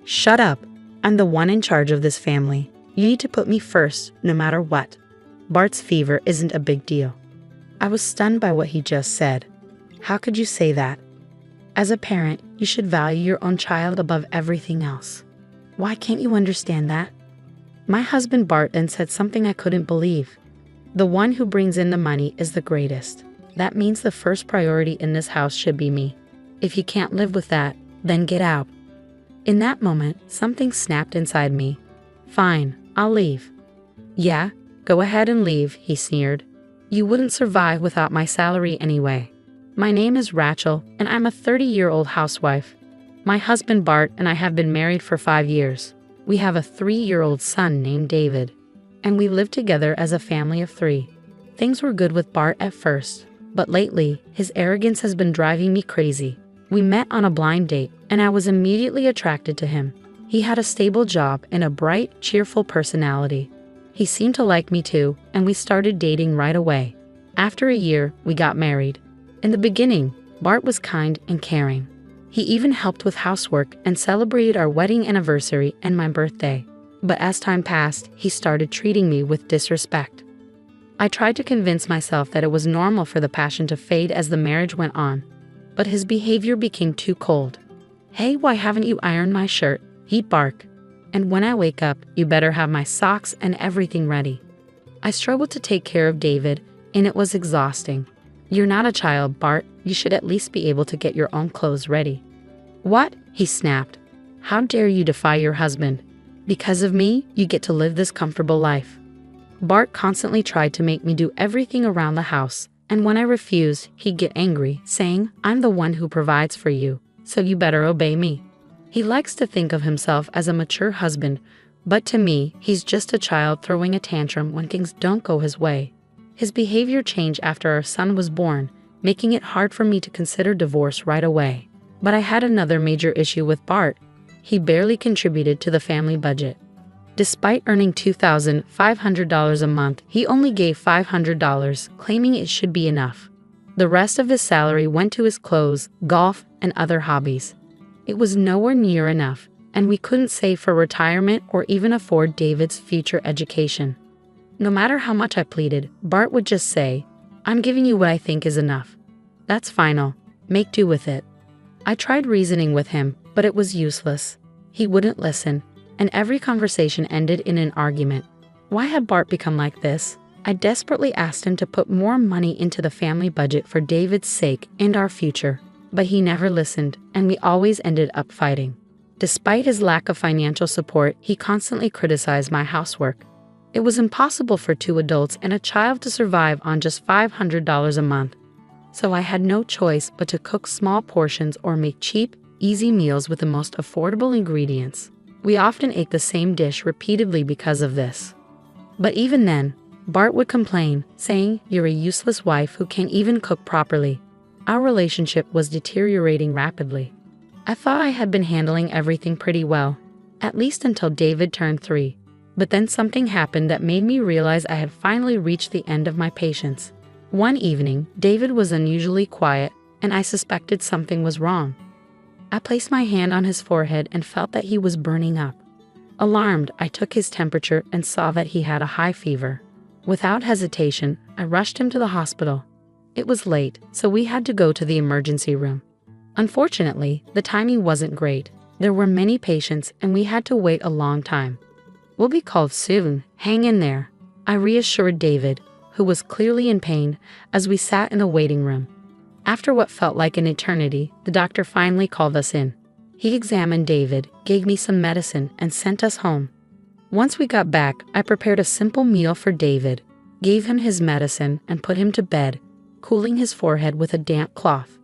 Shut up. I'm the one in charge of this family. You need to put me first, no matter what. Bart's fever isn't a big deal. I was stunned by what he just said. How could you say that? As a parent, you should value your own child above everything else. Why can't you understand that? My husband Bart then said something I couldn't believe. The one who brings in the money is the greatest. That means the first priority in this house should be me. If you can't live with that, then get out. In that moment, something snapped inside me. Fine, I'll leave. Yeah, go ahead and leave, he sneered. You wouldn't survive without my salary anyway. My name is Rachel, and I'm a 30-year-old housewife. My husband Bart and I have been married for 5 years. We have a 3-year-old son named David, and we live together as a family of 3. Things were good with Bart at first, but lately, his arrogance has been driving me crazy. We met on a blind date, and I was immediately attracted to him. He had a stable job and a bright, cheerful personality. He seemed to like me too, and we started dating right away. After a year, we got married. In the beginning, Bart was kind and caring. He even helped with housework and celebrated our wedding anniversary and my birthday. But as time passed, he started treating me with disrespect. I tried to convince myself that it was normal for the passion to fade as the marriage went on. But his behavior became too cold. Hey, why haven't you ironed my shirt? He'd bark. And when I wake up, you better have my socks and everything ready. I struggled to take care of David, and it was exhausting. You're not a child, Bart. You should at least be able to get your own clothes ready. What? He snapped. How dare you defy your husband? Because of me, you get to live this comfortable life. Bart constantly tried to make me do everything around the house, and when I refused, he'd get angry, saying, I'm the one who provides for you, so you better obey me. He likes to think of himself as a mature husband, but to me, he's just a child throwing a tantrum when things don't go his way. His behavior changed after our son was born, making it hard for me to consider divorce right away. But I had another major issue with Bart. He barely contributed to the family budget. Despite earning $2,500 a month, he only gave $500, claiming it should be enough. The rest of his salary went to his clothes, golf, and other hobbies. It was nowhere near enough, and we couldn't save for retirement or even afford David's future education. No matter how much I pleaded, Bart would just say, I'm giving you what I think is enough. That's final. Make do with it. I tried reasoning with him, but it was useless. He wouldn't listen, and every conversation ended in an argument. Why had Bart become like this? I desperately asked him to put more money into the family budget for David's sake and our future, but he never listened, and we always ended up fighting. Despite his lack of financial support, he constantly criticized my housework. It was impossible for 2 adults and a child to survive on just $500 a month. So I had no choice but to cook small portions or make cheap, easy meals with the most affordable ingredients. We often ate the same dish repeatedly because of this. But even then, Bart would complain, saying, You're a useless wife who can't even cook properly. Our relationship was deteriorating rapidly. I thought I had been handling everything pretty well, at least until David turned 3. But then something happened that made me realize I had finally reached the end of my patience. One evening, David was unusually quiet, and I suspected something was wrong. I placed my hand on his forehead and felt that he was burning up. Alarmed, I took his temperature and saw that he had a high fever. Without hesitation, I rushed him to the hospital. It was late, so we had to go to the emergency room. Unfortunately, the timing wasn't great. There were many patients, and we had to wait a long time. We'll be called soon. Hang in there, I reassured David, who was clearly in pain, as we sat in the waiting room. After what felt like an eternity, the doctor finally called us in. He examined David, gave me some medicine, and sent us home. Once we got back, I prepared a simple meal for David, gave him his medicine, and put him to bed, cooling his forehead with a damp cloth.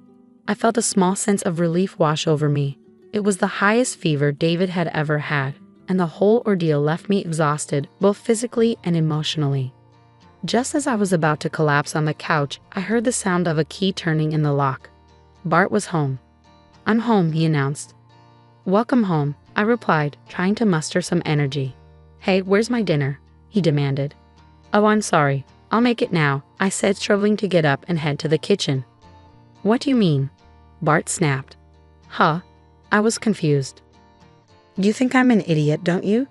I felt a small sense of relief wash over me. It was the highest fever David had ever had, and the whole ordeal left me exhausted, both physically and emotionally. Just as I was about to collapse on the couch, I heard the sound of a key turning in the lock. Bart was home. I'm home, he announced. Welcome home, I replied, trying to muster some energy. Hey, where's my dinner? He demanded. Oh, I'm sorry. I'll make it now, I said, struggling to get up and head to the kitchen. What do you mean? Bart snapped. Huh? I was confused. You think I'm an idiot, don't you?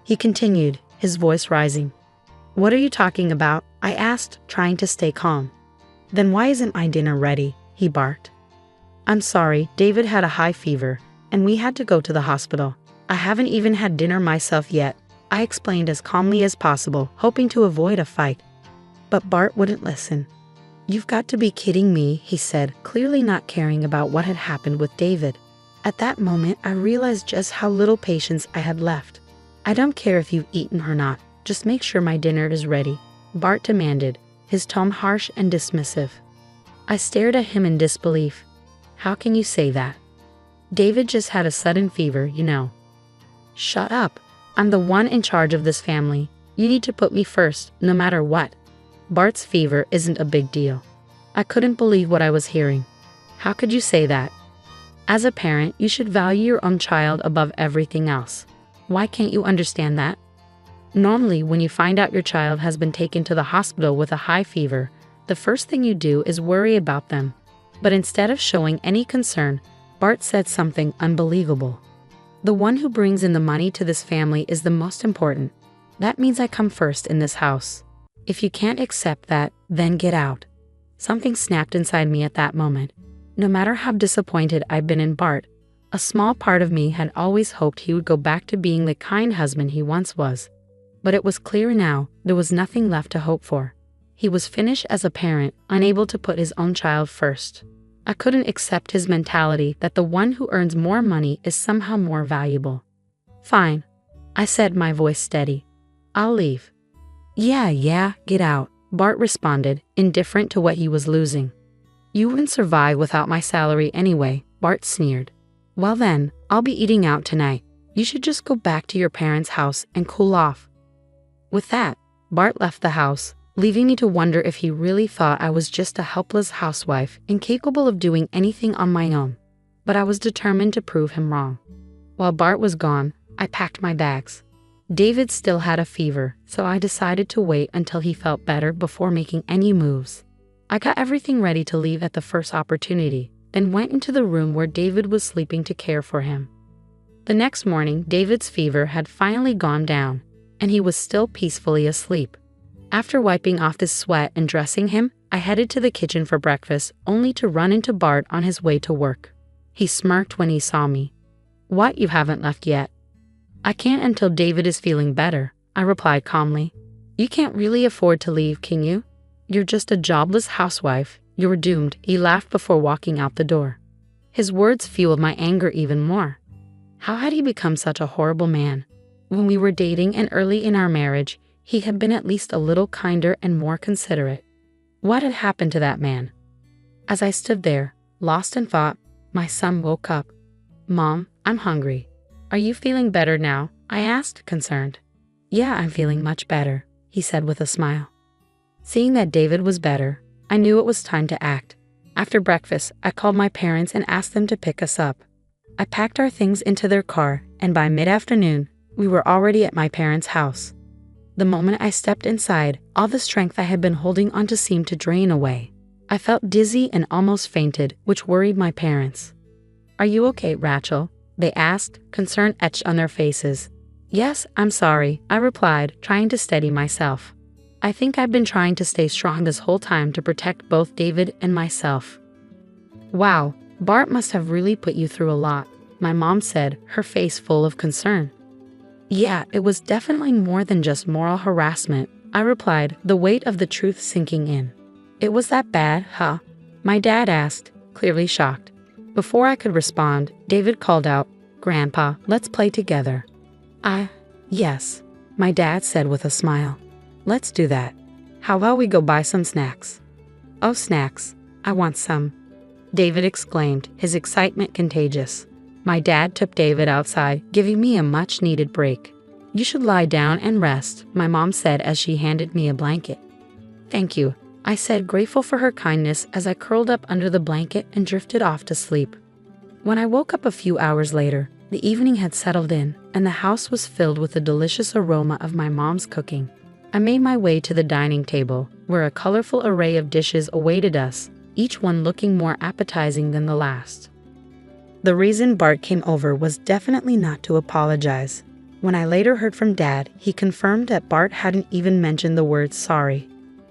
He continued, his voice rising. What are you talking about? I asked, trying to stay calm. Then why isn't my dinner ready? He barked. I'm sorry, David had a high fever, and we had to go to the hospital. I haven't even had dinner myself yet, I explained as calmly as possible, hoping to avoid a fight. But Bart wouldn't listen. You've got to be kidding me, he said, clearly not caring about what had happened with David. At that moment, I realized just how little patience I had left. I don't care if you've eaten or not, just make sure my dinner is ready, Bart demanded, his tone harsh and dismissive. I stared at him in disbelief. How can you say that? David just had a sudden fever, you know. Shut up. I'm the one in charge of this family. You need to put me first, no matter what. Bart's fever isn't a big deal. I couldn't believe what I was hearing. How could you say that? As a parent, you should value your own child above everything else. Why can't you understand that? Normally, when you find out your child has been taken to the hospital with a high fever, the first thing you do is worry about them. But instead of showing any concern, Bart said something unbelievable. The one who brings in the money to this family is the most important. That means I come first in this house. If you can't accept that, then get out. Something snapped inside me at that moment. No matter how disappointed I'd been in Bart, a small part of me had always hoped he would go back to being the kind husband he once was. But it was clear now there was nothing left to hope for. He was finished as a parent, unable to put his own child first. I couldn't accept his mentality that the one who earns more money is somehow more valuable. Fine, I said, my voice steady. I'll leave. Yeah, get out, Bart responded, indifferent to what he was losing. You wouldn't survive without my salary anyway, Bart sneered. Well then, I'll be eating out tonight. You should just go back to your parents' house and cool off. With that, Bart left the house, leaving me to wonder if he really thought I was just a helpless housewife, incapable of doing anything on my own. But I was determined to prove him wrong. While Bart was gone, I packed my bags. David still had a fever, so I decided to wait until he felt better before making any moves. I got everything ready to leave at the first opportunity, then went into the room where David was sleeping to care for him. The next morning, David's fever had finally gone down, and he was still peacefully asleep. After wiping off the sweat and dressing him, I headed to the kitchen for breakfast, only to run into Bart on his way to work. He smirked when he saw me. What, you haven't left yet? I can't until David is feeling better, I replied calmly. You can't really afford to leave, can you? You're just a jobless housewife. You're doomed, he laughed before walking out the door. His words fueled my anger even more. How had he become such a horrible man? When we were dating and early in our marriage, he had been at least a little kinder and more considerate. What had happened to that man? As I stood there, lost in thought, my son woke up. Mom, I'm hungry. Are you feeling better now? I asked, concerned. Yeah, I'm feeling much better, he said with a smile. Seeing that David was better, I knew it was time to act. After breakfast, I called my parents and asked them to pick us up. I packed our things into their car, and by mid-afternoon, we were already at my parents' house. The moment I stepped inside, all the strength I had been holding onto seemed to drain away. I felt dizzy and almost fainted, which worried my parents. Are you okay, Rachel? They asked, concern etched on their faces. Yes, I'm sorry, I replied, trying to steady myself. I think I've been trying to stay strong this whole time to protect both David and myself. Wow, Bart must have really put you through a lot, my mom said, her face full of concern. Yeah, it was definitely more than just moral harassment, I replied, the weight of the truth sinking in. It was that bad, huh? My dad asked, clearly shocked. Before I could respond, David called out, Grandpa, let's play together. Yes, my dad said with a smile. Let's do that. How about we go buy some snacks? Oh, snacks. I want some. David exclaimed, his excitement contagious. My dad took David outside, giving me a much-needed break. You should lie down and rest, my mom said as she handed me a blanket. Thank you, I said, grateful for her kindness as I curled up under the blanket and drifted off to sleep. When I woke up a few hours later, the evening had settled in, and the house was filled with the delicious aroma of my mom's cooking. I made my way to the dining table, where a colorful array of dishes awaited us, each one looking more appetizing than the last. The reason Bart came over was definitely not to apologize. When I later heard from Dad, he confirmed that Bart hadn't even mentioned the word sorry.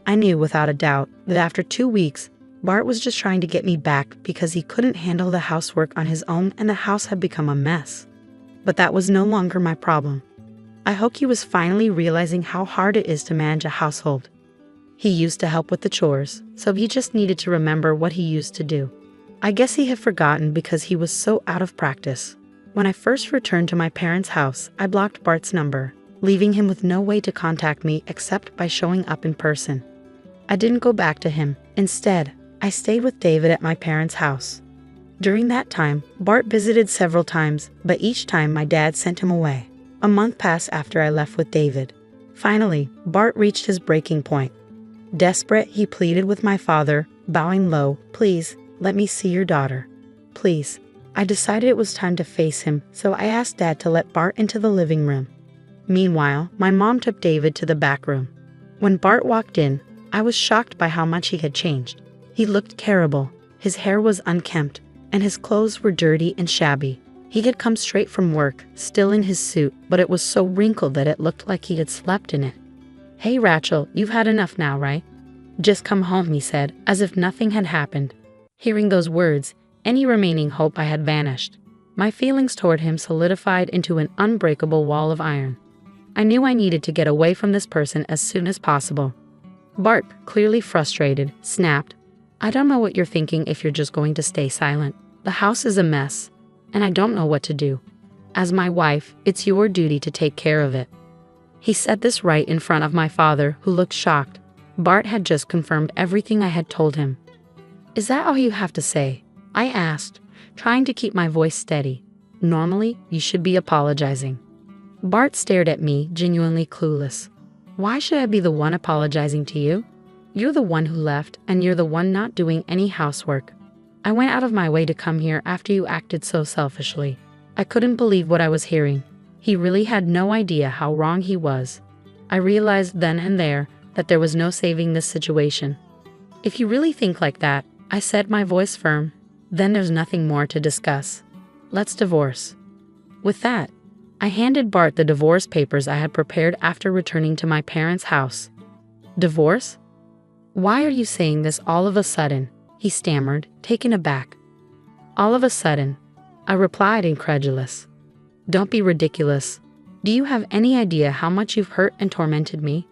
I knew without a doubt that after 2 weeks, Bart was just trying to get me back because he couldn't handle the housework on his own and the house had become a mess. But that was no longer my problem. I hoped he was finally realizing how hard it is to manage a household. He used to help with the chores, so he just needed to remember what he used to do. I guess he had forgotten because he was so out of practice. When I first returned to my parents' house, I blocked Bart's number, leaving him with no way to contact me except by showing up in person. I didn't go back to him. Instead, I stayed with David at my parents' house. During that time, Bart visited several times, but each time my dad sent him away. A month passed after I left with David. Finally, Bart reached his breaking point. Desperate, he pleaded with my father, bowing low, "Please, let me see your daughter. Please." I decided it was time to face him, so I asked Dad to let Bart into the living room. Meanwhile, my mom took David to the back room. When Bart walked in, I was shocked by how much he had changed. He looked terrible. His hair was unkempt, and his clothes were dirty and shabby. He had come straight from work, still in his suit, but it was so wrinkled that it looked like he had slept in it. "Hey Rachel, you've had enough now, right? Just come home," he said, as if nothing had happened. Hearing those words, any remaining hope I had vanished. My feelings toward him solidified into an unbreakable wall of iron. I knew I needed to get away from this person as soon as possible. Bart, clearly frustrated, snapped, "I don't know what you're thinking if you're just going to stay silent. The house is a mess, and I don't know what to do. As my wife, it's your duty to take care of it." He said this right in front of my father, who looked shocked. Bart had just confirmed everything I had told him. "Is that all you have to say?" I asked, trying to keep my voice steady. "Normally, you should be apologizing." Bart stared at me, genuinely clueless. "Why should I be the one apologizing to you? You're the one who left, and you're the one not doing any housework. I went out of my way to come here after you acted so selfishly." I couldn't believe what I was hearing. He really had no idea how wrong he was. I realized then and there that there was no saving this situation. "If you really think like that," I said, my voice firm, "then there's nothing more to discuss. Let's divorce." With that, I handed Bart the divorce papers I had prepared after returning to my parents' house. "Divorce? Why are you saying this all of a sudden?" he stammered, taken aback. "All of a sudden," I replied, incredulous. "Don't be ridiculous. Do you have any idea how much you've hurt and tormented me?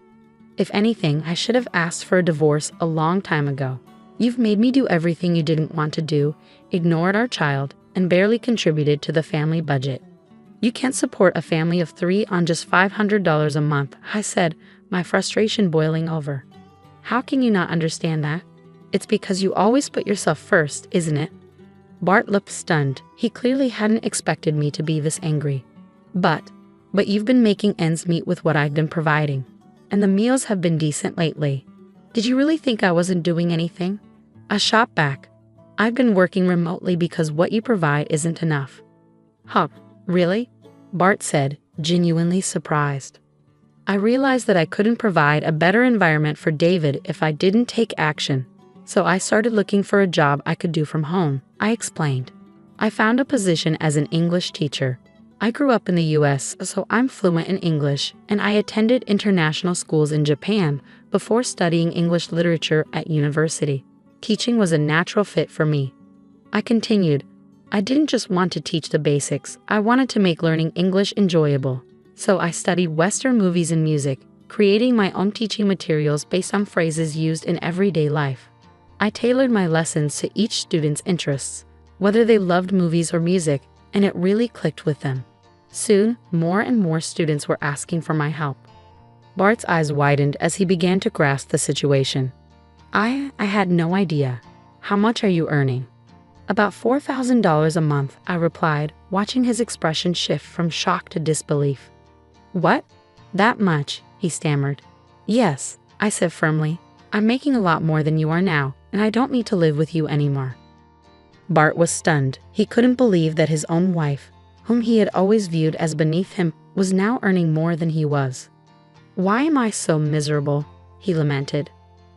If anything, I should have asked for a divorce a long time ago. You've made me do everything you didn't want to do, ignored our child, and barely contributed to the family budget. You can't support a family of 3 on just $500 a month," I said, my frustration boiling over. "How can you not understand that? It's because you always put yourself first, isn't it?" Bart looked stunned. He clearly hadn't expected me to be this angry. But you've been making ends meet with what I've been providing. And the meals have been decent lately. Did you really think I wasn't doing anything?" I shot back. "I've been working remotely because what you provide isn't enough." "Huh, really?" Bart said, genuinely surprised. I realized that I couldn't provide a better environment for David if I didn't take action. So I started looking for a job I could do from home, I explained. I found a position as an English teacher. I grew up in the US, so I'm fluent in English, and I attended international schools in Japan before studying English literature at university. Teaching was a natural fit for me. I continued. I didn't just want to teach the basics, I wanted to make learning English enjoyable. So I studied Western movies and music, creating my own teaching materials based on phrases used in everyday life. I tailored my lessons to each student's interests, whether they loved movies or music, and it really clicked with them. Soon, more and more students were asking for my help. Bart's eyes widened as he began to grasp the situation. I had no idea. "How much are you earning?" "About $4,000 a month," I replied, watching his expression shift from shock to disbelief. "What? That much?" he stammered. "Yes," I said firmly. "I'm making a lot more than you are now, and I don't need to live with you anymore." Bart was stunned. He couldn't believe that his own wife, whom he had always viewed as beneath him, was now earning more than he was. "Why am I so miserable?" he lamented.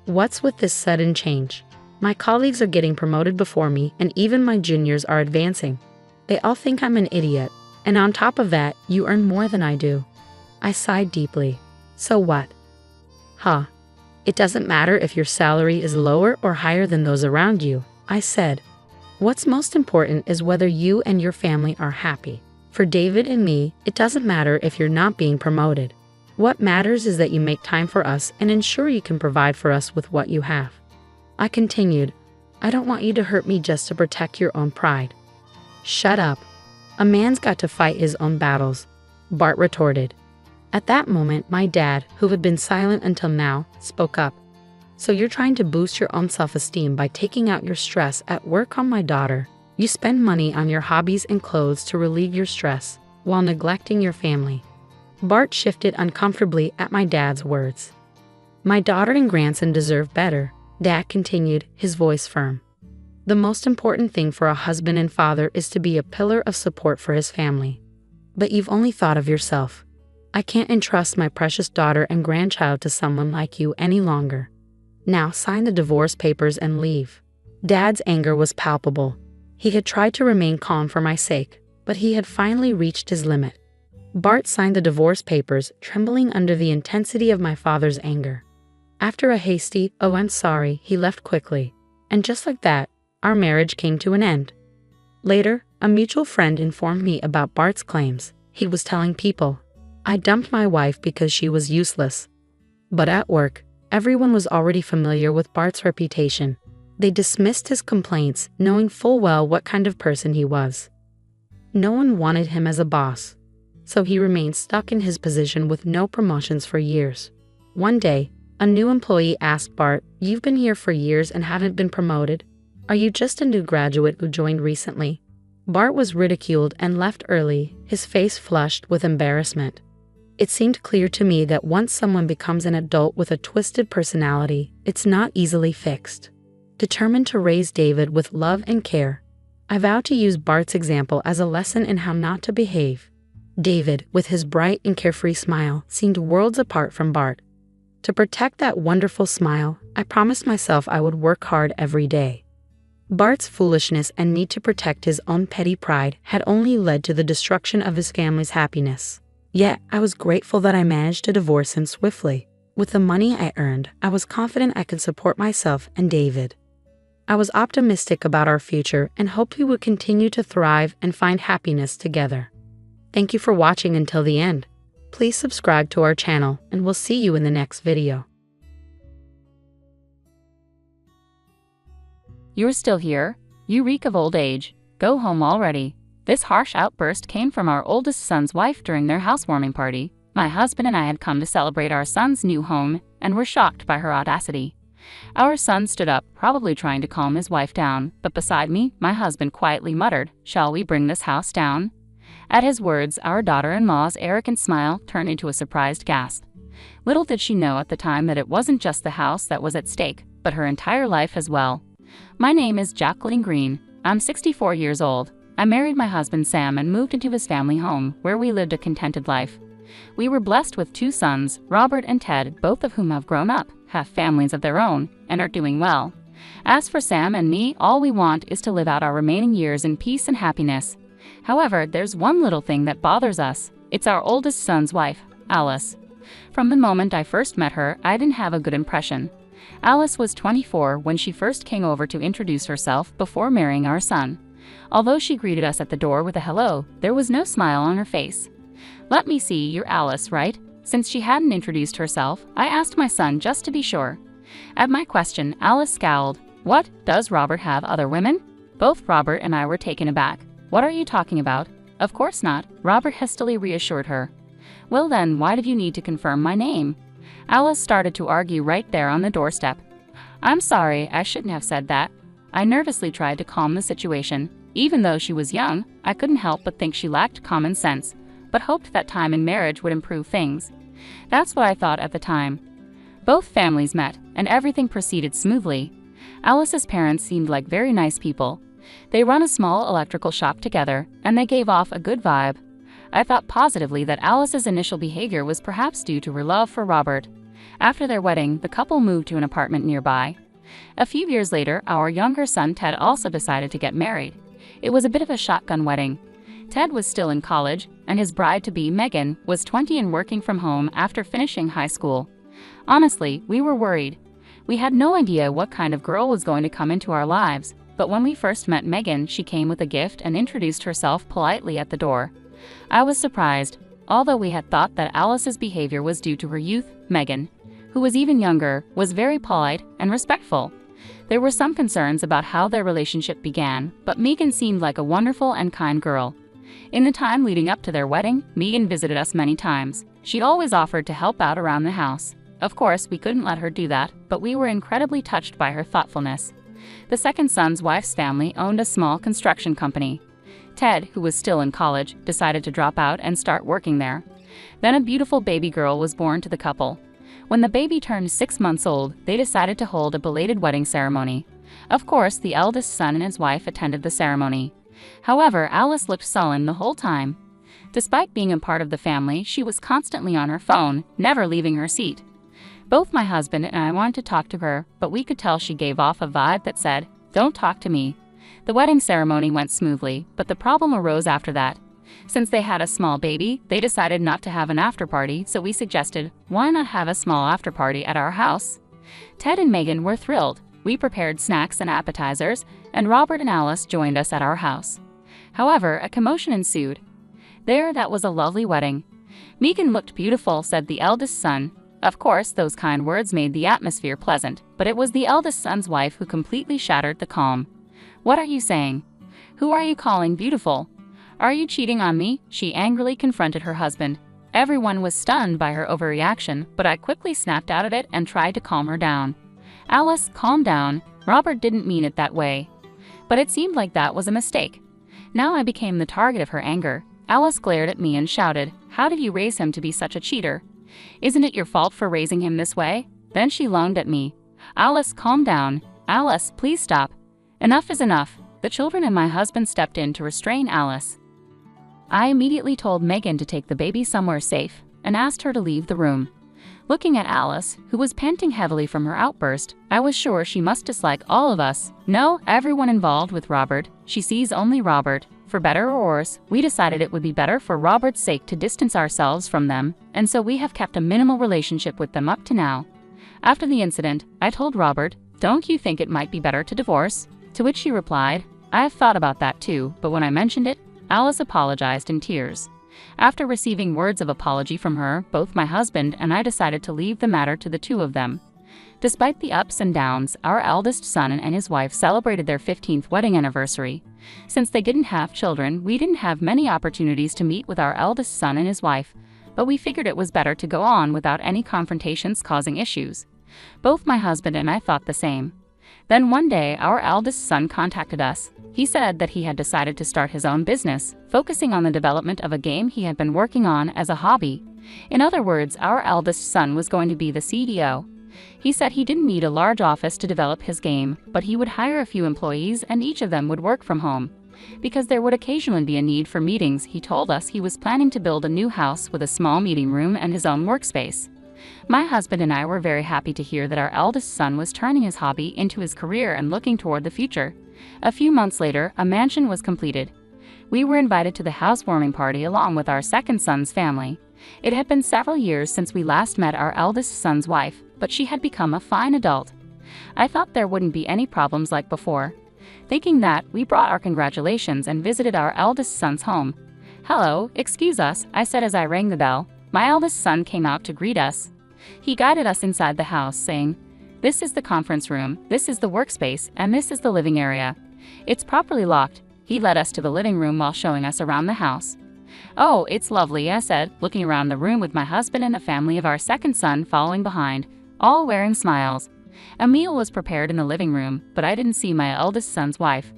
"What's with this sudden change? My colleagues are getting promoted before me, and even my juniors are advancing. They all think I'm an idiot, and on top of that, you earn more than I do." I sighed deeply. "So what?" "Huh. It doesn't matter if your salary is lower or higher than those around you," I said. "What's most important is whether you and your family are happy. For David and me, it doesn't matter if you're not being promoted. What matters is that you make time for us and ensure you can provide for us with what you have." I continued, "I don't want you to hurt me just to protect your own pride." "Shut up. A man's got to fight his own battles," Bart retorted. At that moment, my dad, who had been silent until now, spoke up. "So you're trying to boost your own self-esteem by taking out your stress at work on my daughter. You spend money on your hobbies and clothes to relieve your stress, while neglecting your family." Bart shifted uncomfortably at my dad's words. "My daughter and grandson deserve better," Dad continued, his voice firm. "The most important thing for a husband and father is to be a pillar of support for his family. But you've only thought of yourself. I can't entrust my precious daughter and grandchild to someone like you any longer. Now sign the divorce papers and leave." Dad's anger was palpable. He had tried to remain calm for my sake, but he had finally reached his limit. Bart signed the divorce papers, trembling under the intensity of my father's anger. After a hasty, "Oh, I'm sorry," he left quickly. And just like that, our marriage came to an end. Later, a mutual friend informed me about Bart's claims. He was telling people, I dumped my wife because she was useless. But at work, everyone was already familiar with Bart's reputation. They dismissed his complaints, knowing full well what kind of person he was. No one wanted him as a boss, so he remained stuck in his position with no promotions for years. One day, a new employee asked Bart, "You've been here for years and haven't been promoted? Are you just a new graduate who joined recently?" Bart was ridiculed and left early, his face flushed with embarrassment. It seemed clear to me that once someone becomes an adult with a twisted personality, it's not easily fixed. Determined to raise David with love and care, I vowed to use Bart's example as a lesson in how not to behave. David, with his bright and carefree smile, seemed worlds apart from Bart. To protect that wonderful smile, I promised myself I would work hard every day. Bart's foolishness and need to protect his own petty pride had only led to the destruction of his family's happiness. Yet, I was grateful that I managed to divorce him swiftly. With the money I earned, I was confident I could support myself and David. I was optimistic about our future and hoped we would continue to thrive and find happiness together. Thank you for watching until the end. Please subscribe to our channel and we'll see you in the next video. You're still here? You reek of old age. Go home already. This harsh outburst came from our oldest son's wife during their housewarming party. My husband and I had come to celebrate our son's new home and were shocked by her audacity. Our son stood up, probably trying to calm his wife down, but beside me, my husband quietly muttered, "Shall we bring this house down?" At his words, our daughter-in-law's arrogant smile turned into a surprised gasp. Little did she know at the time that it wasn't just the house that was at stake, but her entire life as well. My name is Jacqueline Green. I'm 64 years old. I married my husband Sam and moved into his family home, where we lived a contented life. We were blessed with 2 sons, Robert and Ted, both of whom have grown up, have families of their own, and are doing well. As for Sam and me, all we want is to live out our remaining years in peace and happiness. However, there's one little thing that bothers us. It's our oldest son's wife, Alice. From the moment I first met her, I didn't have a good impression. Alice was 24 when she first came over to introduce herself before marrying our son. Although she greeted us at the door with a hello, there was no smile on her face. "Let me see, you're Alice, right?" Since she hadn't introduced herself, I asked my son just to be sure. At my question, Alice scowled. "What, does Robert have other women?" Both Robert and I were taken aback. "What are you talking about?" "Of course not," Robert hastily reassured her. "Well then, why did you need to confirm my name?" Alice started to argue right there on the doorstep. "I'm sorry, I shouldn't have said that." I nervously tried to calm the situation. Even though she was young, I couldn't help but think she lacked common sense, but hoped that time in marriage would improve things. That's what I thought at the time. Both families met, and everything proceeded smoothly. Alice's parents seemed like very nice people. They run a small electrical shop together, and they gave off a good vibe. I thought positively that Alice's initial behavior was perhaps due to her love for Robert. After their wedding, the couple moved to an apartment nearby. A few years later, our younger son Ted also decided to get married. It was a bit of a shotgun wedding. Ted was still in college, and his bride-to-be, Megan, was 20 and working from home after finishing high school. Honestly, we were worried. We had no idea what kind of girl was going to come into our lives, but when we first met Megan, she came with a gift and introduced herself politely at the door. I was surprised. Although we had thought that Alice's behavior was due to her youth, Megan, who was even younger, was very polite and respectful. There were some concerns about how their relationship began, but Megan seemed like a wonderful and kind girl. In the time leading up to their wedding, Megan visited us many times. She'd always offered to help out around the house. Of course, we couldn't let her do that, but we were incredibly touched by her thoughtfulness. The second son's wife's family owned a small construction company. Ted, who was still in college, decided to drop out and start working there. Then a beautiful baby girl was born to the couple. When the baby turned 6 months old, they decided to hold a belated wedding ceremony. Of course, the eldest son and his wife attended the ceremony. However, Alice looked sullen the whole time. Despite being a part of the family, she was constantly on her phone, never leaving her seat. Both my husband and I wanted to talk to her, but we could tell she gave off a vibe that said, "Don't talk to me." The wedding ceremony went smoothly, but the problem arose after that. Since they had a small baby, they decided not to have an after-party, so we suggested, why not have a small after-party at our house? Ted and Megan were thrilled. We prepared snacks and appetizers, and Robert and Alice joined us at our house. However, a commotion ensued. That was a lovely wedding. Megan looked beautiful, said the eldest son. Of course, those kind words made the atmosphere pleasant, but it was the eldest son's wife who completely shattered the calm. "What are you saying? Who are you calling beautiful? Are you cheating on me?" she angrily confronted her husband. Everyone was stunned by her overreaction, but I quickly snapped out of it and tried to calm her down. "Alice, calm down. Robert didn't mean it that way." But it seemed like that was a mistake. Now I became the target of her anger. Alice glared at me and shouted, "How did you raise him to be such a cheater? Isn't it your fault for raising him this way?" Then she lunged at me. "Alice, calm down. Alice, please stop. Enough is enough." The children and my husband stepped in to restrain Alice. I immediately told Megan to take the baby somewhere safe and asked her to leave the room. Looking at Alice, who was panting heavily from her outburst, I was sure she must dislike all of us. No, everyone involved with Robert. She sees only Robert. For better or worse, we decided it would be better for Robert's sake to distance ourselves from them, and so we have kept a minimal relationship with them up to now. After the incident, I told Robert, "Don't you think it might be better to divorce?" To which she replied, "I have thought about that too," but when I mentioned it, Alice apologized in tears. After receiving words of apology from her, both my husband and I decided to leave the matter to the two of them. Despite the ups and downs, our eldest son and his wife celebrated their 15th wedding anniversary. Since they didn't have children, we didn't have many opportunities to meet with our eldest son and his wife, but we figured it was better to go on without any confrontations causing issues. Both my husband and I thought the same. Then one day, our eldest son contacted us. He said that he had decided to start his own business, focusing on the development of a game he had been working on as a hobby. In other words, our eldest son was going to be the CDO. He said he didn't need a large office to develop his game, but he would hire a few employees and each of them would work from home. Because there would occasionally be a need for meetings, he told us he was planning to build a new house with a small meeting room and his own workspace. My husband and I were very happy to hear that our eldest son was turning his hobby into his career and looking toward the future. A few months later, a mansion was completed. We were invited to the housewarming party along with our second son's family. It had been several years since we last met our eldest son's wife, but she had become a fine adult. I thought there wouldn't be any problems like before. Thinking that, we brought our congratulations and visited our eldest son's home. "Hello, excuse us," I said as I rang the bell. My eldest son came out to greet us. He guided us inside the house, saying, "This is the conference room, this is the workspace, and this is the living area. It's properly locked." He led us to the living room while showing us around the house. "Oh, it's lovely," I said, looking around the room with my husband and the family of our second son following behind, all wearing smiles. A meal was prepared in the living room, but I didn't see my eldest son's wife.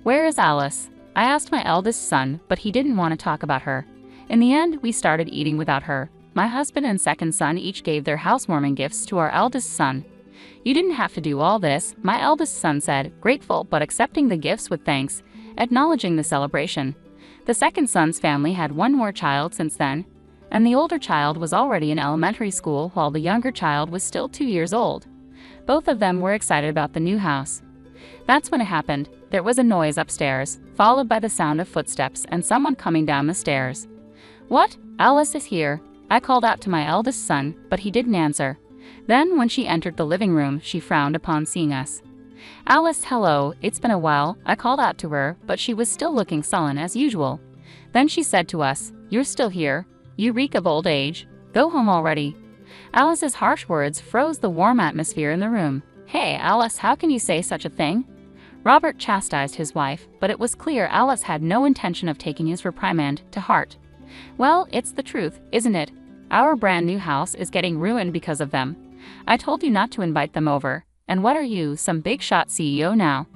"Where is Alice?" I asked my eldest son, but he didn't want to talk about her. In the end, we started eating without her. My husband and second son each gave their housewarming gifts to our eldest son. "You didn't have to do all this," my eldest son said, grateful but accepting the gifts with thanks, acknowledging the celebration. The second son's family had one more child since then, and the older child was already in elementary school while the younger child was still 2 years old. Both of them were excited about the new house. That's when it happened. There was a noise upstairs. followed by the sound of footsteps and someone coming down the stairs. "What? Alice is here," I called out to my eldest son, but he didn't answer. Then, when she entered the living room, she frowned upon seeing us. "Alice, hello, it's been a while," I called out to her, but she was still looking sullen as usual. Then she said to us, "You're still here? You reek of old age. Go home already." Alice's harsh words froze the warm atmosphere in the room. "Hey, Alice, how can you say such a thing?" Robert chastised his wife, but it was clear Alice had no intention of taking his reprimand to heart. "Well, it's the truth, isn't it? Our brand new house is getting ruined because of them. I told you not to invite them over. And what are you, some big shot CEO now?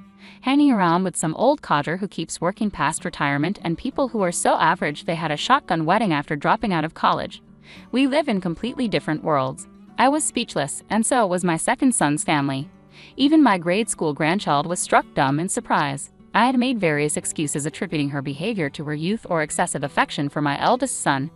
Hanging around with some old codger who keeps working past retirement and people who are so average they had a shotgun wedding after dropping out of college. We live in completely different worlds." I was speechless, and so was my second son's family. Even my grade school grandchild was struck dumb in surprise. I had made various excuses attributing her behavior to her youth or excessive affection for my eldest son.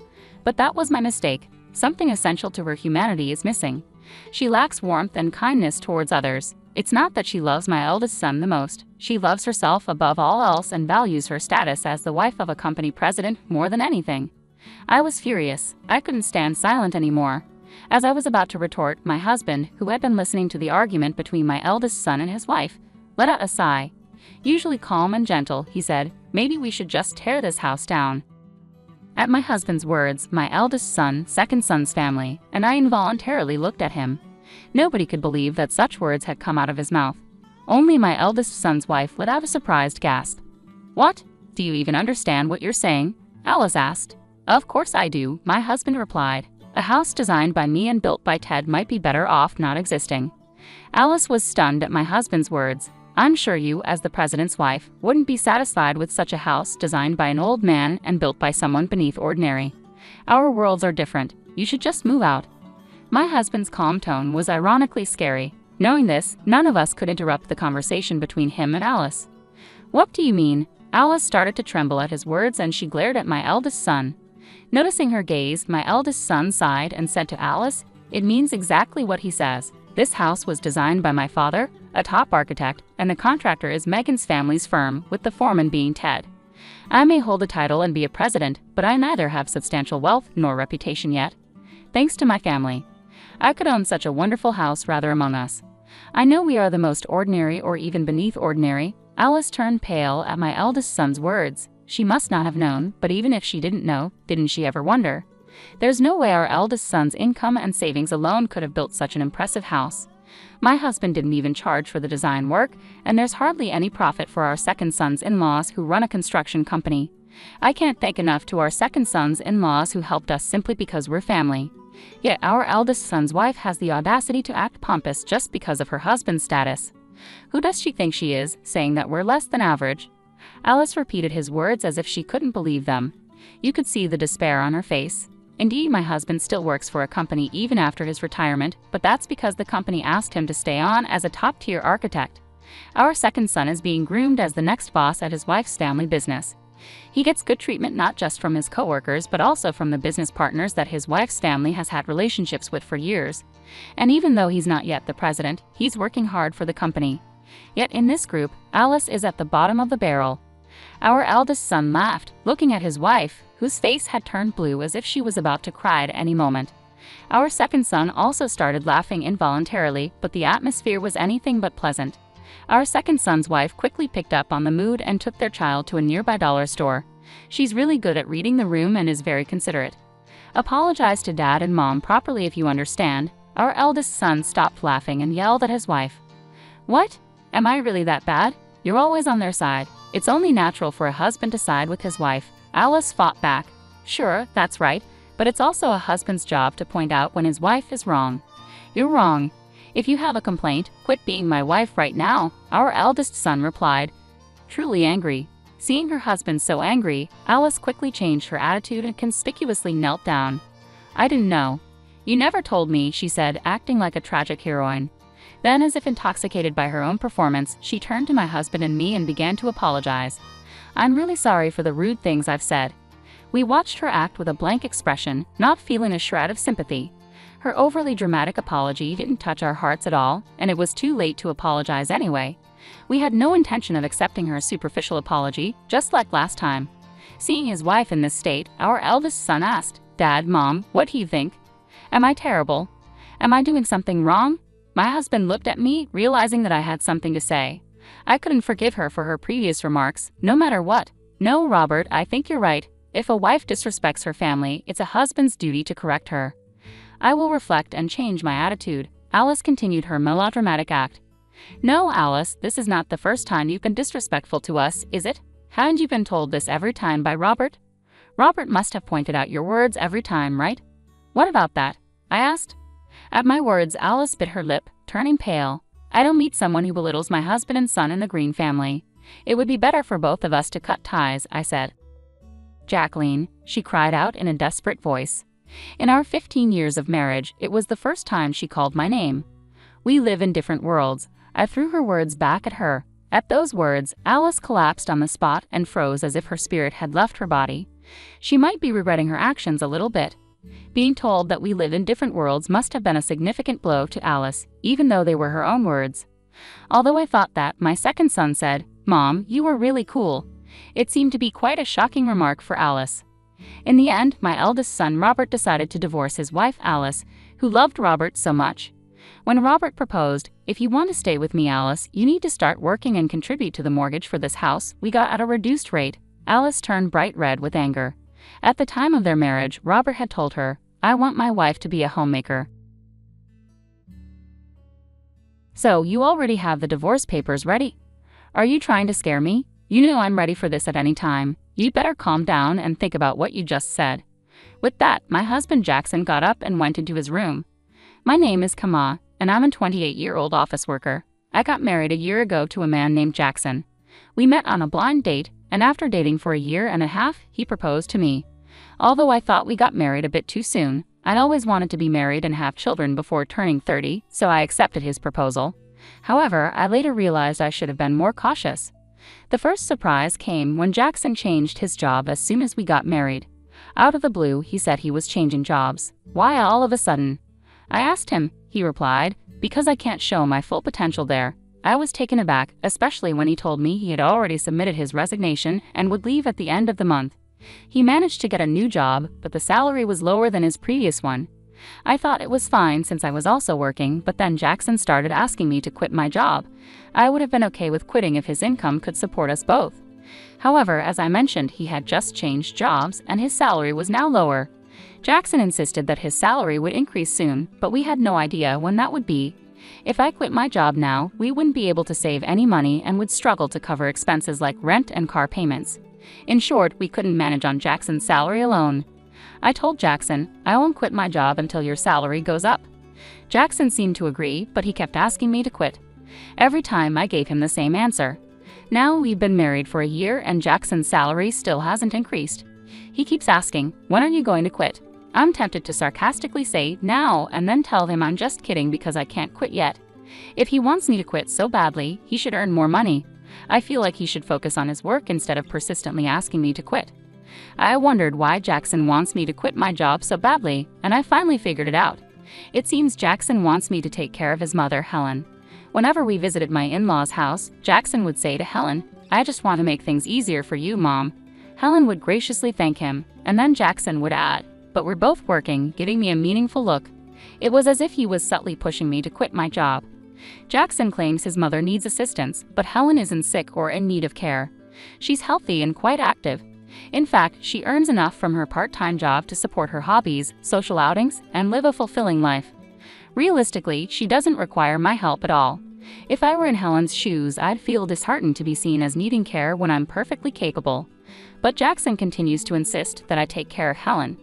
But that was my mistake. Something essential to her humanity is missing. She lacks warmth and kindness towards others. It's not that she loves my eldest son the most. She loves herself above all else and values her status as the wife of a company president more than anything. I was furious. I couldn't stand silent anymore. As I was about to retort, my husband, who had been listening to the argument between my eldest son and his wife, let out a sigh. Usually calm and gentle, he said, "Maybe we should just tear this house down." At my husband's words, my eldest son, second son's family, and I involuntarily looked at him. Nobody could believe that such words had come out of his mouth. Only my eldest son's wife let out a surprised gasp. "What? Do you even understand what you're saying?" Alice asked. "Of course I do," my husband replied. "A house designed by me and built by Ted might be better off not existing." Alice was stunned at my husband's words. "I'm sure you, as the president's wife, wouldn't be satisfied with such a house designed by an old man and built by someone beneath ordinary. Our worlds are different. You should just move out." My husband's calm tone was ironically scary. Knowing this, none of us could interrupt the conversation between him and Alice. "What do you mean?" Alice started to tremble at his words and she glared at my eldest son. Noticing her gaze, my eldest son sighed and said to Alice, "It means exactly what he says. This house was designed by my father, a top architect, and the contractor is Megan's family's firm, with the foreman being Ted. I may hold a title and be a president, but I neither have substantial wealth nor reputation yet. Thanks to my family, I could own such a wonderful house rather among us. I know we are the most ordinary or even beneath ordinary." Alice turned pale at my eldest son's words. She must not have known, but even if she didn't know, didn't she ever wonder? There's no way our eldest son's income and savings alone could have built such an impressive house. My husband didn't even charge for the design work, and there's hardly any profit for our second son's in-laws who run a construction company. I can't thank enough to our second son's in-laws who helped us simply because we're family. Yet our eldest son's wife has the audacity to act pompous just because of her husband's status. Who does she think she is, saying that we're less than average? Alice repeated his words as if she couldn't believe them. You could see the despair on her face. Indeed, my husband still works for a company even after his retirement, but that's because the company asked him to stay on as a top-tier architect. Our second son is being groomed as the next boss at his wife's family business. He gets good treatment not just from his coworkers but also from the business partners that his wife's family has had relationships with for years. And even though he's not yet the president, he's working hard for the company. Yet in this group, Alice is at the bottom of the barrel. Our eldest son laughed, looking at his wife, whose face had turned blue as if she was about to cry at any moment. Our second son also started laughing involuntarily, but the atmosphere was anything but pleasant. Our second son's wife quickly picked up on the mood and took their child to a nearby dollar store. She's really good at reading the room and is very considerate. "Apologize to Dad and Mom properly if you understand." Our eldest son stopped laughing and yelled at his wife. "What? Am I really that bad? You're always on their side. It's only natural for a husband to side with his wife." Alice fought back. "Sure, that's right, but it's also a husband's job to point out when his wife is wrong." "You're wrong. If you have a complaint, quit being my wife right now," our eldest son replied, truly angry. Seeing her husband so angry, Alice quickly changed her attitude and conspicuously knelt down. "I didn't know. You never told me," she said, acting like a tragic heroine. Then, as if intoxicated by her own performance, she turned to my husband and me and began to apologize. "I'm really sorry for the rude things I've said." We watched her act with a blank expression, not feeling a shred of sympathy. Her overly dramatic apology didn't touch our hearts at all, and it was too late to apologize anyway. We had no intention of accepting her superficial apology, just like last time. Seeing his wife in this state, our eldest son asked, "Dad, Mom, what do you think? Am I terrible? Am I doing something wrong?" My husband looked at me, realizing that I had something to say. I couldn't forgive her for her previous remarks, no matter what. "No, Robert, I think you're right. If a wife disrespects her family, it's a husband's duty to correct her. I will reflect and change my attitude." Alice continued her melodramatic act. "No, Alice, this is not the first time you've been disrespectful to us, is it? Hadn't you been told this every time by Robert? Robert must have pointed out your words every time, right?" "What about that?" I asked. At my words, Alice bit her lip, turning pale. "I don't meet someone who belittles my husband and son in the Green family. It would be better for both of us to cut ties," I said. "Jacqueline," she cried out in a desperate voice. In our 15 years of marriage, it was the first time she called my name. "We live in different worlds." I threw her words back at her. At those words, Alice collapsed on the spot and froze as if her spirit had left her body. She might be regretting her actions a little bit. Being told that we live in different worlds must have been a significant blow to Alice, even though they were her own words. Although I thought that, my second son said, "Mom, you were really cool." It seemed to be quite a shocking remark for Alice. In the end, my eldest son Robert decided to divorce his wife Alice, who loved Robert so much. When Robert proposed, "If you want to stay with me, Alice, you need to start working and contribute to the mortgage for this house we got at a reduced rate," Alice turned bright red with anger. At the time of their marriage, Robert had told her, "I want my wife to be a homemaker." "So you already have the divorce papers ready? Are you trying to scare me? You know I'm ready for this at any time. You'd better calm down and think about what you just said." With that, my husband Jackson got up and went into his room. "My name is Kama, and I'm a 28-year-old office worker. I got married a year ago to a man named Jackson. We met on a blind date, and after dating for a year and a half, he proposed to me. Although I thought we got married a bit too soon, I'd always wanted to be married and have children before turning 30, so I accepted his proposal. However, I later realized I should have been more cautious. The first surprise came when Jackson changed his job as soon as we got married. Out of the blue, he said he was changing jobs. Why all of a sudden? I asked him. He replied, "Because I can't show my full potential there." I was taken aback, especially when he told me he had already submitted his resignation and would leave at the end of the month. He managed to get a new job, but the salary was lower than his previous one. I thought it was fine since I was also working, but then Jackson started asking me to quit my job. I would have been okay with quitting if his income could support us both. However, as I mentioned, he had just changed jobs and his salary was now lower. Jackson insisted that his salary would increase soon, but we had no idea when that would be. If I quit my job now, we wouldn't be able to save any money and would struggle to cover expenses like rent and car payments. In short, we couldn't manage on Jackson's salary alone. I told Jackson, "I won't quit my job until your salary goes up." Jackson seemed to agree, but he kept asking me to quit. Every time I gave him the same answer. Now we've been married for a year and Jackson's salary still hasn't increased. He keeps asking, "When are you going to quit?" I'm tempted to sarcastically say, "Now," and then tell him I'm just kidding because I can't quit yet. If he wants me to quit so badly, he should earn more money. I feel like he should focus on his work instead of persistently asking me to quit. I wondered why Jackson wants me to quit my job so badly, and I finally figured it out. It seems Jackson wants me to take care of his mother, Helen. Whenever we visited my in-laws' house, Jackson would say to Helen, "I just want to make things easier for you, Mom." Helen would graciously thank him, and then Jackson would add, "But we're both working," giving me a meaningful look. It was as if he was subtly pushing me to quit my job. Jackson claims his mother needs assistance, but Helen isn't sick or in need of care. She's healthy and quite active. In fact, she earns enough from her part-time job to support her hobbies, social outings, and live a fulfilling life. Realistically, she doesn't require my help at all. If I were in Helen's shoes, I'd feel disheartened to be seen as needing care when I'm perfectly capable. But Jackson continues to insist that I take care of Helen.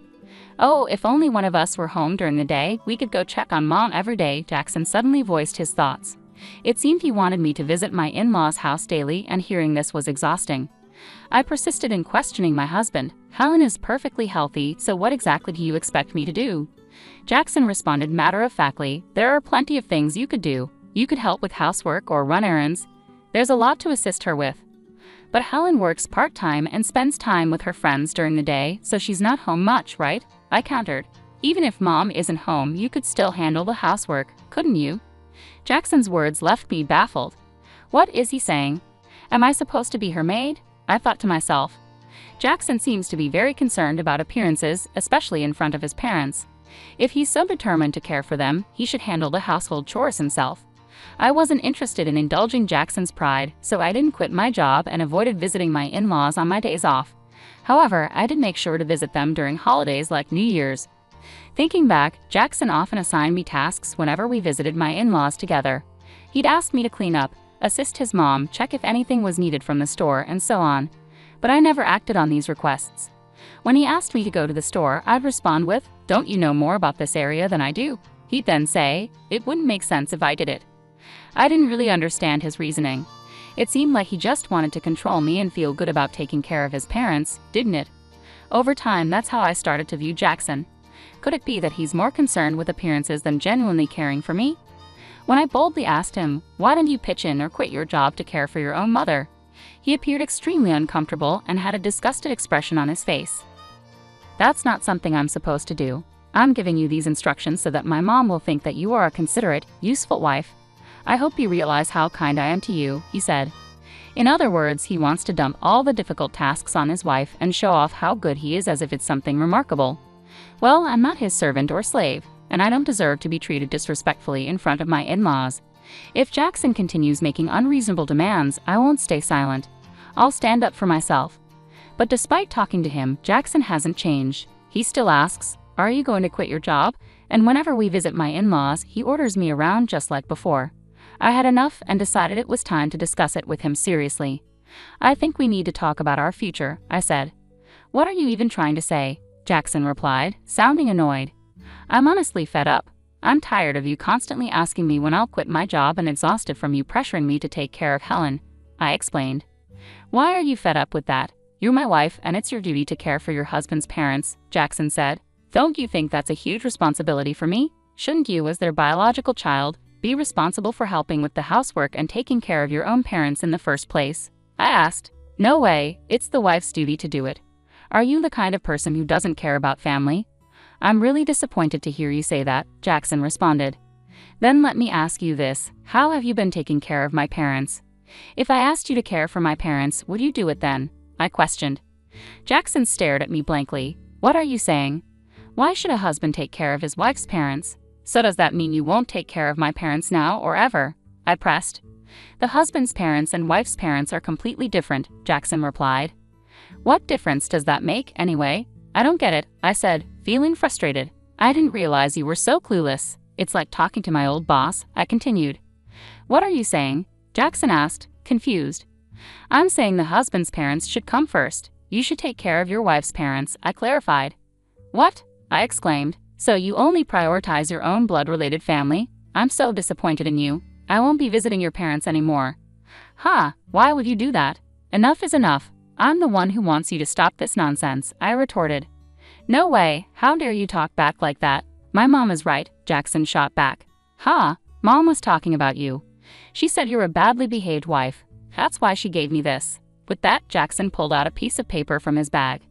"Oh, if only one of us were home during the day, we could go check on Mom every day," Jackson suddenly voiced his thoughts. It seemed he wanted me to visit my in-laws' house daily, and hearing this was exhausting. I persisted in questioning my husband. "Helen is perfectly healthy, so what exactly do you expect me to do?" Jackson responded matter-of-factly, "There are plenty of things you could do. You could help with housework or run errands. There's a lot to assist her with." "But Helen works part-time and spends time with her friends during the day, so she's not home much, right?" I countered. Even if Mom isn't home, you could still handle the housework, couldn't you? Jackson's words left me baffled. What is he saying? Am I supposed to be her maid? I thought to myself. Jackson seems to be very concerned about appearances, especially in front of his parents. If he's so determined to care for them, he should handle the household chores himself. I wasn't interested in indulging Jackson's pride, so I didn't quit my job and avoided visiting my in-laws on my days off. However, I did make sure to visit them during holidays like New Year's. Thinking back, Jackson often assigned me tasks whenever we visited my in-laws together. He'd ask me to clean up, assist his mom, check if anything was needed from the store, and so on. But I never acted on these requests. When he asked me to go to the store, I'd respond with, "Don't you know more about this area than I do?" He'd then say, "It wouldn't make sense if I did it." I didn't really understand his reasoning. It seemed like he just wanted to control me and feel good about taking care of his parents, didn't it? Over time, that's how I started to view Jackson. Could it be that he's more concerned with appearances than genuinely caring for me? When I boldly asked him, "Why didn't you pitch in or quit your job to care for your own mother?" he appeared extremely uncomfortable and had a disgusted expression on his face. "That's not something I'm supposed to do. I'm giving you these instructions so that my mom will think that you are a considerate, useful wife. I hope you realize how kind I am to you," he said. In other words, he wants to dump all the difficult tasks on his wife and show off how good he is as if it's something remarkable. Well, I'm not his servant or slave, and I don't deserve to be treated disrespectfully in front of my in-laws. If Jackson continues making unreasonable demands, I won't stay silent. I'll stand up for myself. But despite talking to him, Jackson hasn't changed. He still asks, "Are you going to quit your job?" And whenever we visit my in-laws, he orders me around just like before. I had enough and decided it was time to discuss it with him seriously. "I think we need to talk about our future," I said. "What are you even trying to say?" Jackson replied, sounding annoyed. "I'm honestly fed up. I'm tired of you constantly asking me when I'll quit my job and exhausted from you pressuring me to take care of Helen," I explained. "Why are you fed up with that? You're my wife and it's your duty to care for your husband's parents," Jackson said. "Don't you think that's a huge responsibility for me? Shouldn't you, as their biological child, be responsible for helping with the housework and taking care of your own parents in the first place?" I asked. "No way, it's the wife's duty to do it. Are you the kind of person who doesn't care about family?" "I'm really disappointed to hear you say that," Jackson responded. "Then let me ask you this, how have you been taking care of my parents?" "If I asked you to care for my parents, would you do it then?" I questioned. Jackson stared at me blankly. "What are you saying? Why should a husband take care of his wife's parents? So does that mean you won't take care of my parents now or ever?" I pressed. "The husband's parents and wife's parents are completely different," Jackson replied. "What difference does that make, anyway? I don't get it," I said, feeling frustrated. "I didn't realize you were so clueless. It's like talking to my old boss," I continued. "What are you saying?" Jackson asked, confused. "I'm saying the husband's parents should come first. You should take care of your wife's parents," I clarified. "What?" I exclaimed. "So you only prioritize your own blood-related family? I'm so disappointed in you. I won't be visiting your parents anymore." "Ha, why would you do that? Enough is enough. I'm the one who wants you to stop this nonsense," I retorted. "No way, how dare you talk back like that? My mom is right," Jackson shot back. "Ha, Mom was talking about you. She said you're a badly behaved wife. That's why she gave me this." With that, Jackson pulled out a piece of paper from his bag.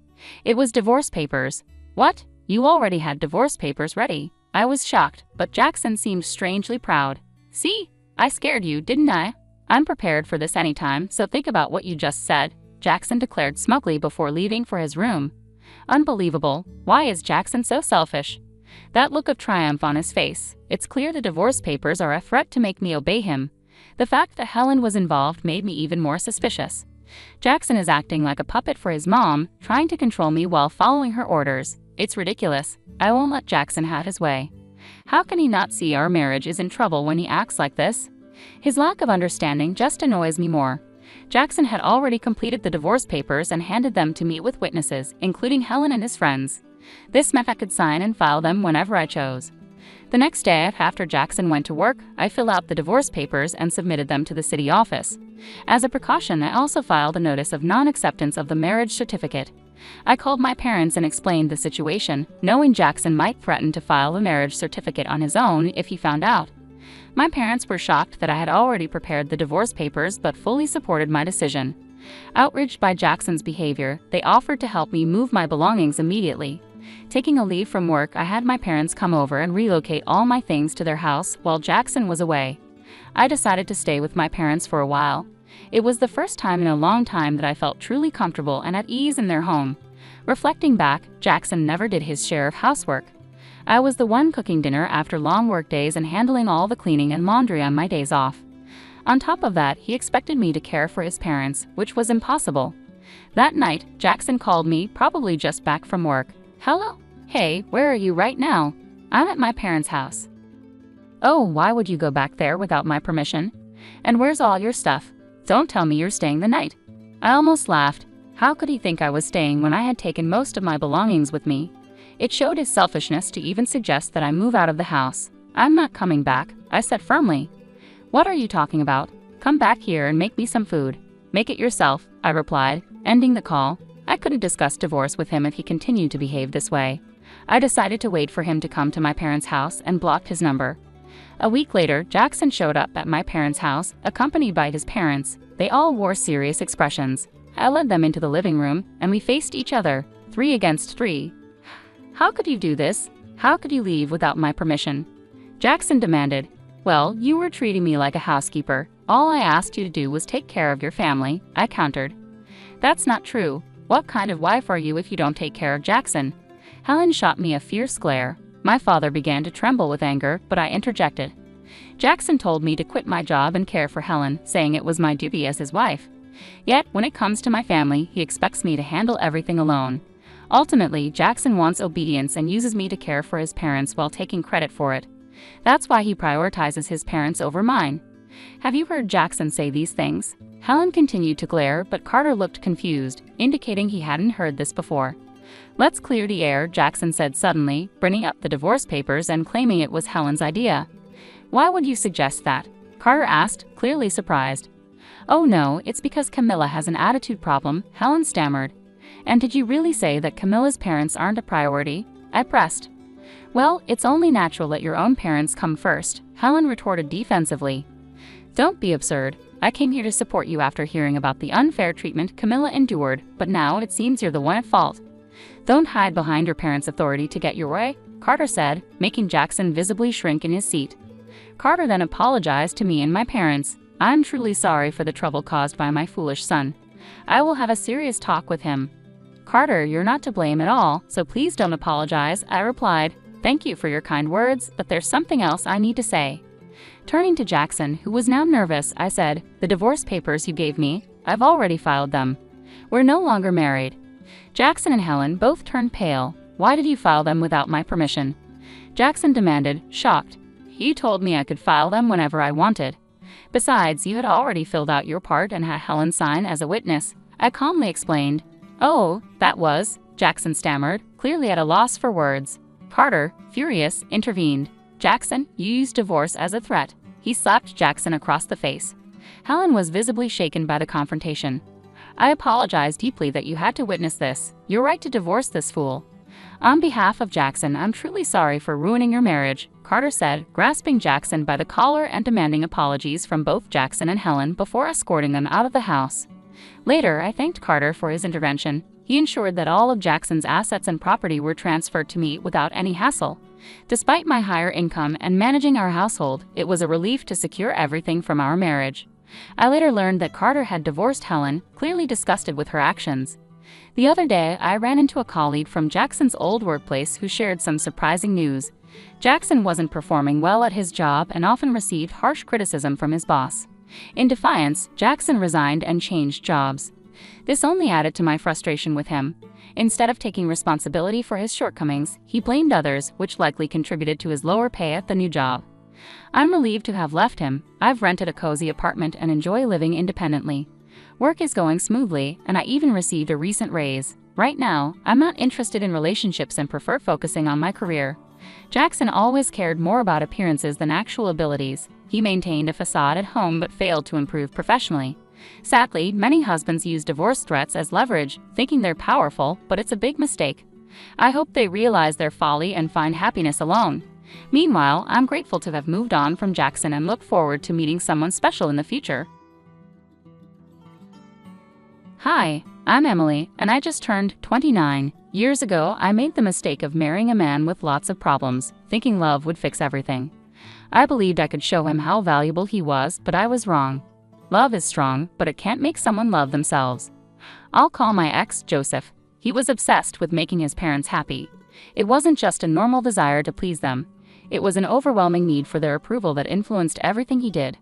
It was divorce papers. "What? You already had divorce papers ready?" I was shocked, but Jackson seemed strangely proud. "See? I scared you, didn't I? I'm prepared for this anytime, so think about what you just said," Jackson declared smugly before leaving for his room. Unbelievable. Why is Jackson so selfish? That look of triumph on his face. It's clear the divorce papers are a threat to make me obey him. The fact that Helen was involved made me even more suspicious. Jackson is acting like a puppet for his mom, trying to control me while following her orders. It's ridiculous. I won't let Jackson have his way. How can he not see our marriage is in trouble when he acts like this? His lack of understanding just annoys me more. Jackson had already completed the divorce papers and handed them to me with witnesses, including Helen and his friends. This meant I could sign and file them whenever I chose. The next day, after Jackson went to work, I filled out the divorce papers and submitted them to the city office. As a precaution, I also filed a notice of non-acceptance of the marriage certificate. I called my parents and explained the situation, knowing Jackson might threaten to file the marriage certificate on his own if he found out. My parents were shocked that I had already prepared the divorce papers but fully supported my decision. Outraged by Jackson's behavior, they offered to help me move my belongings immediately. Taking a leave from work, I had my parents come over and relocate all my things to their house while Jackson was away. I decided to stay with my parents for a while. It was the first time in a long time that I felt truly comfortable and at ease in their home. Reflecting back, Jackson never did his share of housework. I was the one cooking dinner after long work days and handling all the cleaning and laundry on my days off. On top of that, he expected me to care for his parents, which was impossible. That night, Jackson called me, probably just back from work. "Hello? Hey, where are you right now?" "I'm at my parents' house." "Oh, why would you go back there without my permission? And where's all your stuff? Don't tell me you're staying the night." I almost laughed. How could he think I was staying when I had taken most of my belongings with me? It showed his selfishness to even suggest that I move out of the house. "I'm not coming back," I said firmly. "What are you talking about? Come back here and make me some food." "Make it yourself," I replied, ending the call. I couldn't discuss divorce with him if he continued to behave this way. I decided to wait for him to come to my parents' house and blocked his number. A week later, Jackson showed up at my parents' house, accompanied by his parents. They all wore serious expressions. I led them into the living room, and we faced each other, 3 against 3. "How could you do this? How could you leave without my permission?" Jackson demanded. "Well, you were treating me like a housekeeper. All I asked you to do was take care of your family," I countered. "That's not true. What kind of wife are you if you don't take care of Jackson?" Helen shot me a fierce glare. My father began to tremble with anger, but I interjected. "Jackson told me to quit my job and care for Helen, saying it was my duty as his wife. Yet, when it comes to my family, he expects me to handle everything alone. Ultimately, Jackson wants obedience and uses me to care for his parents while taking credit for it. That's why he prioritizes his parents over mine." "Have you heard Jackson say these things?" Helen continued to glare, but Carter looked confused, indicating he hadn't heard this before. "Let's clear the air," Jackson said suddenly, bringing up the divorce papers and claiming it was Helen's idea. "Why would you suggest that?" Carter asked, clearly surprised. "Oh no, it's because Camilla has an attitude problem," Helen stammered. "And did you really say that Camilla's parents aren't a priority?" I pressed. "Well, it's only natural that your own parents come first," Helen retorted defensively. "Don't be absurd. I came here to support you after hearing about the unfair treatment Camilla endured, but now it seems you're the one at fault." "Don't hide behind your parents' authority to get your way," Carter said, making Jackson visibly shrink in his seat. Carter then apologized to me and my parents. "I'm truly sorry for the trouble caused by my foolish son. I will have a serious talk with him." "Carter, you're not to blame at all, so please don't apologize," I replied. "Thank you for your kind words, but there's something else I need to say." Turning to Jackson, who was now nervous, I said, "The divorce papers you gave me, I've already filed them. We're no longer married." Jackson and Helen both turned pale. "Why did you file them without my permission?" Jackson demanded, shocked. "You told me I could file them whenever I wanted. Besides, you had already filled out your part and had Helen sign as a witness," I calmly explained. "Oh, that was," Jackson stammered, clearly at a loss for words. Carter, furious, intervened. "Jackson, you used divorce as a threat." He slapped Jackson across the face. Helen was visibly shaken by the confrontation. "I apologize deeply that you had to witness this. You're right to divorce this fool." "On behalf of Jackson, I'm truly sorry for ruining your marriage," Carter said, grasping Jackson by the collar and demanding apologies from both Jackson and Helen before escorting them out of the house. Later, I thanked Carter for his intervention. He ensured that all of Jackson's assets and property were transferred to me without any hassle. Despite my higher income and managing our household, it was a relief to secure everything from our marriage. I later learned that Carter had divorced Helen, clearly disgusted with her actions. The other day, I ran into a colleague from Jackson's old workplace who shared some surprising news. Jackson wasn't performing well at his job and often received harsh criticism from his boss. In defiance, Jackson resigned and changed jobs. This only added to my frustration with him. Instead of taking responsibility for his shortcomings, he blamed others, which likely contributed to his lower pay at the new job. I'm relieved to have left him. I've rented a cozy apartment and enjoy living independently. Work is going smoothly, and I even received a recent raise. Right now, I'm not interested in relationships and prefer focusing on my career. Jackson always cared more about appearances than actual abilities. He maintained a facade at home but failed to improve professionally. Sadly, many husbands use divorce threats as leverage, thinking they're powerful, but it's a big mistake. I hope they realize their folly and find happiness alone. Meanwhile, I'm grateful to have moved on from Jackson and look forward to meeting someone special in the future. Hi, I'm Emily, and I just turned 29. Years ago, I made the mistake of marrying a man with lots of problems, thinking love would fix everything. I believed I could show him how valuable he was, but I was wrong. Love is strong, but it can't make someone love themselves. I'll call my ex Joseph. He was obsessed with making his parents happy. It wasn't just a normal desire to please them. It was an overwhelming need for their approval that influenced everything he did.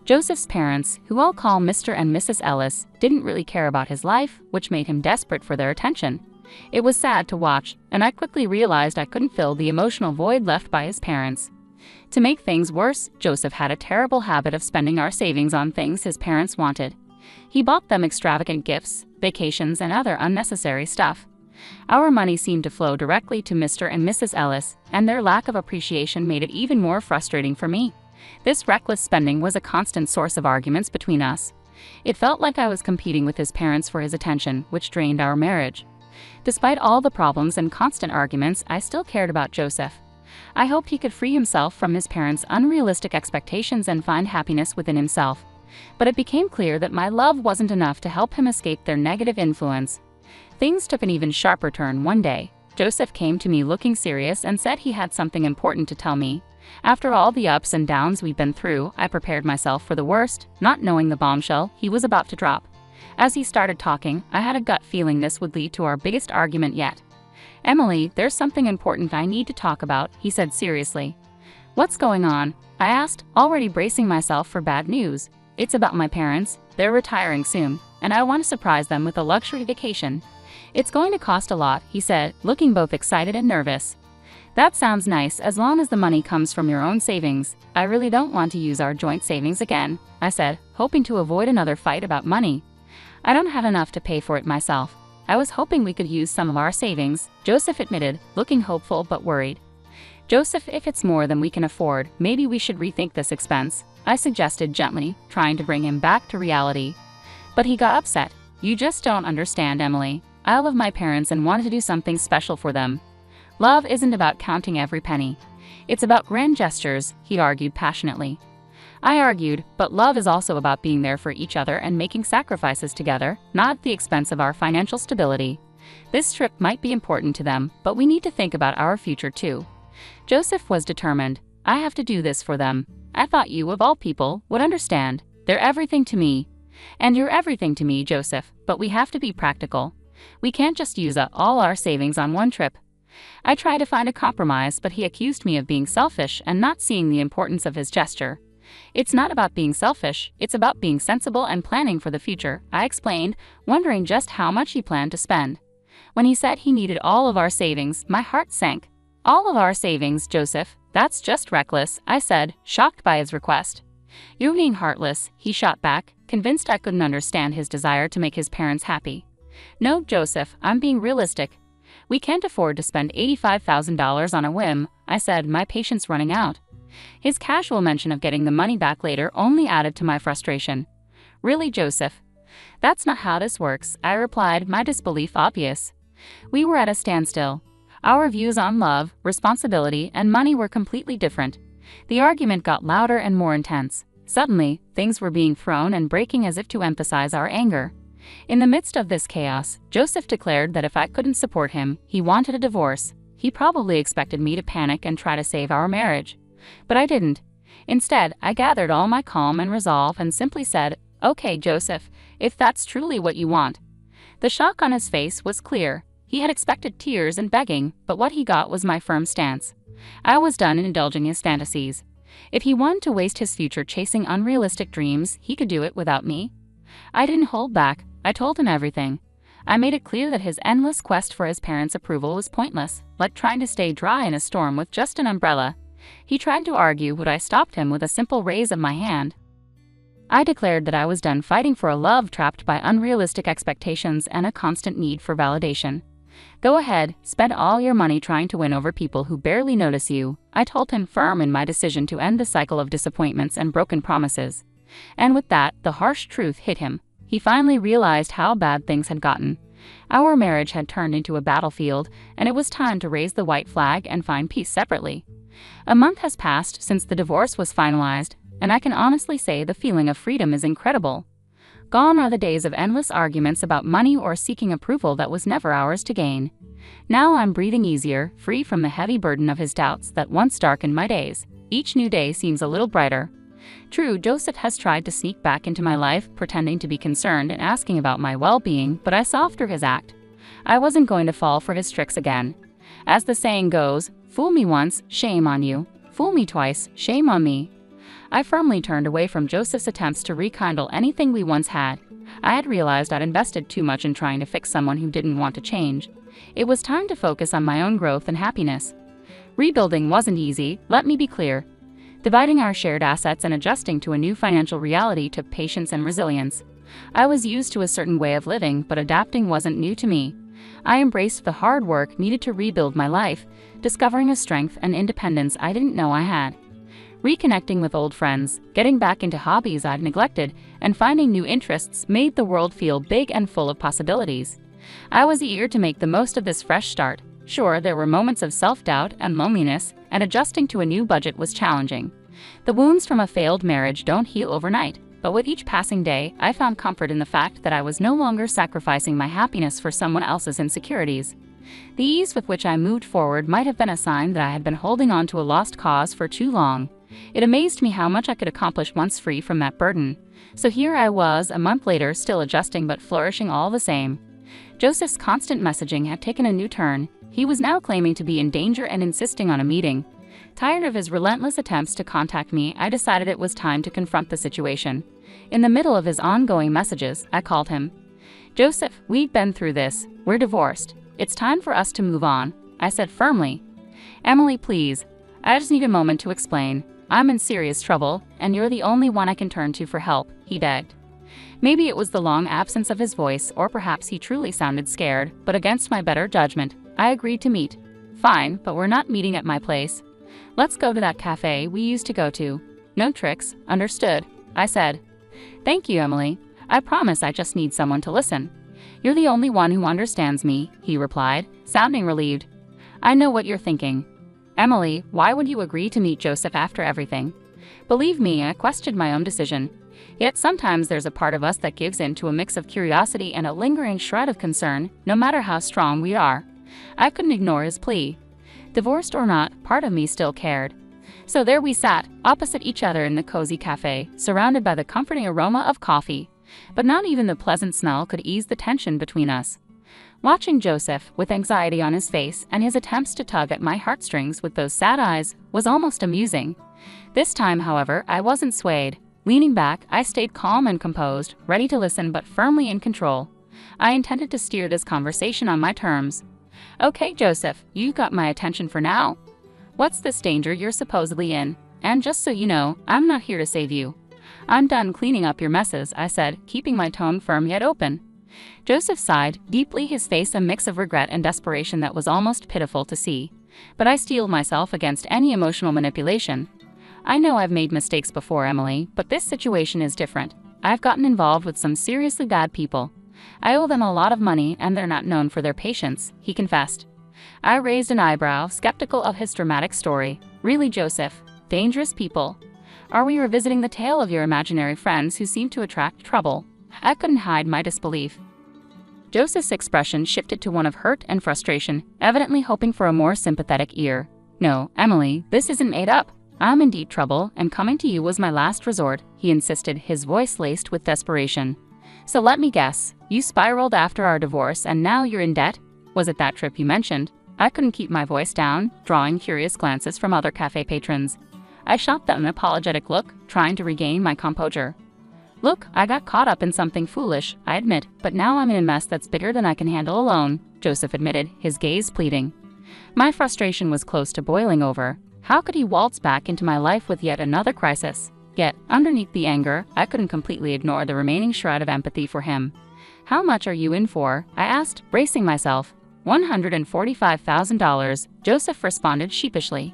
Joseph's parents, who I'll call Mr. and Mrs. Ellis, didn't really care about his life, which made him desperate for their attention. It was sad to watch, and I quickly realized I couldn't fill the emotional void left by his parents. To make things worse, Joseph had a terrible habit of spending our savings on things his parents wanted. He bought them extravagant gifts, vacations, and other unnecessary stuff. Our money seemed to flow directly to Mr. and Mrs. Ellis, and their lack of appreciation made it even more frustrating for me. This reckless spending was a constant source of arguments between us. It felt like I was competing with his parents for his attention, which drained our marriage. Despite all the problems and constant arguments, I still cared about Joseph. I hoped he could free himself from his parents' unrealistic expectations and find happiness within himself. But it became clear that my love wasn't enough to help him escape their negative influence. Things took an even sharper turn one day. Joseph came to me looking serious and said he had something important to tell me. After all the ups and downs we'd been through, I prepared myself for the worst, not knowing the bombshell he was about to drop. As he started talking, I had a gut feeling this would lead to our biggest argument yet. "Emily, there's something important I need to talk about," he said seriously. "What's going on?" I asked, already bracing myself for bad news. "It's about my parents. They're retiring soon, and I want to surprise them with a luxury vacation." "It's going to cost a lot," he said, looking both excited and nervous. "That sounds nice as long as the money comes from your own savings. I really don't want to use our joint savings again," I said, hoping to avoid another fight about money. "I don't have enough to pay for it myself. I was hoping we could use some of our savings," Joseph admitted, looking hopeful but worried. "Joseph, if it's more than we can afford, maybe we should rethink this expense," I suggested gently, trying to bring him back to reality. But he got upset. "You just don't understand, Emily. I love my parents and wanted to do something special for them. Love isn't about counting every penny. It's about grand gestures," he argued passionately. I argued, but love is also about being there for each other and making sacrifices together, not at the expense of our financial stability. This trip might be important to them, but we need to think about our future too. Joseph was determined. "I have to do this for them. I thought you, of all people, would understand. They're everything to me." "And you're everything to me, Joseph, but we have to be practical. We can't just use up all our savings on one trip." I tried to find a compromise, but he accused me of being selfish and not seeing the importance of his gesture. "It's not about being selfish, it's about being sensible and planning for the future," I explained, wondering just how much he planned to spend. When he said he needed all of our savings, my heart sank. "All of our savings, Joseph? That's just reckless," I said, shocked by his request. "You're being heartless," he shot back, convinced I couldn't understand his desire to make his parents happy. "No, Joseph, I'm being realistic. We can't afford to spend $85,000 on a whim," I said, my patience running out. His casual mention of getting the money back later only added to my frustration. "Really, Joseph? That's not how this works," I replied, my disbelief obvious. We were at a standstill. Our views on love, responsibility, and money were completely different. The argument got louder and more intense. Suddenly, things were being thrown and breaking as if to emphasize our anger. In the midst of this chaos, Joseph declared that if I couldn't support him, he wanted a divorce. He probably expected me to panic and try to save our marriage. But I didn't. Instead, I gathered all my calm and resolve and simply said, "Okay, Joseph, if that's truly what you want." The shock on his face was clear. He had expected tears and begging, but what he got was my firm stance. I was done indulging his fantasies. If he wanted to waste his future chasing unrealistic dreams, he could do it without me. I didn't hold back. I told him everything. I made it clear that his endless quest for his parents' approval was pointless, like trying to stay dry in a storm with just an umbrella. He tried to argue, but I stopped him with a simple raise of my hand. I declared that I was done fighting for a love trapped by unrealistic expectations and a constant need for validation. "Go ahead, spend all your money trying to win over people who barely notice you," I told him, firm in my decision to end the cycle of disappointments and broken promises. And with that, the harsh truth hit him. He finally realized how bad things had gotten. Our marriage had turned into a battlefield, and it was time to raise the white flag and find peace separately. A month has passed since the divorce was finalized, and I can honestly say the feeling of freedom is incredible. Gone are the days of endless arguments about money or seeking approval that was never ours to gain. Now I'm breathing easier, free from the heavy burden of his doubts that once darkened my days. Each new day seems a little brighter. True, Joseph has tried to sneak back into my life, pretending to be concerned and asking about my well-being, but I saw through his act. I wasn't going to fall for his tricks again. As the saying goes, fool me once, shame on you. Fool me twice, shame on me. I firmly turned away from Joseph's attempts to rekindle anything we once had. I had realized I'd invested too much in trying to fix someone who didn't want to change. It was time to focus on my own growth and happiness. Rebuilding wasn't easy, let me be clear. Dividing our shared assets and adjusting to a new financial reality took patience and resilience. I was used to a certain way of living, but adapting wasn't new to me. I embraced the hard work needed to rebuild my life, discovering a strength and independence I didn't know I had. Reconnecting with old friends, getting back into hobbies I'd neglected, and finding new interests made the world feel big and full of possibilities. I was eager to make the most of this fresh start. Sure, there were moments of self-doubt and loneliness, and adjusting to a new budget was challenging. The wounds from a failed marriage don't heal overnight, but with each passing day, I found comfort in the fact that I was no longer sacrificing my happiness for someone else's insecurities. The ease with which I moved forward might have been a sign that I had been holding on to a lost cause for too long. It amazed me how much I could accomplish once free from that burden. So here I was, a month later, still adjusting but flourishing all the same. Joseph's constant messaging had taken a new turn. He was now claiming to be in danger and insisting on a meeting. Tired of his relentless attempts to contact me, I decided it was time to confront the situation. In the middle of his ongoing messages, I called him. "Joseph, we've been through this. We're divorced. It's time for us to move on," I said firmly. "Emily, please. I just need a moment to explain. I'm in serious trouble, and you're the only one I can turn to for help," he begged. Maybe it was the long absence of his voice, or perhaps he truly sounded scared, but against my better judgment, I agreed to meet. "Fine, but we're not meeting at my place. Let's go to that cafe we used to go to. No tricks, understood," I said. "Thank you, Emily. I promise I just need someone to listen." "You're the only one who understands me," he replied, sounding relieved. "I know what you're thinking. Emily, why would you agree to meet Joseph after everything?" Believe me, I questioned my own decision. Yet sometimes there's a part of us that gives in to a mix of curiosity and a lingering shred of concern, no matter how strong we are. I couldn't ignore his plea. Divorced or not, part of me still cared. So there we sat, opposite each other in the cozy cafe, surrounded by the comforting aroma of coffee. But not even the pleasant smell could ease the tension between us. Watching Joseph, with anxiety on his face and his attempts to tug at my heartstrings with those sad eyes, was almost amusing. This time, however, I wasn't swayed. Leaning back, I stayed calm and composed, ready to listen but firmly in control. I intended to steer this conversation on my terms. "Okay, Joseph, you got my attention for now. What's this danger you're supposedly in? And just so you know, I'm not here to save you. I'm done cleaning up your messes," I said, keeping my tone firm yet open. Joseph sighed, deeply, his face a mix of regret and desperation that was almost pitiful to see. But I steeled myself against any emotional manipulation. "I know I've made mistakes before, Emily, but this situation is different. I've gotten involved with some seriously bad people. I owe them a lot of money and they're not known for their patience," he confessed. I raised an eyebrow, skeptical of his dramatic story. "Really, Joseph? Dangerous people? Are we revisiting the tale of your imaginary friends who seem to attract trouble?" I couldn't hide my disbelief. Joseph's expression shifted to one of hurt and frustration, evidently hoping for a more sympathetic ear. "No, Emily, this isn't made up. I'm in deep trouble, and coming to you was my last resort," he insisted, his voice laced with desperation. "So let me guess, you spiraled after our divorce and now you're in debt? Was it that trip you mentioned?" I couldn't keep my voice down, drawing curious glances from other cafe patrons. I shot them an apologetic look, trying to regain my composure. "Look, I got caught up in something foolish, I admit, but now I'm in a mess that's bigger than I can handle alone," Joseph admitted, his gaze pleading. My frustration was close to boiling over. How could he waltz back into my life with yet another crisis? Yet, underneath the anger, I couldn't completely ignore the remaining shred of empathy for him. "How much are you in for?" I asked, bracing myself. $145,000, Joseph responded sheepishly.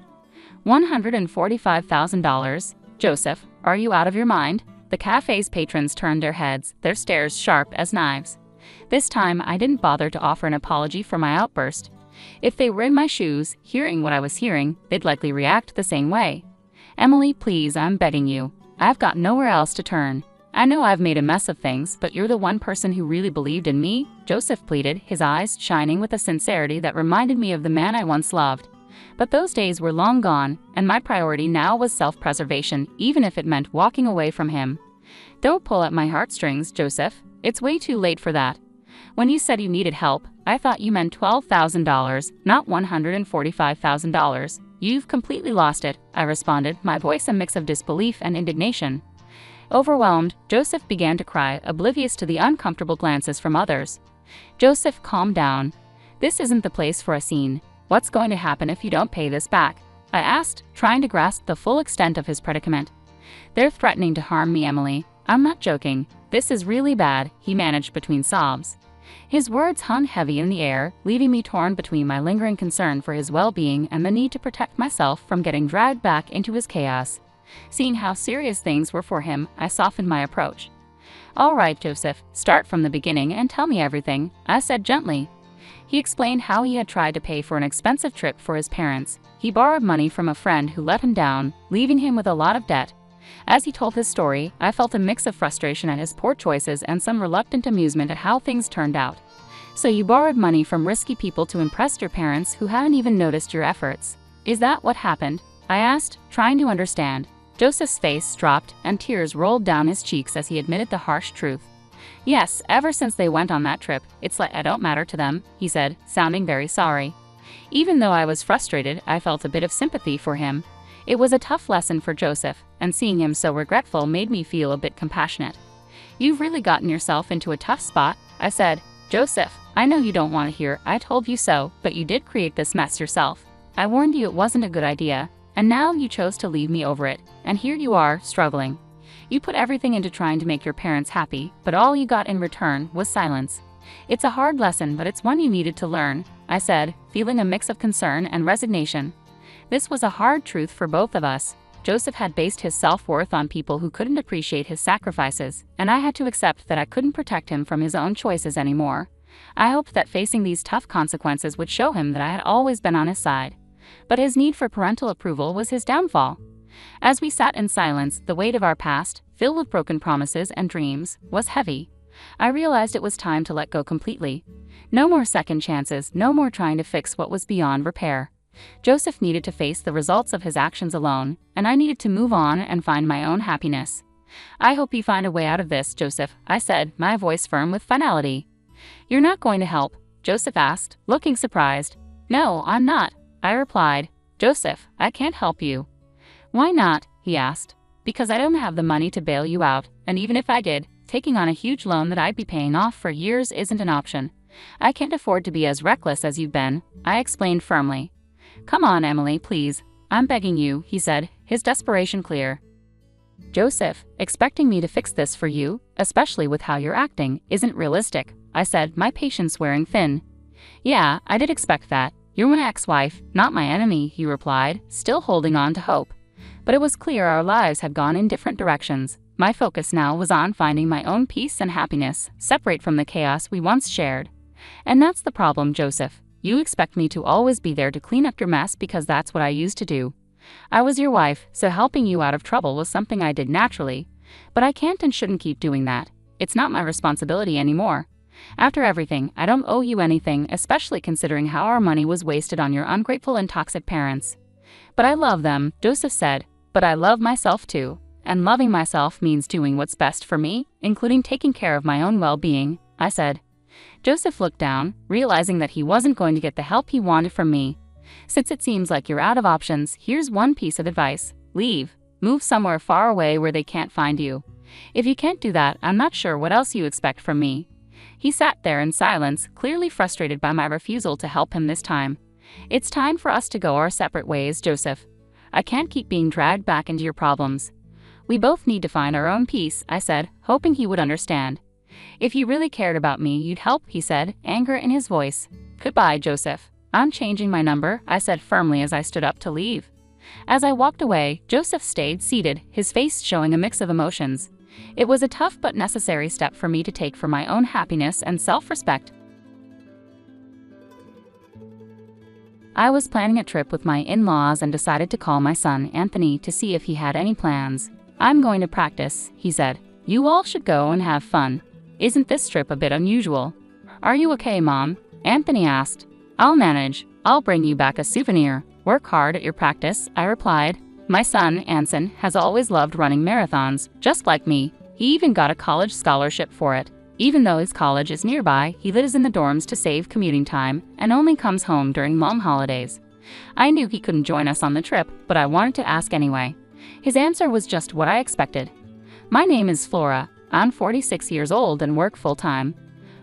$145,000? Joseph, are you out of your mind? The cafe's patrons turned their heads, their stares sharp as knives. This time, I didn't bother to offer an apology for my outburst. If they were in my shoes, hearing what I was hearing, they'd likely react the same way. "Emily, please, I'm begging you. I've got nowhere else to turn. I know I've made a mess of things, but you're the one person who really believed in me," Joseph pleaded, his eyes shining with a sincerity that reminded me of the man I once loved. But those days were long gone, and my priority now was self-preservation, even if it meant walking away from him. "Don't pull at my heartstrings, Joseph. It's way too late for that. When you said you needed help, I thought you meant $12,000, not $145,000. You've completely lost it," I responded, my voice a mix of disbelief and indignation. Overwhelmed, Joseph began to cry, oblivious to the uncomfortable glances from others. "Joseph, calm down. This isn't the place for a scene. What's going to happen if you don't pay this back?" I asked, trying to grasp the full extent of his predicament. "They're threatening to harm me, Emily. I'm not joking. This is really bad," he managed between sobs. His words hung heavy in the air, leaving me torn between my lingering concern for his well-being and the need to protect myself from getting dragged back into his chaos. Seeing how serious things were for him, I softened my approach. "All right, Joseph, start from the beginning and tell me everything," I said gently. He explained how he had tried to pay for an expensive trip for his parents. He borrowed money from a friend who let him down, leaving him with a lot of debt. As he told his story, I felt a mix of frustration at his poor choices and some reluctant amusement at how things turned out. "So you borrowed money from risky people to impress your parents who hadn't even noticed your efforts. Is that what happened?" I asked, trying to understand. Joseph's face dropped and tears rolled down his cheeks as he admitted the harsh truth. "Yes, ever since they went on that trip, it's like I don't matter to them," he said, sounding very sorry. Even though I was frustrated, I felt a bit of sympathy for him. It was a tough lesson for Joseph, and seeing him so regretful made me feel a bit compassionate. "You've really gotten yourself into a tough spot," I said. "Joseph, I know you don't want to hear 'I told you so,' but you did create this mess yourself. I warned you it wasn't a good idea, and now you chose to leave me over it, and here you are, struggling. You put everything into trying to make your parents happy, but all you got in return was silence. It's a hard lesson, but it's one you needed to learn," I said, feeling a mix of concern and resignation. This was a hard truth for both of us. Joseph had based his self-worth on people who couldn't appreciate his sacrifices, and I had to accept that I couldn't protect him from his own choices anymore. I hoped that facing these tough consequences would show him that I had always been on his side. But his need for parental approval was his downfall. As we sat in silence, the weight of our past, filled with broken promises and dreams, was heavy. I realized it was time to let go completely. No more second chances, no more trying to fix what was beyond repair. Joseph needed to face the results of his actions alone, and I needed to move on and find my own happiness. "I hope you find a way out of this, Joseph," I said, my voice firm with finality. "You're not going to help?" Joseph asked, looking surprised. "No, I'm not," I replied. "Joseph, I can't help you." "Why not?" he asked. "Because I don't have the money to bail you out, and even if I did, taking on a huge loan that I'd be paying off for years isn't an option. I can't afford to be as reckless as you've been," I explained firmly. "Come on, Emily, please. I'm begging you," he said, his desperation clear. "Joseph, expecting me to fix this for you, especially with how you're acting, isn't realistic," I said, my patience wearing thin. "Yeah, I did expect that. You're my ex-wife, not my enemy," he replied, still holding on to hope. But it was clear our lives had gone in different directions. My focus now was on finding my own peace and happiness, separate from the chaos we once shared. "And that's the problem, Joseph. You expect me to always be there to clean up your mess because that's what I used to do. I was your wife, so helping you out of trouble was something I did naturally. But I can't and shouldn't keep doing that. It's not my responsibility anymore. After everything, I don't owe you anything, especially considering how our money was wasted on your ungrateful and toxic parents." "But I love them," Joseph said. "But I love myself too. And loving myself means doing what's best for me, including taking care of my own well-being," I said. Joseph looked down, realizing that he wasn't going to get the help he wanted from me. "Since it seems like you're out of options, here's one piece of advice. Leave. Move somewhere far away where they can't find you. If you can't do that, I'm not sure what else you expect from me." He sat there in silence, clearly frustrated by my refusal to help him this time. "It's time for us to go our separate ways, Joseph. I can't keep being dragged back into your problems. We both need to find our own peace," I said, hoping he would understand. "If you really cared about me, you'd help," he said, anger in his voice. "Goodbye, Joseph. I'm changing my number," I said firmly as I stood up to leave. As I walked away, Joseph stayed seated, his face showing a mix of emotions. It was a tough but necessary step for me to take for my own happiness and self-respect. I was planning a trip with my in-laws and decided to call my son, Anthony, to see if he had any plans. "I'm going to practice," he said. You all should go and have fun. Isn't this trip a bit unusual? Are you okay, Mom? Anthony asked. I'll manage. I'll bring you back a souvenir. Work hard at your practice, I replied. My son, Anson, has always loved running marathons, just like me. He even got a college scholarship for it. Even though his college is nearby, he lives in the dorms to save commuting time and only comes home during long holidays. I knew he couldn't join us on the trip, but I wanted to ask anyway. His answer was just what I expected. My name is Flora. I'm 46 years old and work full-time.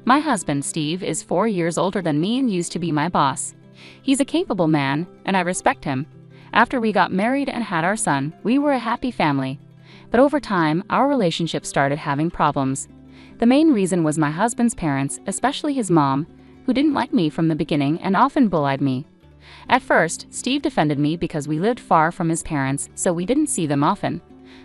My husband, Steve, is 4 years older than me and used to be my boss. He's a capable man, and I respect him. After we got married and had our son, we were a happy family. But over time, our relationship started having problems. The main reason was my husband's parents, especially his mom, who didn't like me from the beginning and often bullied me. At first, Steve defended me because we lived far from his parents, so we didn't see them often.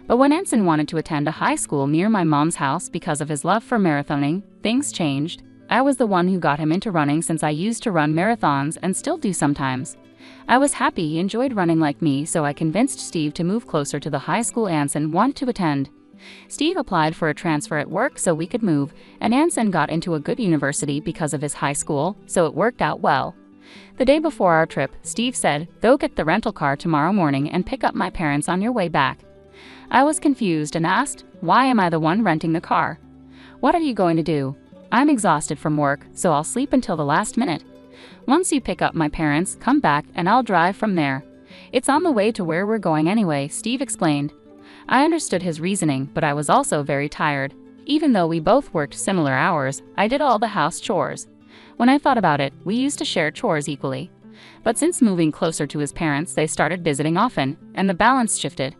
But when Anson wanted to attend a high school near my mom's house because of his love for marathoning, things changed. I was the one who got him into running since I used to run marathons and still do sometimes. I was happy he enjoyed running like me, so I convinced Steve to move closer to the high school Anson wanted to attend. Steve applied for a transfer at work so we could move, and Anson got into a good university because of his high school, so it worked out well. The day before our trip, Steve said, "Go get the rental car tomorrow morning and pick up my parents on your way back." I was confused and asked, "Why am I the one renting the car? What are you going to do?" "I'm exhausted from work, so I'll sleep until the last minute. Once you pick up my parents, come back and I'll drive from there. It's on the way to where we're going anyway," Steve explained. I understood his reasoning, but I was also very tired. Even though we both worked similar hours, I did all the house chores. When I thought about it, we used to share chores equally. But since moving closer to his parents, they started visiting often, and the balance shifted.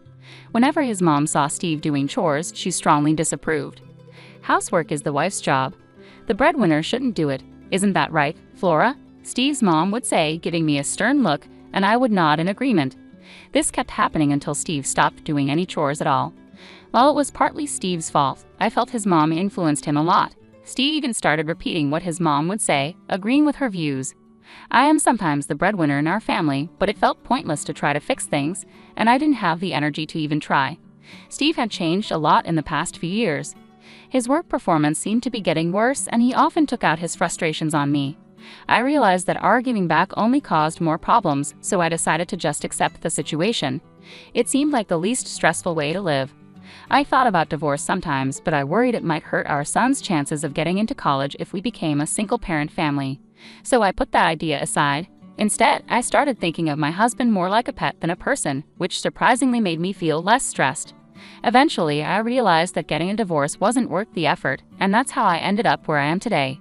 Whenever his mom saw Steve doing chores, she strongly disapproved. Housework is the wife's job. The breadwinner shouldn't do it. Isn't that right, Flora? Steve's mom would say, giving me a stern look, and I would nod in agreement. This kept happening until Steve stopped doing any chores at all. While it was partly Steve's fault, I felt his mom influenced him a lot. Steve even started repeating what his mom would say, agreeing with her views. I am sometimes the breadwinner in our family, but it felt pointless to try to fix things, and I didn't have the energy to even try. Steve had changed a lot in the past few years. His work performance seemed to be getting worse, and he often took out his frustrations on me. I realized that arguing back only caused more problems, so I decided to just accept the situation. It seemed like the least stressful way to live. I thought about divorce sometimes, but I worried it might hurt our son's chances of getting into college if we became a single-parent family. So I put that idea aside. Instead, I started thinking of my husband more like a pet than a person, which surprisingly made me feel less stressed. Eventually, I realized that getting a divorce wasn't worth the effort, and that's how I ended up where I am today.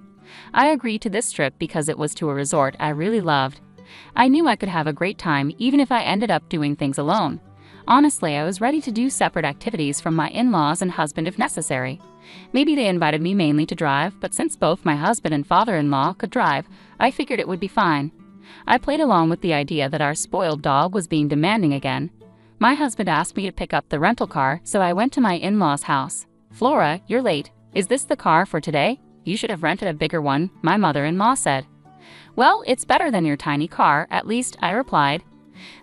I agreed to this trip because it was to a resort I really loved. I knew I could have a great time even if I ended up doing things alone. Honestly, I was ready to do separate activities from my in-laws and husband if necessary. Maybe they invited me mainly to drive, but since both my husband and father-in-law could drive, I figured it would be fine. I played along with the idea that our spoiled dog was being demanding again. My husband asked me to pick up the rental car, so I went to my in-laws' house. "Flora, you're late. Is this the car for today? You should have rented a bigger one," my mother-in-law said. "Well, it's better than your tiny car, at least," I replied.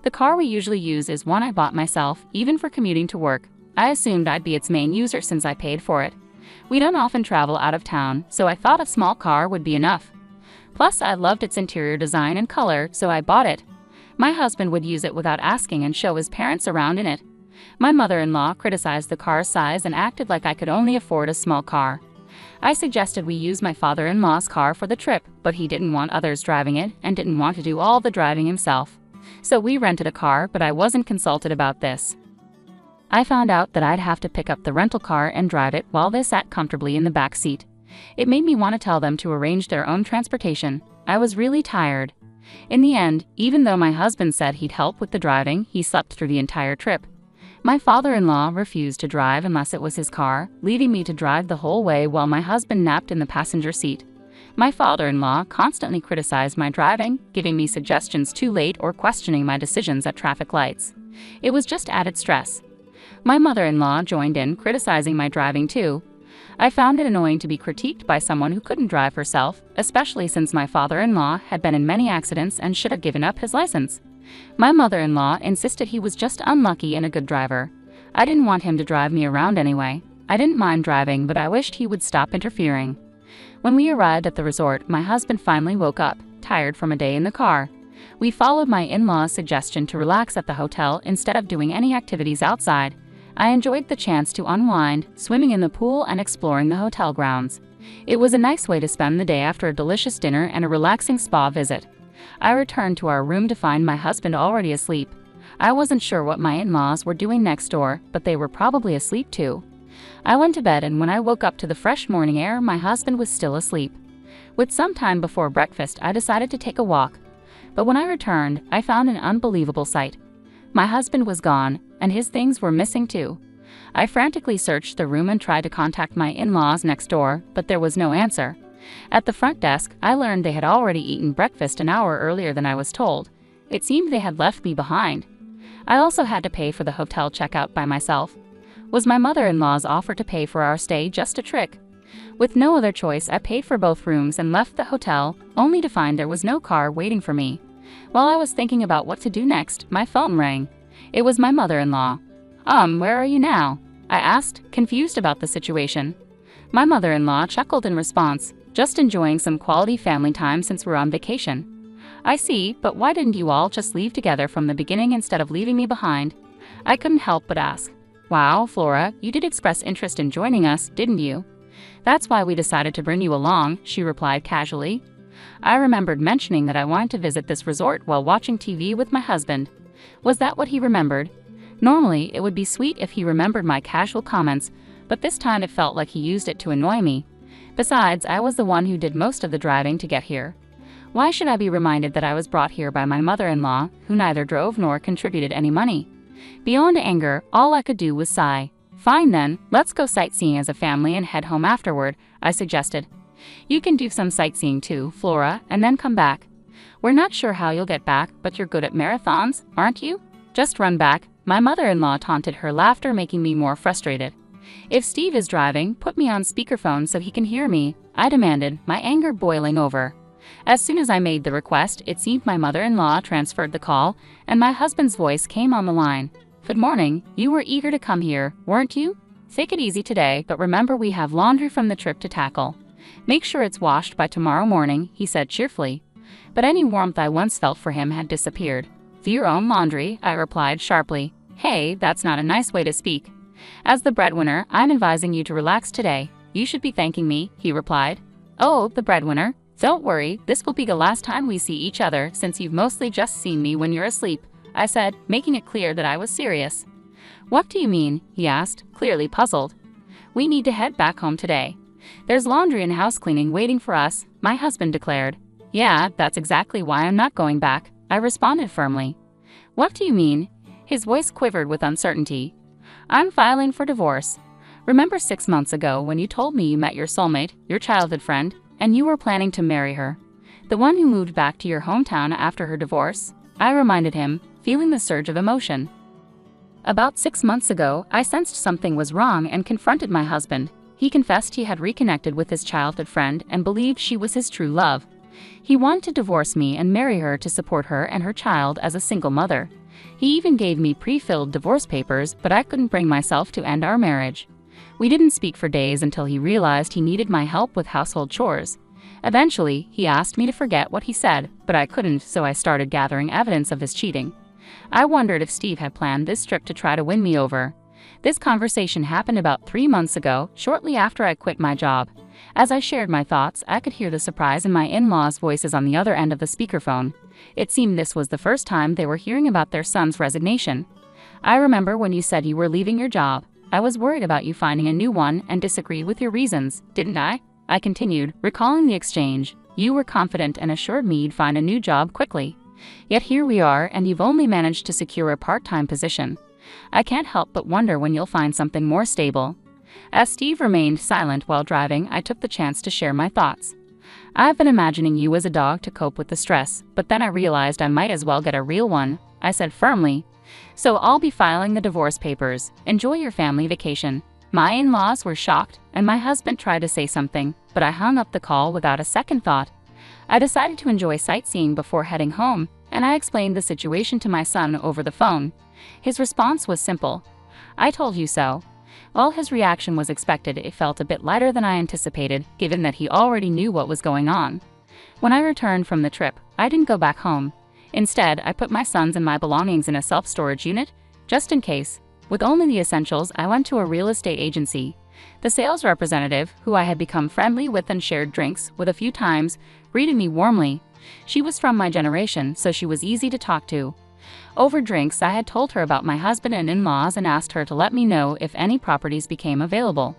"The car we usually use is one I bought myself, even for commuting to work. I assumed I'd be its main user since I paid for it. We don't often travel out of town, so I thought a small car would be enough. Plus, I loved its interior design and color, so I bought it. My husband would use it without asking and show his parents around in it. My mother-in-law criticized the car's size and acted like I could only afford a small car. I suggested we use my father-in-law's car for the trip, but he didn't want others driving it and didn't want to do all the driving himself. So we rented a car, but I wasn't consulted about this. I found out that I'd have to pick up the rental car and drive it while they sat comfortably in the back seat. It made me want to tell them to arrange their own transportation. I was really tired. In the end, even though my husband said he'd help with the driving, he slept through the entire trip. My father-in-law refused to drive unless it was his car, leaving me to drive the whole way while my husband napped in the passenger seat. My father-in-law constantly criticized my driving, giving me suggestions too late or questioning my decisions at traffic lights. It was just added stress. My mother-in-law joined in, criticizing my driving too. I found it annoying to be critiqued by someone who couldn't drive herself, especially since my father-in-law had been in many accidents and should have given up his license. My mother-in-law insisted he was just unlucky and a good driver. I didn't want him to drive me around anyway. I didn't mind driving, but I wished he would stop interfering. When we arrived at the resort, my husband finally woke up, tired from a day in the car. We followed my in-laws' suggestion to relax at the hotel instead of doing any activities outside. I enjoyed the chance to unwind, swimming in the pool and exploring the hotel grounds. It was a nice way to spend the day after a delicious dinner and a relaxing spa visit. I returned to our room to find my husband already asleep. I wasn't sure what my in-laws were doing next door, but they were probably asleep too. I went to bed, and when I woke up to the fresh morning air, my husband was still asleep. With some time before breakfast, I decided to take a walk. But when I returned, I found an unbelievable sight. My husband was gone, and his things were missing too. I frantically searched the room and tried to contact my in-laws next door, but there was no answer. At the front desk, I learned they had already eaten breakfast an hour earlier than I was told. It seemed they had left me behind. I also had to pay for the hotel checkout by myself. Was my mother-in-law's offer to pay for our stay just a trick? With no other choice, I paid for both rooms and left the hotel, only to find there was no car waiting for me. While I was thinking about what to do next, my phone rang. It was my mother-in-law. Where are you now?" I asked, confused about the situation. My mother-in-law chuckled in response, "Just enjoying some quality family time since we're on vacation." "I see, but why didn't you all just leave together from the beginning instead of leaving me behind?" I couldn't help but ask. "Wow, Flora, you did express interest in joining us, didn't you?" "That's why we decided to bring you along," she replied casually. I remembered mentioning that I wanted to visit this resort while watching TV with my husband. Was that what he remembered? Normally, it would be sweet if he remembered my casual comments, but this time it felt like he used it to annoy me. Besides, I was the one who did most of the driving to get here. Why should I be reminded that I was brought here by my mother-in-law, who neither drove nor contributed any money? Beyond anger, all I could do was sigh. "Fine then, let's go sightseeing as a family and head home afterward," I suggested. "You can do some sightseeing too, Flora, and then come back. We're not sure how you'll get back, but you're good at marathons, aren't you? Just run back." My mother-in-law taunted, her laughter making me more frustrated. "If Steve is driving, put me on speakerphone so he can hear me," I demanded, my anger boiling over. As soon as I made the request, it seemed my mother-in-law transferred the call, and my husband's voice came on the line. "Good morning, you were eager to come here, weren't you? Take it easy today, but remember we have laundry from the trip to tackle. Make sure it's washed by tomorrow morning," he said cheerfully. But any warmth I once felt for him had disappeared. "Do your own laundry," I replied sharply. "Hey, that's not a nice way to speak. As the breadwinner, I'm advising you to relax today. You should be thanking me," he replied. "Oh, the breadwinner? Don't worry, this will be the last time we see each other since you've mostly just seen me when you're asleep," I said, making it clear that I was serious. "What do you mean?" he asked, clearly puzzled. "We need to head back home today. There's laundry and house cleaning waiting for us," my husband declared. "Yeah, that's exactly why I'm not going back," I responded firmly. "What do you mean?" His voice quivered with uncertainty. "I'm filing for divorce. Remember 6 months ago when you told me you met your soulmate, your childhood friend, and you were planning to marry her? The one who moved back to your hometown after her divorce?" I reminded him, feeling the surge of emotion. About 6 months ago, I sensed something was wrong and confronted my husband. He confessed he had reconnected with his childhood friend and believed she was his true love. He wanted to divorce me and marry her to support her and her child as a single mother. He even gave me pre-filled divorce papers, but I couldn't bring myself to end our marriage. We didn't speak for days until he realized he needed my help with household chores. Eventually, he asked me to forget what he said, but I couldn't, so I started gathering evidence of his cheating. I wondered if Steve had planned this trip to try to win me over. This conversation happened about 3 months ago, shortly after I quit my job. As I shared my thoughts, I could hear the surprise in my in-laws' voices on the other end of the speakerphone. It seemed this was the first time they were hearing about their son's resignation. "I remember when you said you were leaving your job. I was worried about you finding a new one and disagreed with your reasons, didn't I?" I continued, recalling the exchange. "You were confident and assured me you'd find a new job quickly. Yet here we are, and you've only managed to secure a part-time position. I can't help but wonder when you'll find something more stable." As Steve remained silent while driving, I took the chance to share my thoughts. "I've been imagining you as a dog to cope with the stress, but then I realized I might as well get a real one," I said firmly. "So I'll be filing the divorce papers. Enjoy your family vacation." My in-laws were shocked, and my husband tried to say something, but I hung up the call without a second thought. I decided to enjoy sightseeing before heading home, and I explained the situation to my son over the phone. His response was simple. "I told you so. While his reaction was expected, it felt a bit lighter than I anticipated, given that he already knew what was going on. When I returned from the trip, I didn't go back home. Instead, I put my sons and my belongings in a self-storage unit, just in case. With only the essentials, I went to a real estate agency. The sales representative, who I had become friendly with and shared drinks with a few times, greeted me warmly. She was from my generation, so she was easy to talk to. Over drinks, I had told her about my husband and in-laws and asked her to let me know if any properties became available.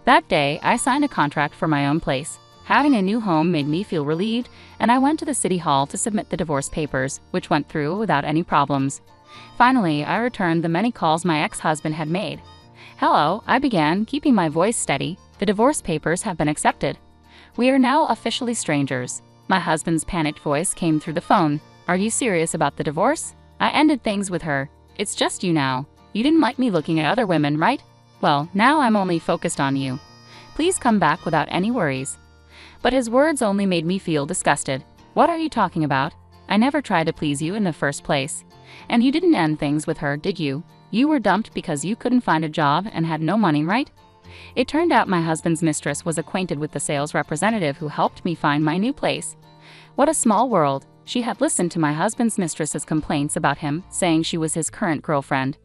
That day, I signed a contract for my own place. Having a new home made me feel relieved, and I went to the city hall to submit the divorce papers, which went through without any problems. Finally, I returned the many calls my ex-husband had made. "Hello," I began, keeping my voice steady. "The divorce papers have been accepted. We are now officially strangers." My husband's panicked voice came through the phone. "Are you serious about the divorce?" I ended things with her. "It's just you now. You didn't like me looking at other women, right? Well, now I'm only focused on you. Please come back without any worries." But his words only made me feel disgusted. "What are you talking about? I never tried to please you in the first place. And you didn't end things with her, did you? You were dumped because you couldn't find a job and had no money, right?" It turned out my husband's mistress was acquainted with the sales representative who helped me find my new place. What a small world. She had listened to my husband's mistress's complaints about him, saying she was his current girlfriend.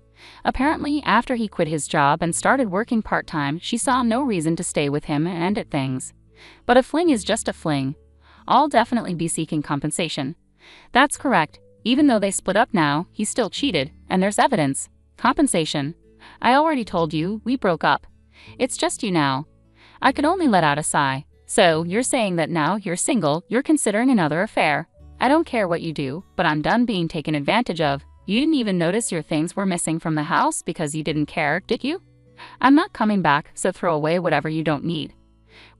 Apparently, after he quit his job and started working part-time, she saw no reason to stay with him and ended things. But a fling is just a fling. I'll definitely be seeking compensation. That's correct. Even though they split up now, he still cheated, and there's evidence. Compensation. I already told you, we broke up. It's just you now. I could only let out a sigh. "So, you're saying that now you're single, you're considering another affair. I don't care what you do, but I'm done being taken advantage of. You didn't even notice your things were missing from the house because you didn't care, did you? I'm not coming back, so throw away whatever you don't need."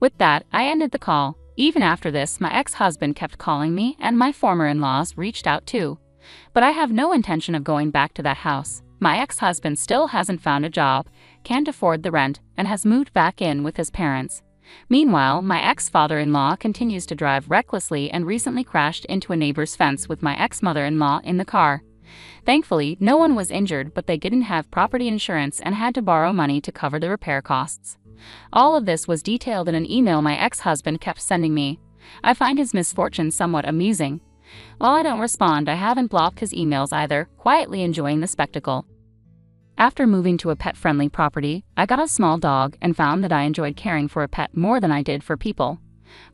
With that, I ended the call. Even after this, my ex-husband kept calling me, and my former in-laws reached out too. But I have no intention of going back to that house. My ex-husband still hasn't found a job, can't afford the rent, and has moved back in with his parents. Meanwhile, my ex-father-in-law continues to drive recklessly and recently crashed into a neighbor's fence with my ex-mother-in-law in the car. Thankfully, no one was injured, but they didn't have property insurance and had to borrow money to cover the repair costs. All of this was detailed in an email my ex-husband kept sending me. I find his misfortune somewhat amusing. While I don't respond, I haven't blocked his emails either, quietly enjoying the spectacle. After moving to a pet-friendly property, I got a small dog and found that I enjoyed caring for a pet more than I did for people.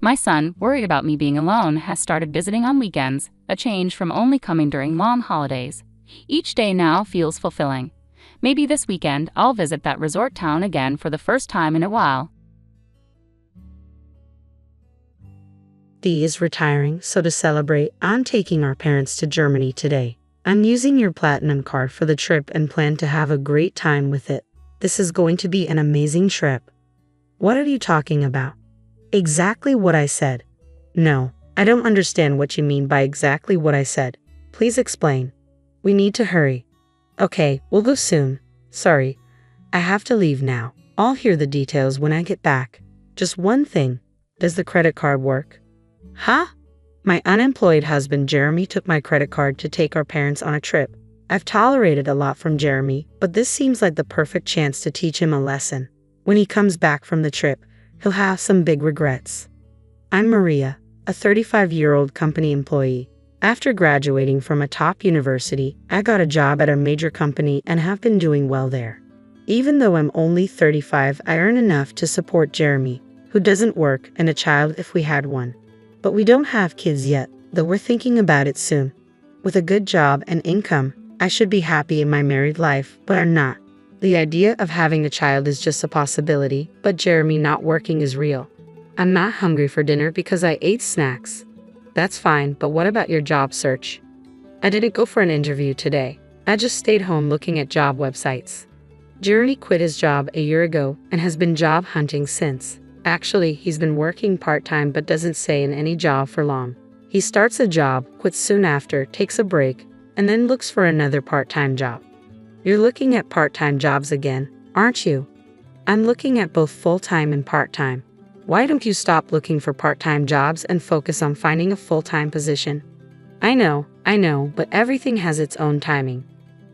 My son, worried about me being alone, has started visiting on weekends, a change from only coming during long holidays. Each day now feels fulfilling. Maybe this weekend I'll visit that resort town again for the first time in a while. Dee is retiring, so to celebrate, I'm taking our parents to Germany today. I'm using your platinum card for the trip and plan to have a great time with it. This is going to be an amazing trip. What are you talking about? Exactly what I said. No, I don't understand what you mean by exactly what I said. Please explain. We need to hurry. Okay, we'll go soon. Sorry, I have to leave now. I'll hear the details when I get back. Just one thing. Does the credit card work? Huh? My unemployed husband Jeremy took my credit card to take our parents on a trip. I've tolerated a lot from Jeremy, but this seems like the perfect chance to teach him a lesson. When he comes back from the trip, he'll have some big regrets. I'm Maria, a 35-year-old company employee. After graduating from a top university, I got a job at a major company and have been doing well there. Even though I'm only 35, I earn enough to support Jeremy, who doesn't work, and a child if we had one. But we don't have kids yet, though we're thinking about it soon. With a good job and income, I should be happy in my married life, but I'm not. The idea of having a child is just a possibility, but Jeremy not working is real. I'm not hungry for dinner because I ate snacks. That's fine, but what about your job search? I didn't go for an interview today. I just stayed home looking at job websites. Jeremy quit his job a year ago and has been job hunting since. Actually, he's been working part-time but doesn't stay in any job for long. He starts a job, quits soon after, takes a break, and then looks for another part-time job. You're looking at part-time jobs again, aren't you? I'm looking at both full-time and part-time. Why don't you stop looking for part-time jobs and focus on finding a full-time position? I know, but everything has its own timing.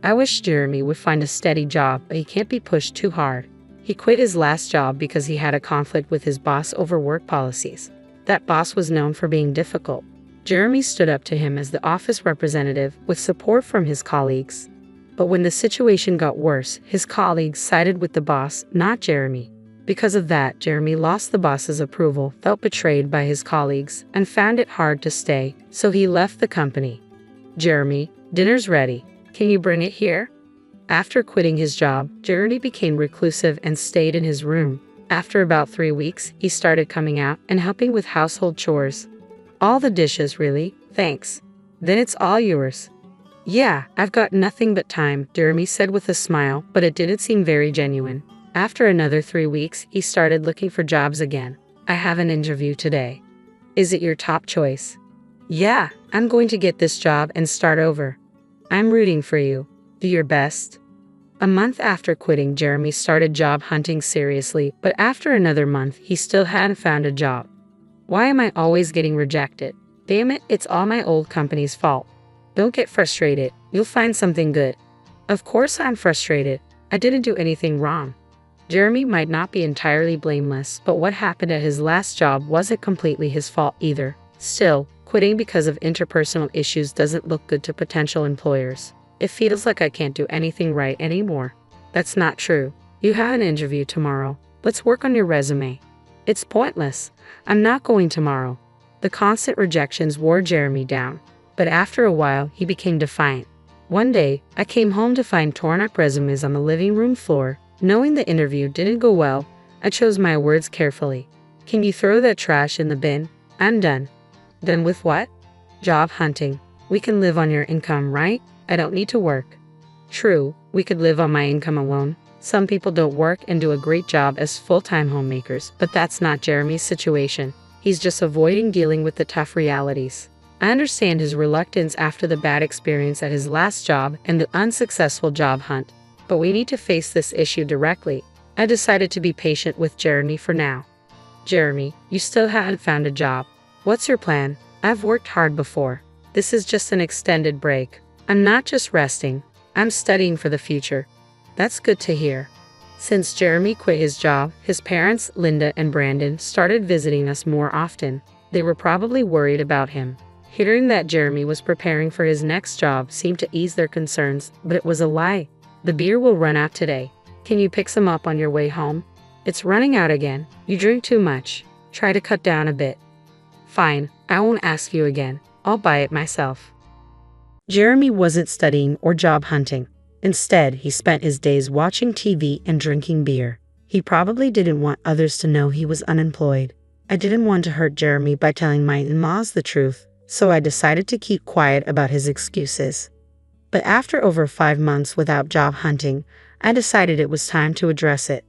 I wish Jeremy would find a steady job, but he can't be pushed too hard. He quit his last job because he had a conflict with his boss over work policies. That boss was known for being difficult. Jeremy stood up to him as the office representative with support from his colleagues. But when the situation got worse, his colleagues sided with the boss, not Jeremy. Because of that, Jeremy lost the boss's approval, felt betrayed by his colleagues, and found it hard to stay, so he left the company. Jeremy, dinner's ready. Can you bring it here? After quitting his job, Jeremy became reclusive and stayed in his room. After about 3 weeks, he started coming out and helping with household chores. All the dishes, really? Thanks. Then it's all yours. Yeah, I've got nothing but time, Jeremy said with a smile, but it didn't seem very genuine. After another 3 weeks, he started looking for jobs again. I have an interview today. Is it your top choice? Yeah, I'm going to get this job and start over. I'm rooting for you. Do your best. A month after quitting, Jeremy started job hunting seriously, but after another month, he still hadn't found a job. Why am I always getting rejected? Damn it, it's all my old company's fault. Don't get frustrated. You'll find something good. Of course I'm frustrated. I didn't do anything wrong. Jeremy might not be entirely blameless, but what happened at his last job wasn't completely his fault either. Still, quitting because of interpersonal issues doesn't look good to potential employers. It feels like I can't do anything right anymore. That's not true. You have an interview tomorrow. Let's work on your resume. It's pointless. I'm not going tomorrow. The constant rejections wore Jeremy down. But after a while, he became defiant. One day, I came home to find torn-up resumes on the living room floor. Knowing the interview didn't go well, I chose my words carefully. Can you throw that trash in the bin? I'm done. Done with what? Job hunting. We can live on your income, right? I don't need to work. True, we could live on my income alone. Some people don't work and do a great job as full-time homemakers, but that's not Jeremy's situation. He's just avoiding dealing with the tough realities. I understand his reluctance after the bad experience at his last job and the unsuccessful job hunt, but we need to face this issue directly. I decided to be patient with Jeremy for now. Jeremy, you still haven't found a job. What's your plan? I've worked hard before. This is just an extended break. I'm not just resting. I'm studying for the future. That's good to hear. Since Jeremy quit his job, his parents, Linda and Brandon, started visiting us more often. They were probably worried about him. Hearing that Jeremy was preparing for his next job seemed to ease their concerns, but it was a lie. The beer will run out today. Can you pick some up on your way home? It's running out again. You drink too much. Try to cut down a bit. Fine, I won't ask you again. I'll buy it myself. Jeremy wasn't studying or job hunting. Instead, he spent his days watching TV and drinking beer. He probably didn't want others to know he was unemployed. I didn't want to hurt Jeremy by telling my in-laws the truth, so I decided to keep quiet about his excuses. But after over 5 months without job hunting, I decided it was time to address it.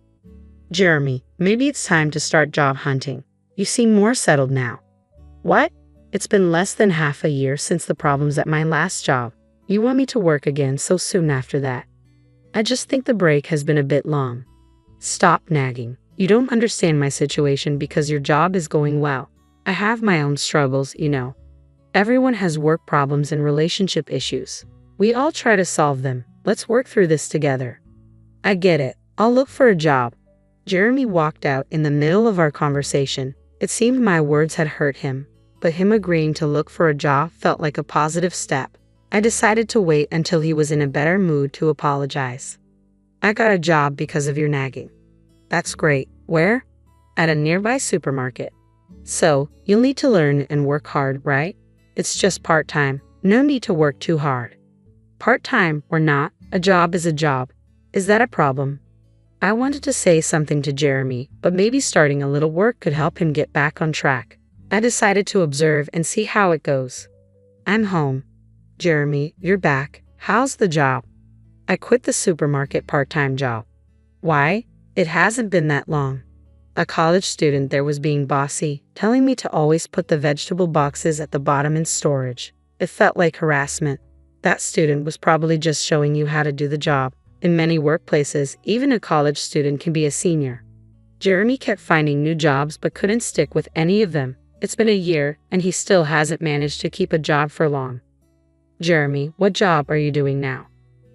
Jeremy, maybe it's time to start job hunting. You seem more settled now. What? It's been less than half a year since the problems at my last job. You want me to work again so soon after that? I just think the break has been a bit long. Stop nagging. You don't understand my situation because your job is going well. I have my own struggles, you know. Everyone has work problems and relationship issues. We all try to solve them. Let's work through this together. I get it. I'll look for a job. Jeremy walked out in the middle of our conversation. It seemed my words had hurt him, but him agreeing to look for a job felt like a positive step. I decided to wait until he was in a better mood to apologize. I got a job because of your nagging. That's great. Where? At a nearby supermarket. So, you'll need to learn and work hard, right? It's just part-time. No need to work too hard. Part-time or not, a job is a job. Is that a problem? I wanted to say something to Jeremy, but maybe starting a little work could help him get back on track. I decided to observe and see how it goes. I'm home. Jeremy, you're back. How's the job? I quit the supermarket part-time job. Why? It hasn't been that long. A college student there was being bossy, telling me to always put the vegetable boxes at the bottom in storage. It felt like harassment. That student was probably just showing you how to do the job. In many workplaces, even a college student can be a senior. Jeremy kept finding new jobs but couldn't stick with any of them. It's been a year, and he still hasn't managed to keep a job for long. Jeremy, what job are you doing now?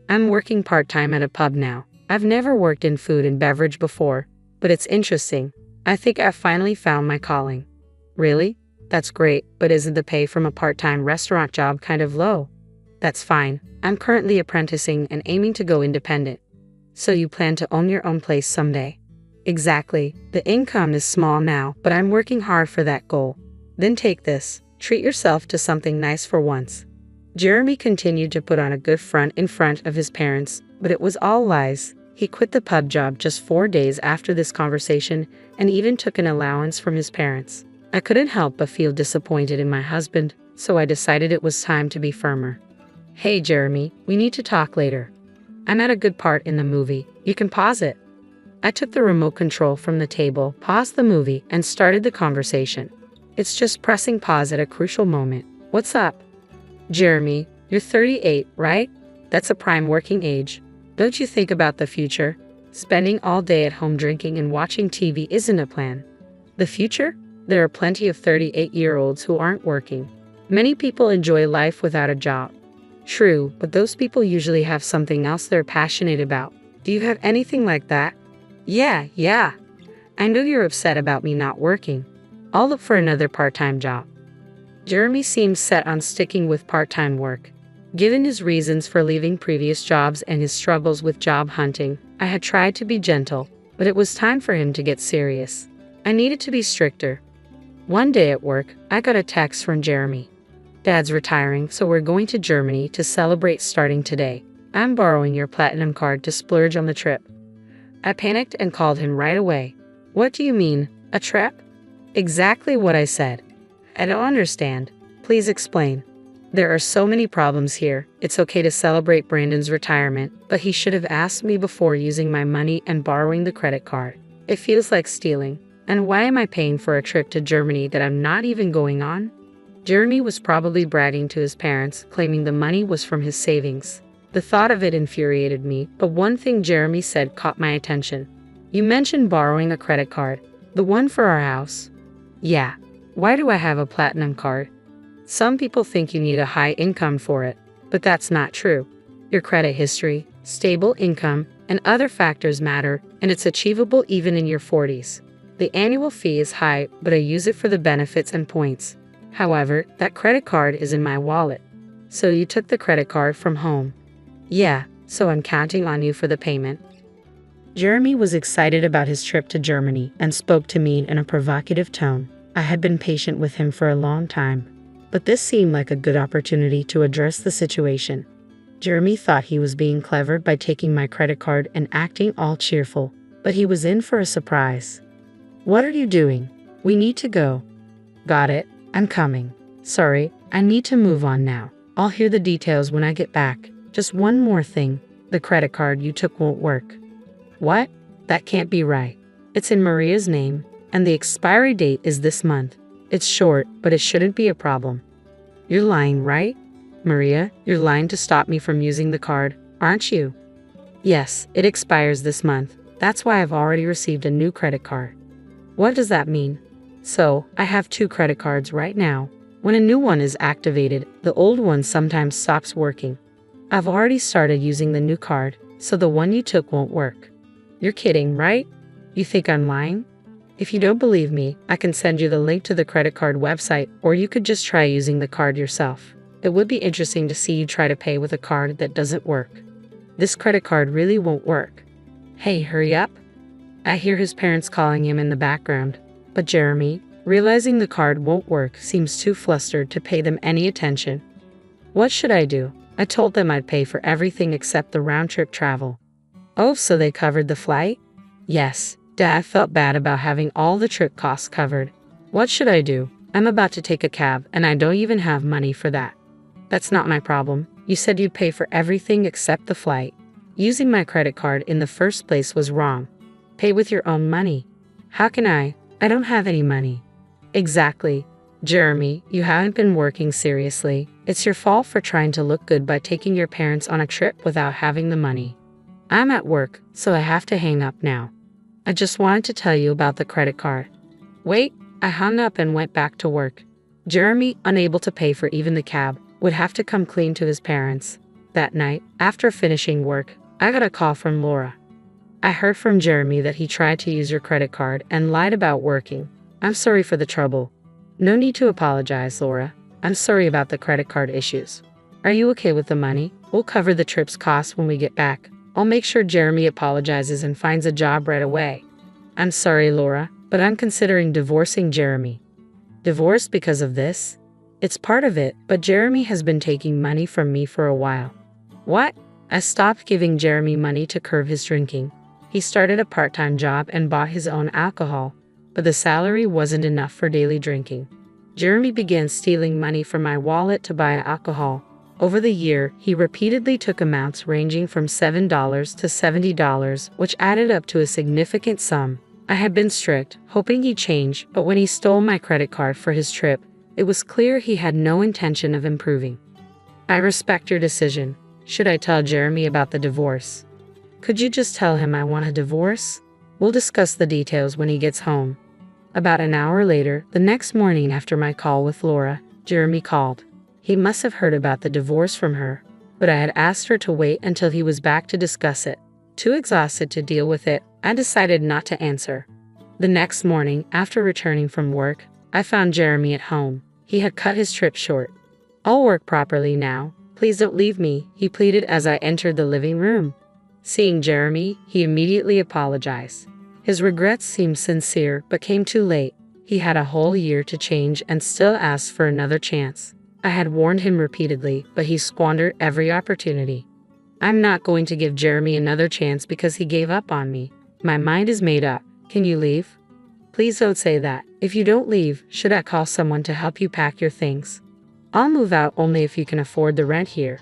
I'm working part-time at a pub now. I've never worked in food and beverage before, but it's interesting. I think I've finally found my calling. Really? That's great, but isn't the pay from a part-time restaurant job kind of low? That's fine. I'm currently apprenticing and aiming to go independent. So you plan to own your own place someday? Exactly. The income is small now, but I'm working hard for that goal. Then take this. Treat yourself to something nice for once. Jeremy continued to put on a good front in front of his parents, but it was all lies. He quit the pub job just 4 days after this conversation and even took an allowance from his parents. I couldn't help but feel disappointed in my husband, so I decided it was time to be firmer. Hey Jeremy, we need to talk later. I'm at a good part in the movie. You can pause it. I took the remote control from the table, paused the movie, and started the conversation. It's just pressing pause at a crucial moment. What's up? Jeremy, you're 38, right? That's a prime working age. Don't you think about the future? Spending all day at home drinking and watching TV isn't a plan. The future? There are plenty of 38-year-olds who aren't working. Many people enjoy life without a job. True, but those people usually have something else they're passionate about. Do you have anything like that? Yeah. I know you're upset about me not working. I'll look for another part-time job. Jeremy seemed set on sticking with part-time work. Given his reasons for leaving previous jobs and his struggles with job hunting, I had tried to be gentle, but it was time for him to get serious. I needed to be stricter. One day at work, I got a text from Jeremy. Dad's retiring, so we're going to Germany to celebrate starting today. I'm borrowing your platinum card to splurge on the trip. I panicked and called him right away. What do you mean, a trip? Exactly what I said. I don't understand. Please explain. There are so many problems here. It's okay to celebrate Brandon's retirement, but he should have asked me before using my money and borrowing the credit card. It feels like stealing. And why am I paying for a trip to Germany that I'm not even going on? Jeremy was probably bragging to his parents, claiming the money was from his savings. The thought of it infuriated me, but one thing Jeremy said caught my attention. You mentioned borrowing a credit card. The one for our house? Yeah. Why do I have a platinum card? Some people think you need a high income for it, but that's not true. Your credit history, stable income, and other factors matter, and it's achievable even in your 40s. The annual fee is high, but I use it for the benefits and points. However, that credit card is in my wallet. So you took the credit card from home? Yeah, so I'm counting on you for the payment. Jeremy was excited about his trip to Germany and spoke to me in a provocative tone. I had been patient with him for a long time, but this seemed like a good opportunity to address the situation. Jeremy thought he was being clever by taking my credit card and acting all cheerful, but he was in for a surprise. What are you doing? We need to go. Got it. I'm coming. Sorry, I need to move on now. I'll hear the details when I get back. Just one more thing. The credit card you took won't work. What? That can't be right. It's in Maria's name, and the expiry date is this month. It's short, but it shouldn't be a problem. You're lying, right? Maria, you're lying to stop me from using the card, aren't you? Yes, it expires this month. That's why I've already received a new credit card. What does that mean? So, I have 2 credit cards right now. When a new one is activated, the old one sometimes stops working. I've already started using the new card, so the one you took won't work. You're kidding, right? You think I'm lying? If you don't believe me, I can send you the link to the credit card website, or you could just try using the card yourself. It would be interesting to see you try to pay with a card that doesn't work. This credit card really won't work. Hey, hurry up. I hear his parents calling him in the background, but Jeremy, realizing the card won't work, seems too flustered to pay them any attention. What should I do? I told them I'd pay for everything except the round-trip travel. Oh, so they covered the flight? Yes. Dad felt bad about having all the trip costs covered. What should I do? I'm about to take a cab, and I don't even have money for that. That's not my problem. You said you'd pay for everything except the flight. Using my credit card in the first place was wrong. Pay with your own money. How can I? I don't have any money. Exactly. Jeremy, you haven't been working seriously. It's your fault for trying to look good by taking your parents on a trip without having the money. I'm at work, so I have to hang up now. I just wanted to tell you about the credit card. Wait, I hung up and went back to work. Jeremy, unable to pay for even the cab, would have to come clean to his parents. That night, after finishing work, I got a call from Laura. I heard from Jeremy that he tried to use your credit card and lied about working. I'm sorry for the trouble. No need to apologize, Laura. I'm sorry about the credit card issues. Are you okay with the money? We'll cover the trip's costs when we get back. I'll make sure Jeremy apologizes and finds a job right away. I'm sorry, Laura, but I'm considering divorcing Jeremy. Divorced because of this? It's part of it, but Jeremy has been taking money from me for a while. What? I stopped giving Jeremy money to curb his drinking. He started a part-time job and bought his own alcohol, but the salary wasn't enough for daily drinking. Jeremy began stealing money from my wallet to buy alcohol. Over the year, he repeatedly took amounts ranging from $7 to $70, which added up to a significant sum. I had been strict, hoping he'd change, but when he stole my credit card for his trip, it was clear he had no intention of improving. I respect your decision. Should I tell Jeremy about the divorce? Could you just tell him I want a divorce? We'll discuss the details when he gets home. About an hour later, the next morning after my call with Laura, Jeremy called. He must have heard about the divorce from her, but I had asked her to wait until he was back to discuss it. Too exhausted to deal with it, I decided not to answer. The next morning, after returning from work, I found Jeremy at home. He had cut his trip short. I'll work properly now. Please don't leave me, he pleaded as I entered the living room. Seeing Jeremy, he immediately apologized. His regrets seemed sincere, but came too late. He had a whole year to change and still asked for another chance. I had warned him repeatedly, but he squandered every opportunity. I'm not going to give Jeremy another chance because he gave up on me. My mind is made up. Can you leave? Please don't say that. If you don't leave, should I call someone to help you pack your things? I'll move out only if you can afford the rent here.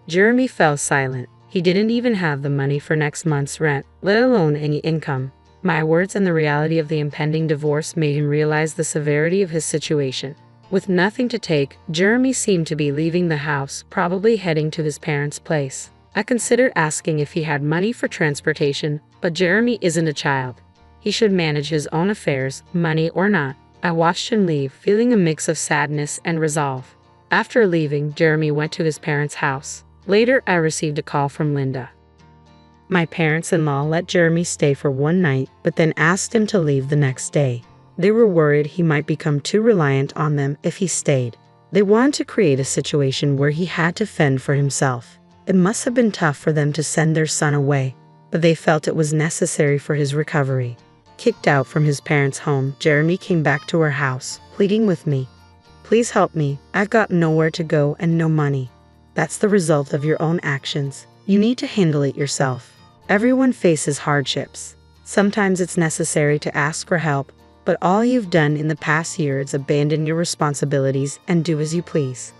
Jeremy fell silent. He didn't even have the money for next month's rent, let alone any income. My words and the reality of the impending divorce made him realize the severity of his situation. With nothing to take, Jeremy seemed to be leaving the house, probably heading to his parents' place. I considered asking if he had money for transportation, but Jeremy isn't a child. He should manage his own affairs, money or not. I watched him leave, feeling a mix of sadness and resolve. After leaving, Jeremy went to his parents' house. Later, I received a call from Linda. My parents-in-law let Jeremy stay for one night, but then asked him to leave the next day. They were worried he might become too reliant on them if he stayed. They wanted to create a situation where he had to fend for himself. It must have been tough for them to send their son away, but they felt it was necessary for his recovery. Kicked out from his parents' home, Jeremy came back to our house, pleading with me. Please help me. I've got nowhere to go and no money. That's the result of your own actions. You need to handle it yourself. Everyone faces hardships. Sometimes it's necessary to ask for help, but all you've done in the past year is abandon your responsibilities and do as you please.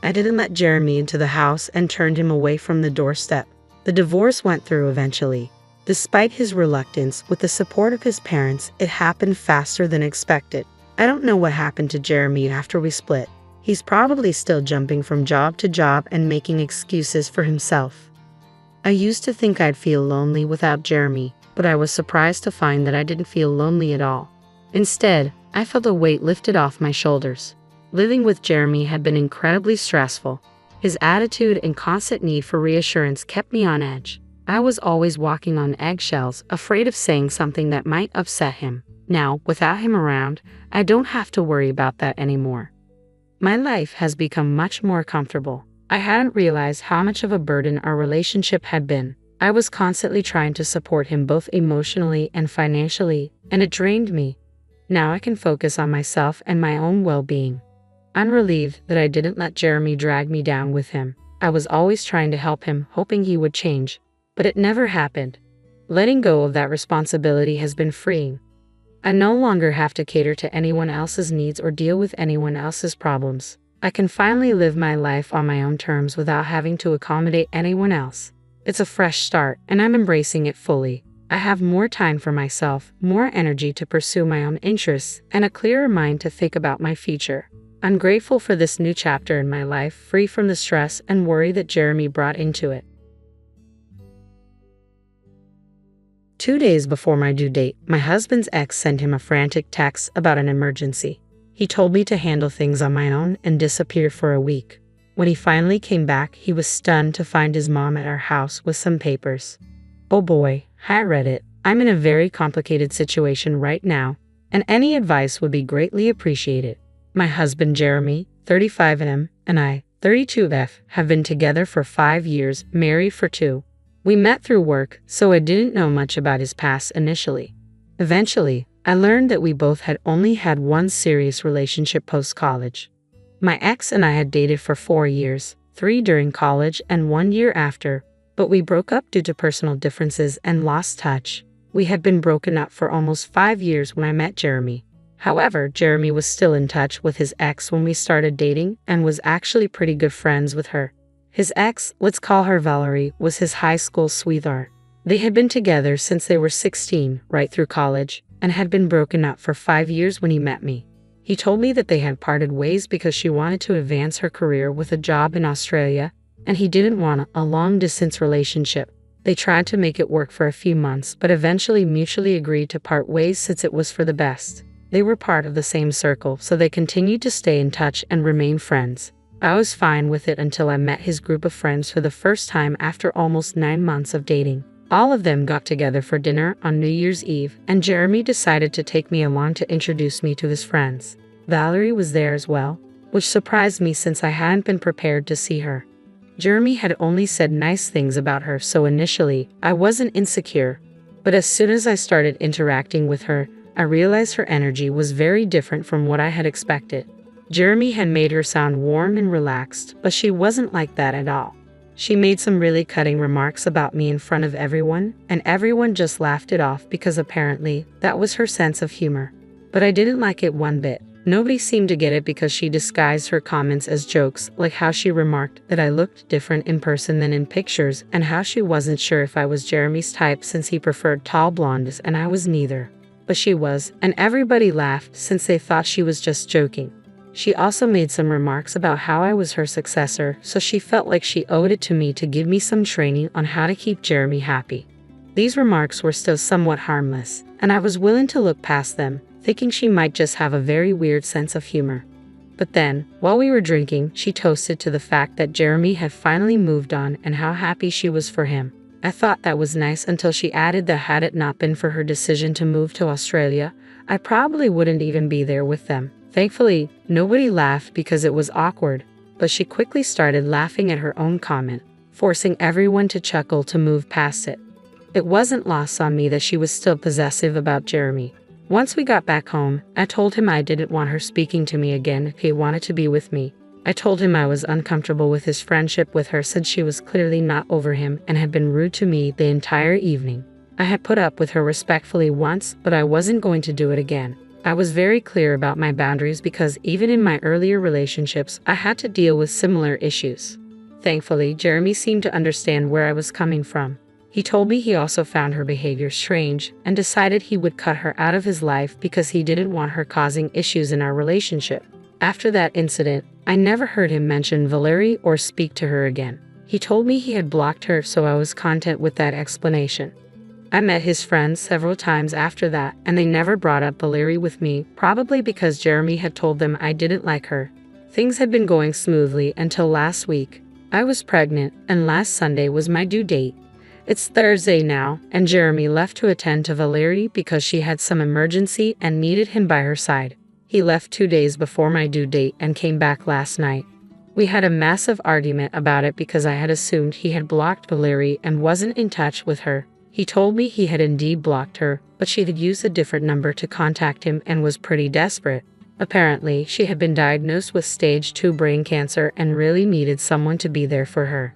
I didn't let Jeremy into the house and turned him away from the doorstep. The divorce went through eventually. Despite his reluctance, with the support of his parents, it happened faster than expected. I don't know what happened to Jeremy after we split. He's probably still jumping from job to job and making excuses for himself. I used to think I'd feel lonely without Jeremy, but I was surprised to find that I didn't feel lonely at all. Instead, I felt a weight lifted off my shoulders. Living with Jeremy had been incredibly stressful. His attitude and constant need for reassurance kept me on edge. I was always walking on eggshells, afraid of saying something that might upset him. Now, without him around, I don't have to worry about that anymore. My life has become much more comfortable. I hadn't realized how much of a burden our relationship had been. I was constantly trying to support him both emotionally and financially, and it drained me. Now I can focus on myself and my own well-being. I'm relieved that I didn't let Jeremy drag me down with him. I was always trying to help him, hoping he would change, but it never happened. Letting go of that responsibility has been freeing. I no longer have to cater to anyone else's needs or deal with anyone else's problems. I can finally live my life on my own terms without having to accommodate anyone else. It's a fresh start, and I'm embracing it fully. I have more time for myself, more energy to pursue my own interests, and a clearer mind to think about my future. I'm grateful for this new chapter in my life, free from the stress and worry that Jeremy brought into it. 2 days before my due date, my husband's ex sent him a frantic text about an emergency. He told me to handle things on my own and disappeared for a week. When he finally came back, he was stunned to find his mom at our house with some papers. Oh boy, hi Reddit. I'm in a very complicated situation right now, and any advice would be greatly appreciated. My husband Jeremy, 35M, and I, 32F, have been together for 5 years, married for 2. We met through work, so I didn't know much about his past initially. Eventually, I learned that we both had only had one serious relationship post-college. My ex and I had dated for 4 years, 3 during college and 1 year after, but we broke up due to personal differences and lost touch. We had been broken up for almost 5 years when I met Jeremy. However, Jeremy was still in touch with his ex when we started dating and was actually pretty good friends with her. His ex, let's call her Valerie, was his high school sweetheart. They had been together since they were 16, right through college, and had been broken up for 5 years when he met me. He told me that they had parted ways because she wanted to advance her career with a job in Australia, and he didn't want a long-distance relationship. They tried to make it work for a few months, but eventually mutually agreed to part ways since it was for the best. They were part of the same circle, so they continued to stay in touch and remain friends. I was fine with it until I met his group of friends for the first time after almost 9 months of dating. All of them got together for dinner on New Year's Eve, and Jeremy decided to take me along to introduce me to his friends. Valerie was there as well, which surprised me since I hadn't been prepared to see her. Jeremy had only said nice things about her, so initially, I wasn't insecure. But as soon as I started interacting with her, I realized her energy was very different from what I had expected. Jeremy had made her sound warm and relaxed, but she wasn't like that at all. She made some really cutting remarks about me in front of everyone, and everyone just laughed it off because apparently that was her sense of humor. But I didn't like it one bit. Nobody seemed to get it because she disguised her comments as jokes, like how she remarked that I looked different in person than in pictures, and how she wasn't sure if I was Jeremy's type since he preferred tall blondes and I was neither. But she was, and everybody laughed since they thought she was just joking. She also made some remarks about how I was her successor, so she felt like she owed it to me to give me some training on how to keep Jeremy happy. These remarks were still somewhat harmless, and I was willing to look past them, thinking she might just have a very weird sense of humor. But then, while we were drinking, she toasted to the fact that Jeremy had finally moved on and how happy she was for him. I thought that was nice until she added that had it not been for her decision to move to Australia, I probably wouldn't even be there with them. Thankfully, nobody laughed because it was awkward, but she quickly started laughing at her own comment, forcing everyone to chuckle to move past it. It wasn't lost on me that she was still possessive about Jeremy. Once we got back home, I told him I didn't want her speaking to me again if he wanted to be with me. I told him I was uncomfortable with his friendship with her since she was clearly not over him and had been rude to me the entire evening. I had put up with her respectfully once, but I wasn't going to do it again. I was very clear about my boundaries because even in my earlier relationships, I had to deal with similar issues. Thankfully, Jeremy seemed to understand where I was coming from. He told me he also found her behavior strange and decided he would cut her out of his life because he didn't want her causing issues in our relationship. After that incident, I never heard him mention Valerie or speak to her again. He told me he had blocked her, so I was content with that explanation. I met his friends several times after that, and they never brought up Valerie with me, probably because Jeremy had told them I didn't like her. Things had been going smoothly until last week. I was pregnant, and last Sunday was my due date. It's Thursday now, and Jeremy left to attend to Valerie because she had some emergency and needed him by her side. He left 2 days before my due date and came back last night. We had a massive argument about it because I had assumed he had blocked Valerie and wasn't in touch with her. He told me he had indeed blocked her, but she had used a different number to contact him and was pretty desperate. Apparently, she had been diagnosed with stage 2 brain cancer and really needed someone to be there for her.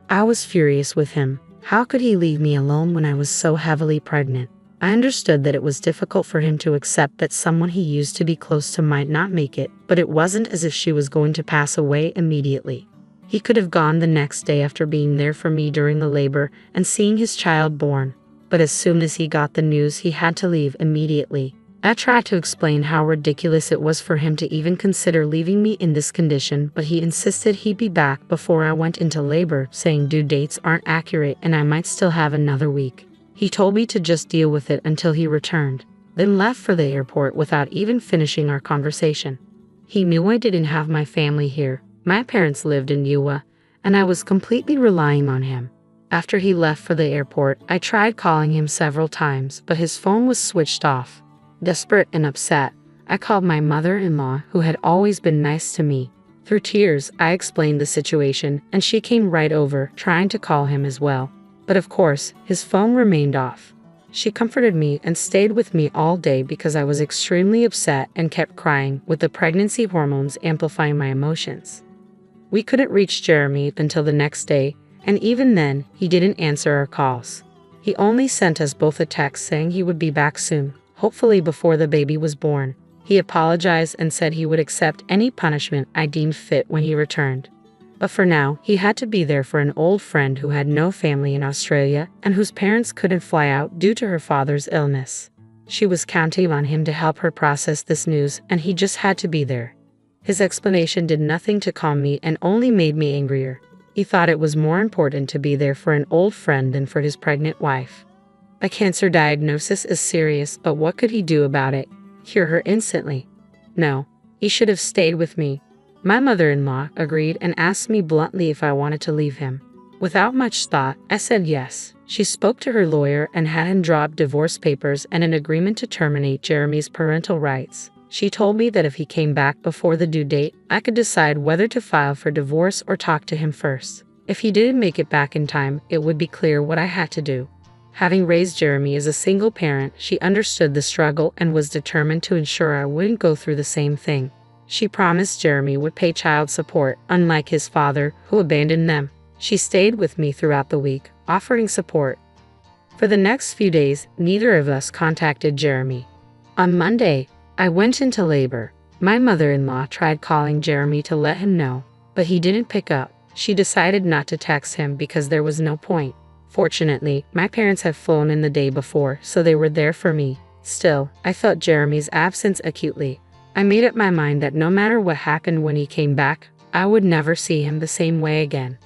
I was furious with him. How could he leave me alone when I was so heavily pregnant? I understood that it was difficult for him to accept that someone he used to be close to might not make it, but it wasn't as if she was going to pass away immediately. He could have gone the next day after being there for me during the labor and seeing his child born, but as soon as he got the news, he had to leave immediately. I tried to explain how ridiculous it was for him to even consider leaving me in this condition, but he insisted he'd be back before I went into labor, saying due dates aren't accurate and I might still have another week. He told me to just deal with it until he returned, then left for the airport without even finishing our conversation. He knew I didn't have my family here. My parents lived in Iowa, and I was completely relying on him. After he left for the airport, I tried calling him several times, but his phone was switched off. Desperate and upset, I called my mother-in-law, who had always been nice to me. Through tears, I explained the situation, and she came right over, trying to call him as well. But of course, his phone remained off. She comforted me and stayed with me all day because I was extremely upset and kept crying, with the pregnancy hormones amplifying my emotions. We couldn't reach Jeremy until the next day, and even then, he didn't answer our calls. He only sent us both a text saying he would be back soon, hopefully before the baby was born. He apologized and said he would accept any punishment I deemed fit when he returned. But for now, he had to be there for an old friend who had no family in Australia and whose parents couldn't fly out due to her father's illness. She was counting on him to help her process this news, and he just had to be there. His explanation did nothing to calm me and only made me angrier. He thought it was more important to be there for an old friend than for his pregnant wife. A cancer diagnosis is serious, but what could he do about it? Cure her instantly? No, he should have stayed with me. My mother-in-law agreed and asked me bluntly if I wanted to leave him. Without much thought, I said yes. She spoke to her lawyer and had him draw up divorce papers and an agreement to terminate Jeremy's parental rights. She told me that if he came back before the due date, I could decide whether to file for divorce or talk to him first. If he didn't make it back in time, it would be clear what I had to do. Having raised Jeremy as a single parent, she understood the struggle and was determined to ensure I wouldn't go through the same thing. She promised Jeremy would pay child support, unlike his father, who abandoned them. She stayed with me throughout the week, offering support. For the next few days, neither of us contacted Jeremy. On Monday, I went into labor. My mother-in-law tried calling Jeremy to let him know, but he didn't pick up. She decided not to text him because there was no point. Fortunately, my parents had flown in the day before, so they were there for me. Still, I felt Jeremy's absence acutely. I made up my mind that no matter what happened when he came back, I would never see him the same way again.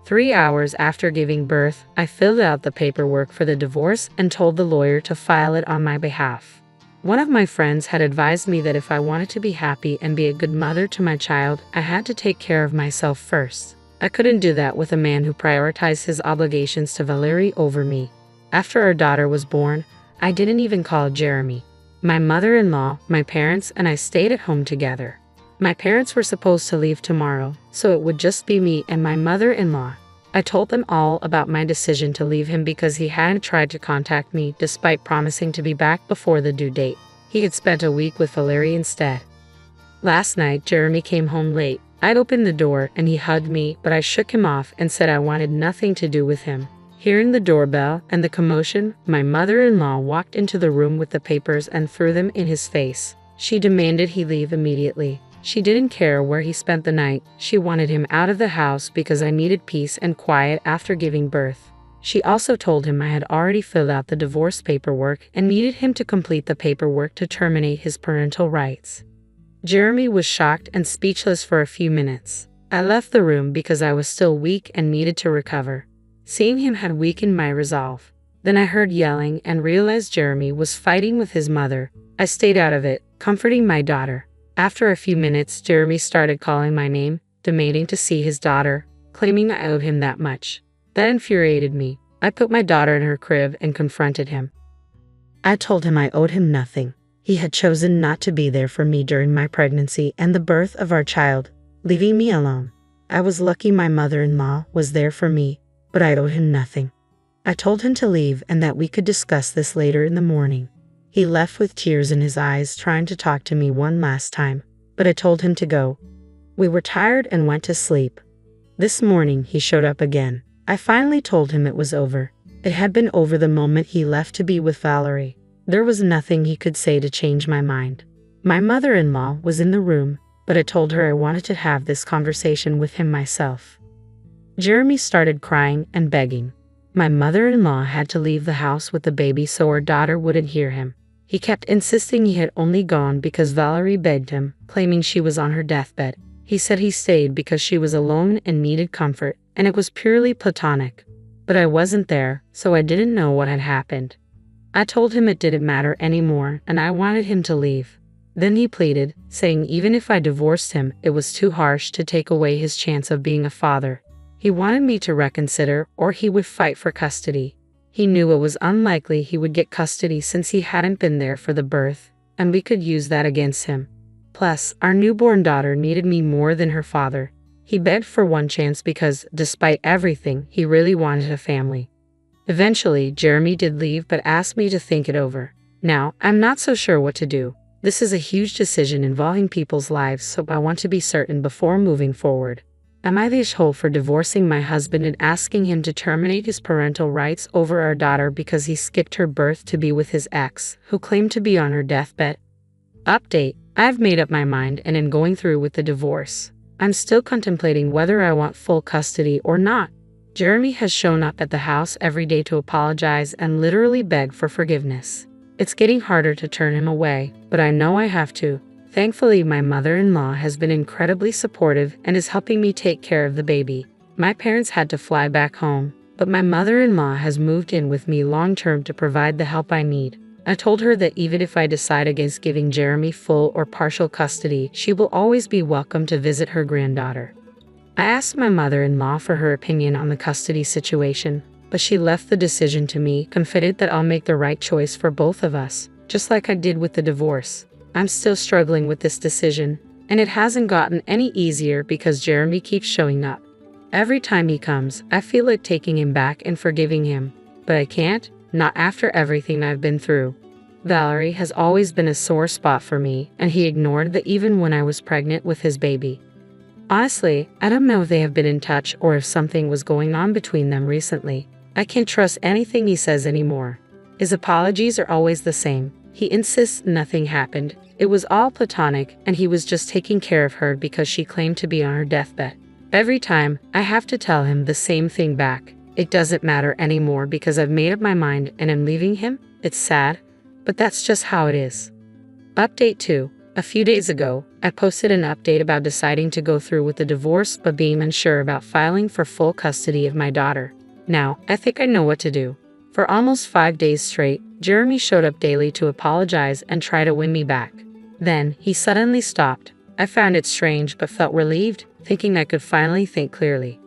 3 hours after giving birth, I filled out the paperwork for the divorce and told the lawyer to file it on my behalf. One of my friends had advised me that if I wanted to be happy and be a good mother to my child, I had to take care of myself first. I couldn't do that with a man who prioritized his obligations to Valerie over me. After our daughter was born, I didn't even call Jeremy. My mother-in-law, my parents, and I stayed at home together. My parents were supposed to leave tomorrow, so it would just be me and my mother-in-law. I told them all about my decision to leave him because he hadn't tried to contact me despite promising to be back before the due date. He had spent a week with Valerie instead. Last night, Jeremy came home late. I'd opened the door and he hugged me, but I shook him off and said I wanted nothing to do with him. Hearing the doorbell and the commotion, my mother-in-law walked into the room with the papers and threw them in his face. She demanded he leave immediately. She didn't care where he spent the night. She wanted him out of the house because I needed peace and quiet after giving birth. She also told him I had already filled out the divorce paperwork and needed him to complete the paperwork to terminate his parental rights. Jeremy was shocked and speechless for a few minutes. I left the room because I was still weak and needed to recover. Seeing him had weakened my resolve. Then I heard yelling and realized Jeremy was fighting with his mother. I stayed out of it, comforting my daughter. After a few minutes, Jeremy started calling my name, demanding to see his daughter, claiming I owed him that much. That infuriated me. I put my daughter in her crib and confronted him. I told him I owed him nothing. He had chosen not to be there for me during my pregnancy and the birth of our child, leaving me alone. I was lucky my mother-in-law was there for me, but I owed him nothing. I told him to leave and that we could discuss this later in the morning. He left with tears in his eyes, trying to talk to me one last time, but I told him to go. We were tired and went to sleep. This morning, he showed up again. I finally told him it was over. It had been over the moment he left to be with Valerie. There was nothing he could say to change my mind. My mother-in-law was in the room, but I told her I wanted to have this conversation with him myself. Jeremy started crying and begging. My mother-in-law had to leave the house with the baby so our daughter wouldn't hear him. He kept insisting he had only gone because Valerie begged him, claiming she was on her deathbed. He said he stayed because she was alone and needed comfort, and it was purely platonic. But I wasn't there, so I didn't know what had happened. I told him it didn't matter anymore, and I wanted him to leave. Then he pleaded, saying even if I divorced him, it was too harsh to take away his chance of being a father. He wanted me to reconsider or he would fight for custody. He knew it was unlikely he would get custody since he hadn't been there for the birth, and we could use that against him. Plus, our newborn daughter needed me more than her father. He begged for one chance because, despite everything, he really wanted a family. Eventually, Jeremy did leave but asked me to think it over. Now, I'm not so sure what to do. This is a huge decision involving people's lives, so I want to be certain before moving forward. Am I the asshole for divorcing my husband and asking him to terminate his parental rights over our daughter because he skipped her birth to be with his ex, who claimed to be on her deathbed? Update: I've made up my mind and am going through with the divorce. I'm still contemplating whether I want full custody or not. Jeremy has shown up at the house every day to apologize and literally beg for forgiveness. It's getting harder to turn him away, but I know I have to. Thankfully, my mother-in-law has been incredibly supportive and is helping me take care of the baby. My parents had to fly back home, but my mother-in-law has moved in with me long-term to provide the help I need. I told her that even if I decide against giving Jeremy full or partial custody, she will always be welcome to visit her granddaughter. I asked my mother-in-law for her opinion on the custody situation, but she left the decision to me, confident that I'll make the right choice for both of us, just like I did with the divorce. I'm still struggling with this decision, and it hasn't gotten any easier because Jeremy keeps showing up. Every time he comes, I feel like taking him back and forgiving him, but I can't, not after everything I've been through. Valerie has always been a sore spot for me, and he ignored that even when I was pregnant with his baby. Honestly, I don't know if they have been in touch or if something was going on between them recently. I can't trust anything he says anymore. His apologies are always the same. He insists nothing happened. It was all platonic, and he was just taking care of her because she claimed to be on her deathbed. Every time, I have to tell him the same thing back. It doesn't matter anymore because I've made up my mind and am leaving him. It's sad, but that's just how it is. Update 2. A few days ago, I posted an update about deciding to go through with the divorce but being unsure about filing for full custody of my daughter. Now, I think I know what to do. For almost 5 days straight, Jeremy showed up daily to apologize and try to win me back. Then, he suddenly stopped. I found it strange but felt relieved, thinking I could finally think clearly.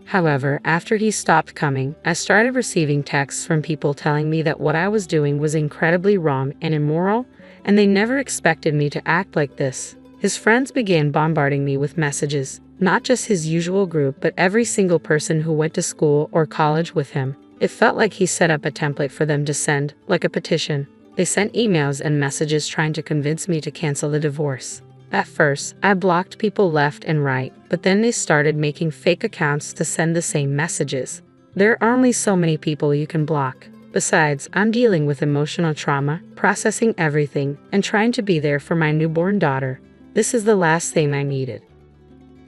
However, after he stopped coming, I started receiving texts from people telling me that what I was doing was incredibly wrong and immoral, and they never expected me to act like this. His friends began bombarding me with messages, not just his usual group but every single person who went to school or college with him. It felt like he set up a template for them to send, like a petition. They sent emails and messages trying to convince me to cancel the divorce. At first, I blocked people left and right, but then they started making fake accounts to send the same messages. There are only so many people you can block. Besides, I'm dealing with emotional trauma, processing everything, and trying to be there for my newborn daughter. This is the last thing I needed.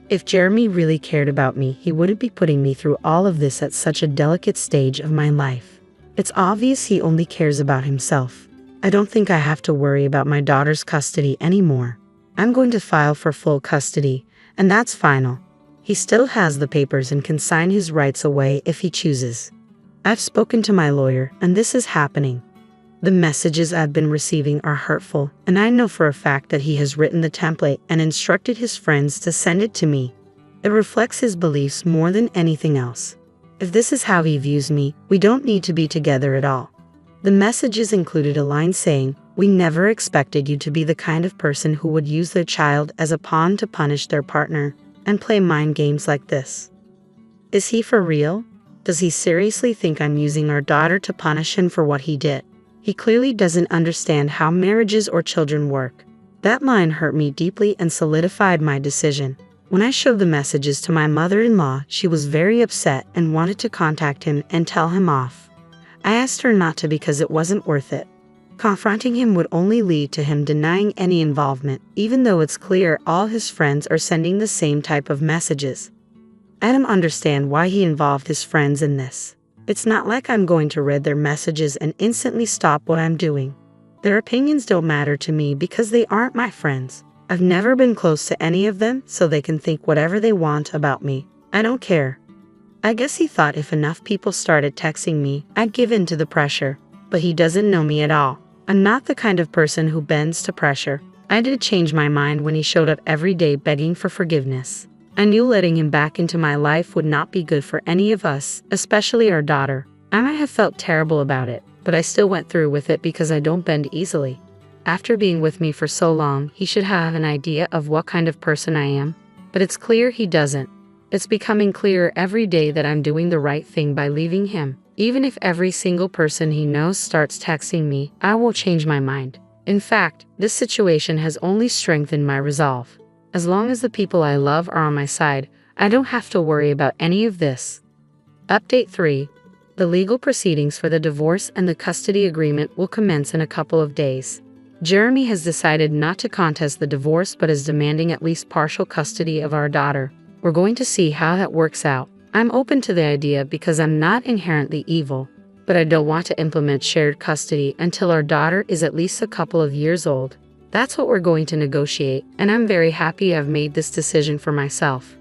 If Jeremy really cared about me, he wouldn't be putting me through all of this at such a delicate stage of my life. It's obvious he only cares about himself. I don't think I have to worry about my daughter's custody anymore. I'm going to file for full custody, and that's final. He still has the papers and can sign his rights away if he chooses. I've spoken to my lawyer, and this is happening. The messages I've been receiving are hurtful, and I know for a fact that he has written the template and instructed his friends to send it to me. It reflects his beliefs more than anything else. If this is how he views me, we don't need to be together at all. The messages included a line saying, "We never expected you to be the kind of person who would use their child as a pawn to punish their partner and play mind games like this." Is he for real? Does he seriously think I'm using our daughter to punish him for what he did? He clearly doesn't understand how marriages or children work. That line hurt me deeply and solidified my decision. When I showed the messages to my mother-in-law, she was very upset and wanted to contact him and tell him off. I asked her not to because it wasn't worth it. Confronting him would only lead to him denying any involvement, even though it's clear all his friends are sending the same type of messages. I don't understand why he involved his friends in this. It's not like I'm going to read their messages and instantly stop what I'm doing. Their opinions don't matter to me because they aren't my friends. I've never been close to any of them, so they can think whatever they want about me. I don't care. I guess he thought if enough people started texting me, I'd give in to the pressure. But he doesn't know me at all. I'm not the kind of person who bends to pressure. I did change my mind when he showed up every day begging for forgiveness. I knew letting him back into my life would not be good for any of us, especially our daughter. I might have felt terrible about it, but I still went through with it because I don't bend easily. After being with me for so long, he should have an idea of what kind of person I am. But it's clear he doesn't. It's becoming clearer every day that I'm doing the right thing by leaving him. Even if every single person he knows starts texting me, I won't change my mind. In fact, this situation has only strengthened my resolve. As long as the people I love are on my side, I don't have to worry about any of this. Update 3. The legal proceedings for the divorce and the custody agreement will commence in a couple of days. Jeremy has decided not to contest the divorce but is demanding at least partial custody of our daughter. We're going to see how that works out. I'm open to the idea because I'm not inherently evil, but I don't want to implement shared custody until our daughter is at least a couple of years old. That's what we're going to negotiate, and I'm very happy I've made this decision for myself.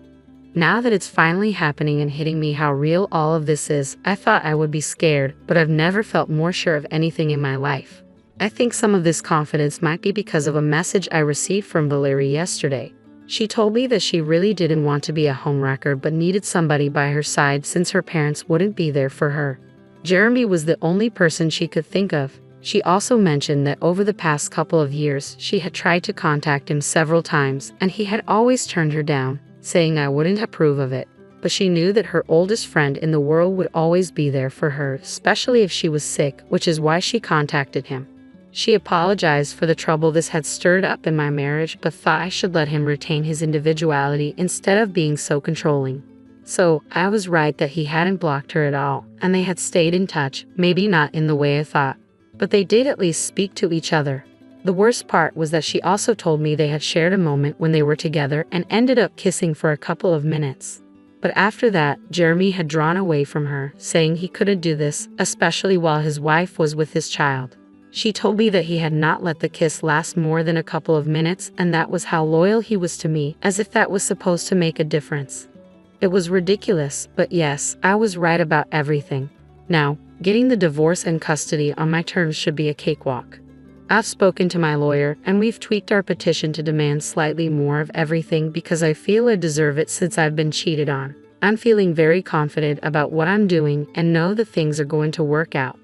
Now that it's finally happening and hitting me how real all of this is, I thought I would be scared, but I've never felt more sure of anything in my life. I think some of this confidence might be because of a message I received from Valerie yesterday. She told me that she really didn't want to be a homewrecker but needed somebody by her side since her parents wouldn't be there for her. Jeremy was the only person she could think of. She also mentioned that over the past couple of years, she had tried to contact him several times and he had always turned her down, saying I wouldn't approve of it. But she knew that her oldest friend in the world would always be there for her, especially if she was sick, which is why she contacted him. She apologized for the trouble this had stirred up in my marriage, but thought I should let him retain his individuality instead of being so controlling. So, I was right that he hadn't blocked her at all, and they had stayed in touch, maybe not in the way I thought. But they did at least speak to each other. The worst part was that she also told me they had shared a moment when they were together and ended up kissing for a couple of minutes. But after that, Jeremy had drawn away from her, saying he couldn't do this, especially while his wife was with his child. She told me that he had not let the kiss last more than a couple of minutes, and that was how loyal he was to me, as if that was supposed to make a difference. It was ridiculous, but yes, I was right about everything. Now, getting the divorce and custody on my terms should be a cakewalk. I've spoken to my lawyer, and we've tweaked our petition to demand slightly more of everything because I feel I deserve it since I've been cheated on. I'm feeling very confident about what I'm doing and know that things are going to work out.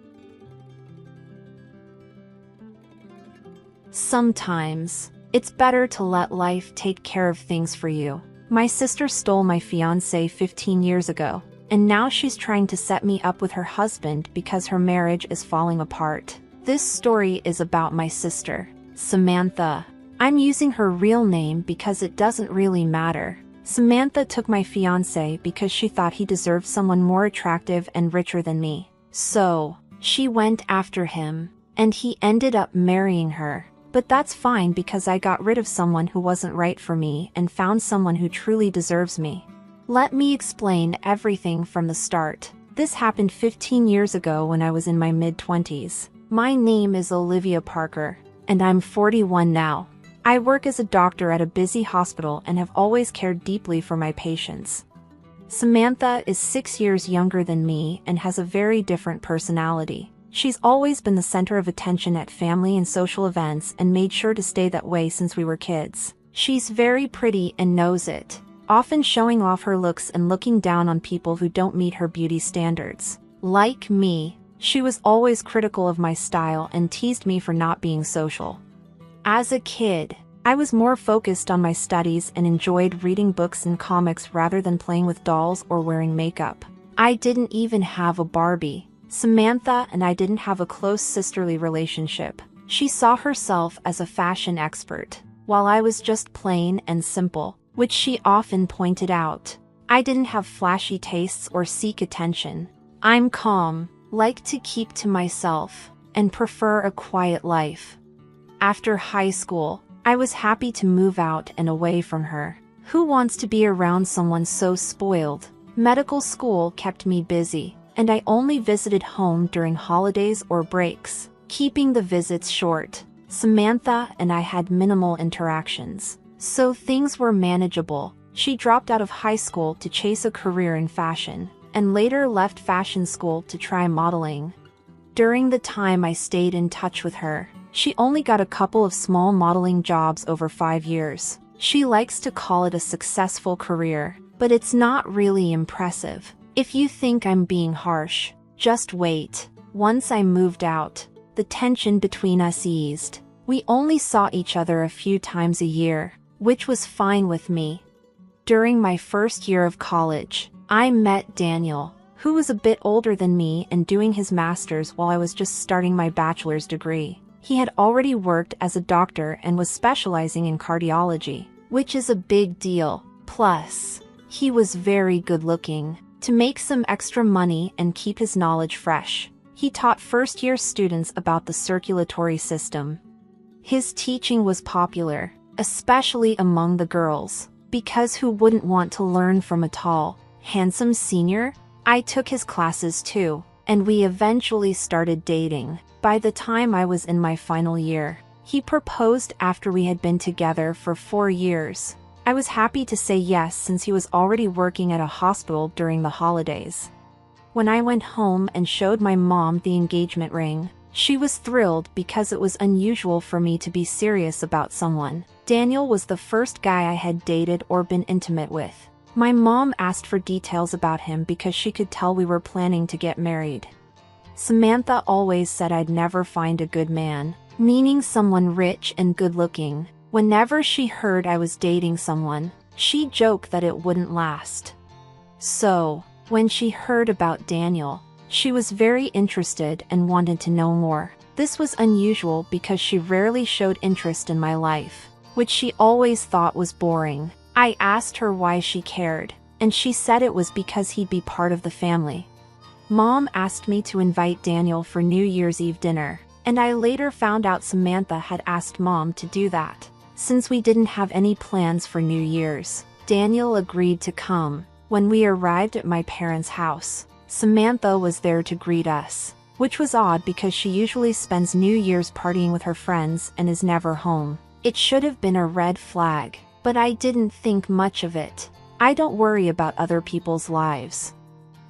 Sometimes, it's better to let life take care of things for you. My sister stole my fiancé 15 years ago, and now she's trying to set me up with her husband because her marriage is falling apart. This story is about my sister, Samantha. I'm using her real name because it doesn't really matter. Samantha took my fiancé because she thought he deserved someone more attractive and richer than me. So, she went after him, and he ended up marrying her. But that's fine because I got rid of someone who wasn't right for me and found someone who truly deserves me. Let me explain everything from the start. This happened 15 years ago when I was in my mid-20s. My name is Olivia Parker, and I'm 41 now. I work as a doctor at a busy hospital and have always cared deeply for my patients. Samantha is 6 years younger than me and has a very different personality. She's always been the center of attention at family and social events and made sure to stay that way since we were kids. She's very pretty and knows it, often showing off her looks and looking down on people who don't meet her beauty standards. Like me, she was always critical of my style and teased me for not being social. As a kid, I was more focused on my studies and enjoyed reading books and comics rather than playing with dolls or wearing makeup. I didn't even have a Barbie. Samantha and I didn't have a close sisterly relationship. She saw herself as a fashion expert, while I was just plain and simple, which she often pointed out. I didn't have flashy tastes or seek attention. I'm calm, like to keep to myself, and prefer a quiet life. After high school, I was happy to move out and away from her. Who wants to be around someone so spoiled? Medical school kept me busy, and I only visited home during holidays or breaks, keeping the visits short. Samantha and I had minimal interactions, so things were manageable. She dropped out of high school to chase a career in fashion, and later left fashion school to try modeling. During the time I stayed in touch with her, she only got a couple of small modeling jobs over 5 years. She likes to call it a successful career, but it's not really impressive. If you think I'm being harsh, just wait. Once I moved out, the tension between us eased. We only saw each other a few times a year, which was fine with me. During my first year of college, I met Daniel, who was a bit older than me and doing his master's while I was just starting my bachelor's degree. He had already worked as a doctor and was specializing in cardiology, which is a big deal. Plus, he was very good-looking. To make some extra money and keep his knowledge fresh, he taught first-year students about the circulatory system. His teaching was popular, especially among the girls, because who wouldn't want to learn from a tall, handsome senior? I took his classes too, and we eventually started dating. By the time I was in my final year, he proposed after we had been together for 4 years. I was happy to say yes since he was already working at a hospital during the holidays. When I went home and showed my mom the engagement ring, she was thrilled because it was unusual for me to be serious about someone. Daniel was the first guy I had dated or been intimate with. My mom asked for details about him because she could tell we were planning to get married. Samantha always said I'd never find a good man, meaning someone rich and good-looking. Whenever she heard I was dating someone, she joked that it wouldn't last. So, when she heard about Daniel, she was very interested and wanted to know more. This was unusual because she rarely showed interest in my life, which she always thought was boring. I asked her why she cared, and she said it was because he'd be part of the family. Mom asked me to invite Daniel for New Year's Eve dinner, and I later found out Samantha had asked Mom to do that. Since we didn't have any plans for New Year's, Daniel agreed to come. When we arrived at my parents' house, Samantha was there to greet us, which was odd because she usually spends New Year's partying with her friends and is never home. It should have been a red flag, but I didn't think much of it. I don't worry about other people's lives.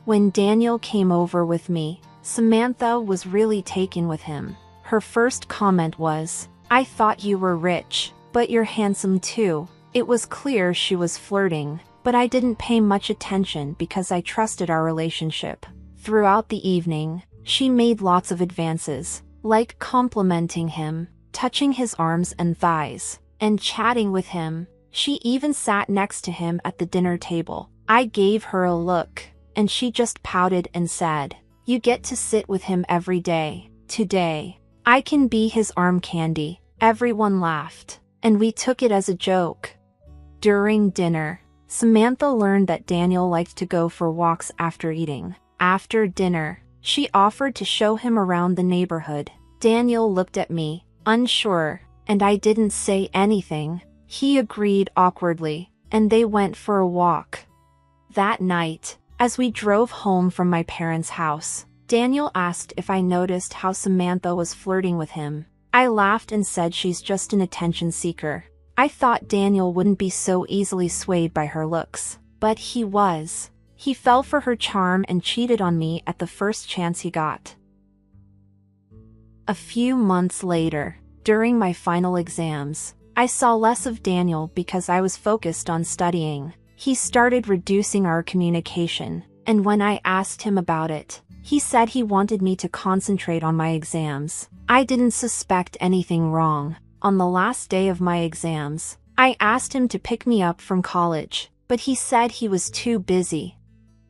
When Daniel came over with me, Samantha was really taken with him. Her first comment was, "I thought you were rich, but you're handsome too." It was clear she was flirting, but I didn't pay much attention because I trusted our relationship. Throughout the evening, she made lots of advances, like complimenting him, touching his arms and thighs, and chatting with him. She even sat next to him at the dinner table. I gave her a look, and she just pouted and said, "You get to sit with him every day. Today, I can be his arm candy." Everyone laughed, and we took it as a joke. During dinner, Samantha learned that Daniel liked to go for walks after eating. After dinner, she offered to show him around the neighborhood. Daniel looked at me, unsure, and I didn't say anything. He agreed awkwardly, and they went for a walk. That night, as we drove home from my parents' house, Daniel asked if I noticed how Samantha was flirting with him. I laughed and said she's just an attention seeker. I thought Daniel wouldn't be so easily swayed by her looks, but he was. He fell for her charm and cheated on me at the first chance he got. A few months later, during my final exams, I saw less of Daniel because I was focused on studying. He started reducing our communication, and when I asked him about it, he said he wanted me to concentrate on my exams. I didn't suspect anything wrong. On the last day of my exams, I asked him to pick me up from college, but he said he was too busy.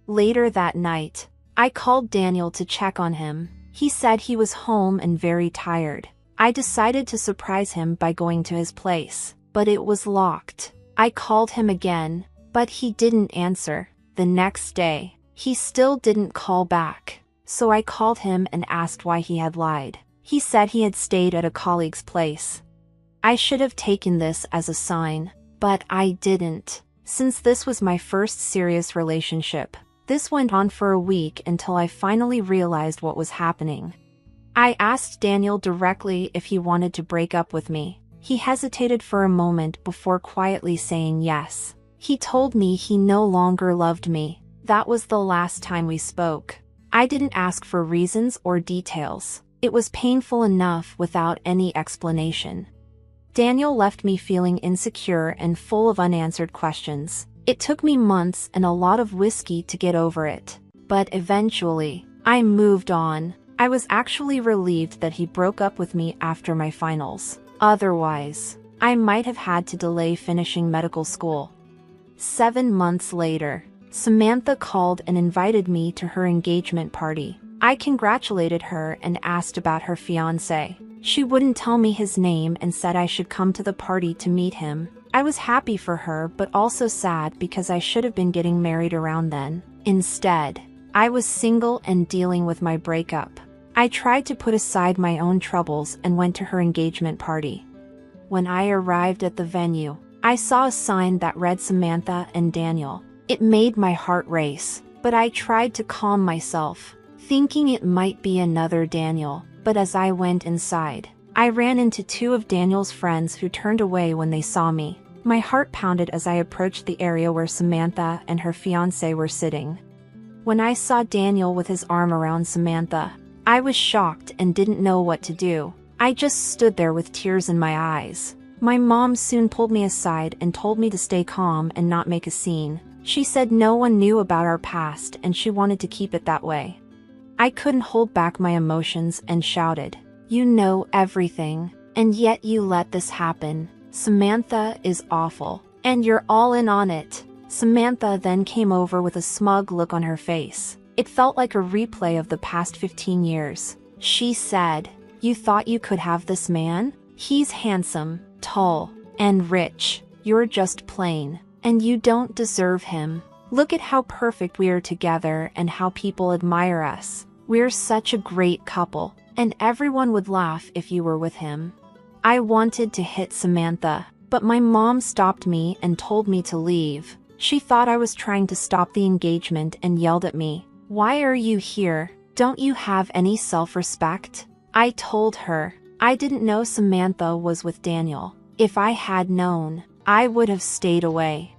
Later that night, I called Daniel to check on him. He said he was home and very tired. I decided to surprise him by going to his place, but it was locked. I called him again, but he didn't answer. The next day, he still didn't call back, so I called him and asked why he had lied. He said he had stayed at a colleague's place. I should have taken this as a sign, but I didn't. Since this was my first serious relationship, this went on for a week until I finally realized what was happening. I asked Daniel directly if he wanted to break up with me. He hesitated for a moment before quietly saying yes. He told me he no longer loved me. That was the last time we spoke. I didn't ask for reasons or details. It was painful enough without any explanation. Daniel left me feeling insecure and full of unanswered questions. It took me months and a lot of whiskey to get over it. But eventually, I moved on. I was actually relieved that he broke up with me after my finals. Otherwise, I might have had to delay finishing medical school. 7 months later, Samantha called and invited me to her engagement party. I congratulated her and asked about her fiancé. She wouldn't tell me his name and said I should come to the party to meet him. I was happy for her but also sad because I should have been getting married around then. Instead, I was single and dealing with my breakup. I tried to put aside my own troubles and went to her engagement party. When I arrived at the venue, I saw a sign that read Samantha and Daniel. It made my heart race, but I tried to calm myself, thinking it might be another Daniel. But as I went inside, I ran into 2 of Daniel's friends who turned away when they saw me. My heart pounded as I approached the area where Samantha and her fiancé were sitting. When I saw Daniel with his arm around Samantha, I was shocked and didn't know what to do. I just stood there with tears in my eyes. My mom soon pulled me aside and told me to stay calm and not make a scene. She said no one knew about our past and she wanted to keep it that way. I couldn't hold back my emotions and shouted, "You know everything, and yet you let this happen. Samantha is awful, and you're all in on it." Samantha then came over with a smug look on her face. It felt like a replay of the past 15 years. She said, "You thought you could have this man? He's handsome, tall, and rich. You're just plain, and you don't deserve him. Look at how perfect we are together and how people admire us. We're such a great couple, and everyone would laugh if you were with him." I wanted to hit Samantha, but my mom stopped me and told me to leave. She thought I was trying to stop the engagement and yelled at me, "Why are you here? Don't you have any self-respect?" I told her I didn't know Samantha was with Daniel. If I had known, I would have stayed away.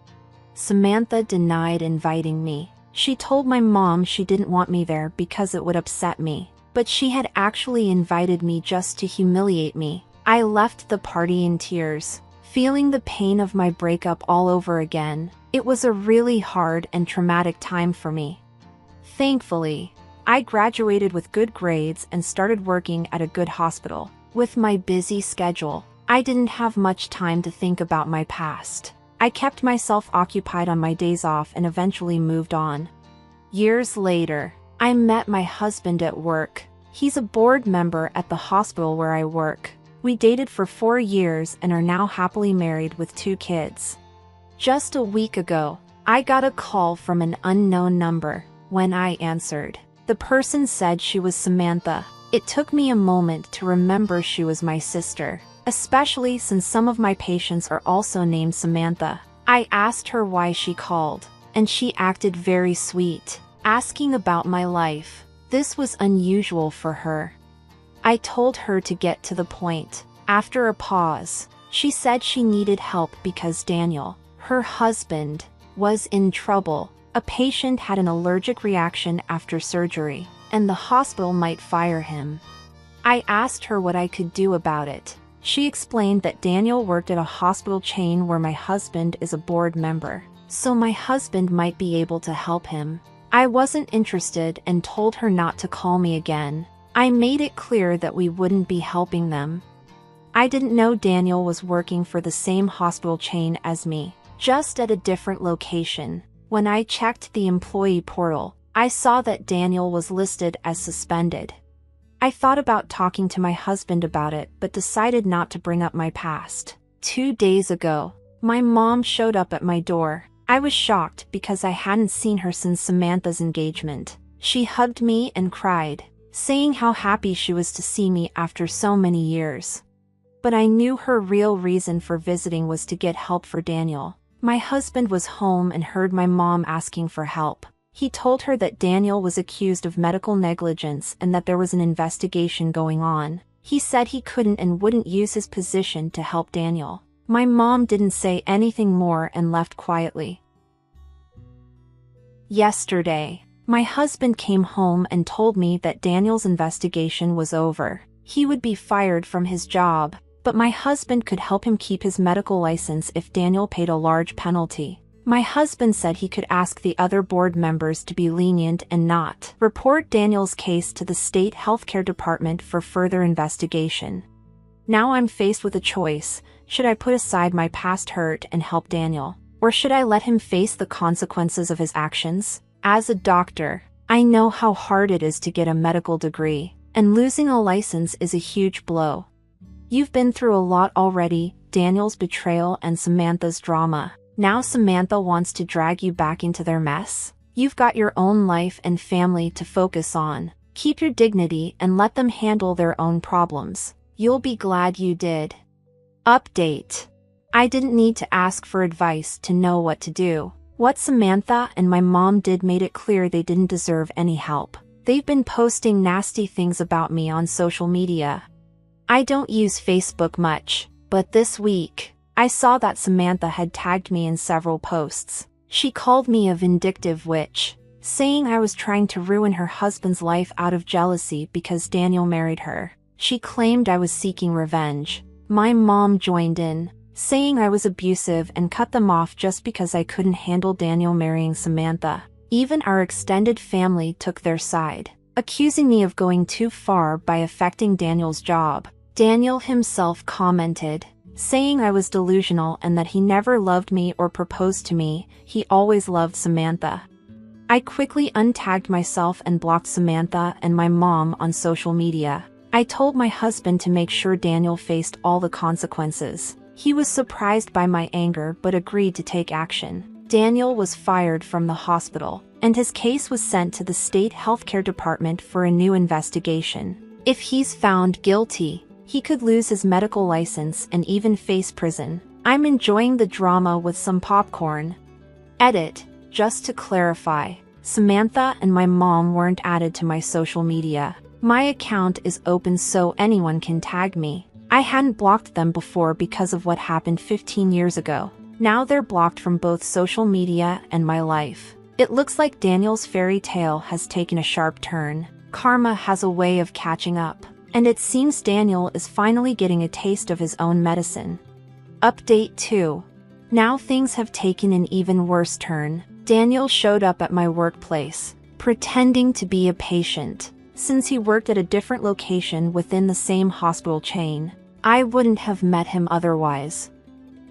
Samantha denied inviting me. She told my mom she didn't want me there because it would upset me, but she had actually invited me just to humiliate me. I left the party in tears, feeling the pain of my breakup all over again. It was a really hard and traumatic time for me. Thankfully, I graduated with good grades and started working at a good hospital. With my busy schedule, I didn't have much time to think about my past. I kept myself occupied on my days off and eventually moved on. Years later, I met my husband at work. He's a board member at the hospital where I work. We dated for 4 years and are now happily married with 2 kids. Just a week ago, I got a call from an unknown number. When I answered, the person said she was Samantha. It took me a moment to remember she was my sister, especially since some of my patients are also named Samantha. I asked her why she called, and she acted very sweet, asking about my life. This was unusual for her. I told her to get to the point. After a pause, she said she needed help because Daniel, her husband, was in trouble. A patient had an allergic reaction after surgery, and the hospital might fire him. I asked her what I could do about it. She explained that Daniel worked at a hospital chain where my husband is a board member, so my husband might be able to help him. I wasn't interested and told her not to call me again. I made it clear that we wouldn't be helping them. I didn't know Daniel was working for the same hospital chain as me, just at a different location. When I checked the employee portal, I saw that Daniel was listed as suspended. I thought about talking to my husband about it but decided not to bring up my past. 2 days ago, my mom showed up at my door. I was shocked because I hadn't seen her since Samantha's engagement. She hugged me and cried, saying how happy she was to see me after so many years. But I knew her real reason for visiting was to get help for Daniel. My husband was home and heard my mom asking for help. He told her that Daniel was accused of medical negligence and that there was an investigation going on. He said he couldn't and wouldn't use his position to help Daniel. My mom didn't say anything more and left quietly. Yesterday, my husband came home and told me that Daniel's investigation was over. He would be fired from his job. but my husband could help him keep his medical license if Daniel paid a large penalty. My husband said he could ask the other board members to be lenient and not report Daniel's case to the state healthcare department for further investigation. Now I'm faced with a choice. Should I put aside my past hurt and help Daniel? Or should I let him face the consequences of his actions? As a doctor, I know how hard it is to get a medical degree, and losing a license is a huge blow. You've been through a lot already, Daniel's betrayal and Samantha's drama. Now Samantha wants to drag you back into their mess. You've got your own life and family to focus on. Keep your dignity and let them handle their own problems. You'll be glad you did. Update. I didn't need to ask for advice to know what to do. What Samantha and my mom did made it clear they didn't deserve any help. They've been posting nasty things about me on social media. I don't use Facebook much, but this week, I saw that Samantha had tagged me in several posts. She called me a vindictive witch, saying I was trying to ruin her husband's life out of jealousy because Daniel married her. She claimed I was seeking revenge. My mom joined in, saying I was abusive and cut them off just because I couldn't handle Daniel marrying Samantha. Even our extended family took their side, accusing me of going too far by affecting Daniel's job. Daniel himself commented, saying I was delusional and that he never loved me or proposed to me, he always loved Samantha. I quickly untagged myself and blocked Samantha and my mom on social media. I told my husband to make sure Daniel faced all the consequences. He was surprised by my anger but agreed to take action. Daniel was fired from the hospital, and his case was sent to the state healthcare department for a new investigation. If he's found guilty, he could lose his medical license and even face prison. I'm enjoying the drama with some popcorn. Edit. Just to clarify, Samantha and my mom weren't added to my social media. My account is open so anyone can tag me. I hadn't blocked them before because of what happened 15 years ago. Now they're blocked from both social media and my life. It looks like Daniel's fairy tale has taken a sharp turn. Karma has a way of catching up, and it seems Daniel is finally getting a taste of his own medicine. Update 2. Now things have taken an even worse turn. Daniel showed up at my workplace, pretending to be a patient. Since he worked at a different location within the same hospital chain, I wouldn't have met him otherwise.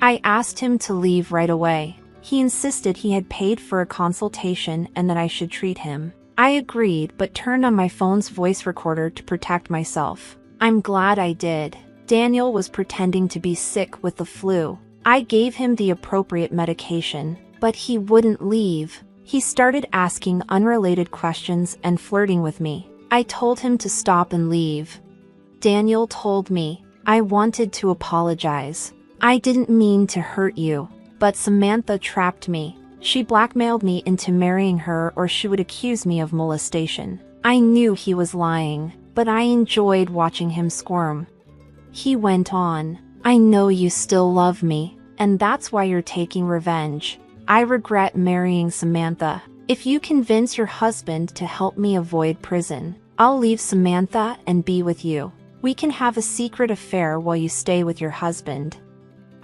I asked him to leave right away. He insisted he had paid for a consultation and that I should treat him. I agreed but turned on my phone's voice recorder to protect myself. I'm glad I did. Daniel was pretending to be sick with the flu. I gave him the appropriate medication, but he wouldn't leave. He started asking unrelated questions and flirting with me. I told him to stop and leave. Daniel told me, I wanted to apologize. I didn't mean to hurt you, but Samantha trapped me. She blackmailed me into marrying her or she would accuse me of molestation. I knew he was lying, but I enjoyed watching him squirm. He went on, I know you still love me, and that's why you're taking revenge. I regret marrying Samantha. If you convince your husband to help me avoid prison, I'll leave Samantha and be with you. We can have a secret affair while you stay with your husband.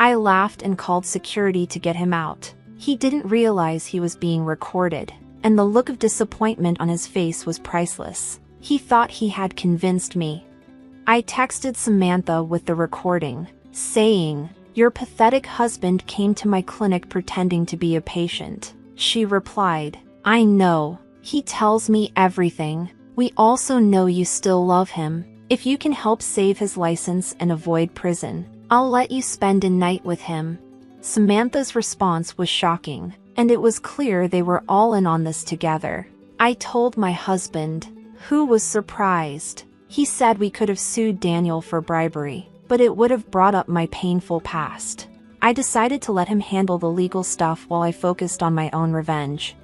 I laughed and called security to get him out. He didn't realize he was being recorded, and the look of disappointment on his face was priceless. He thought he had convinced me. I texted Samantha with the recording, saying, Your pathetic husband came to my clinic pretending to be a patient. She replied, I know. He tells me everything. We also know you still love him. If you can help save his license and avoid prison, I'll let you spend a night with him. Samantha's response was shocking, and it was clear they were all in on this together. I told my husband, who was surprised. He said we could have sued Daniel for bribery, but it would have brought up my painful past. I decided to let him handle the legal stuff while I focused on my own revenge.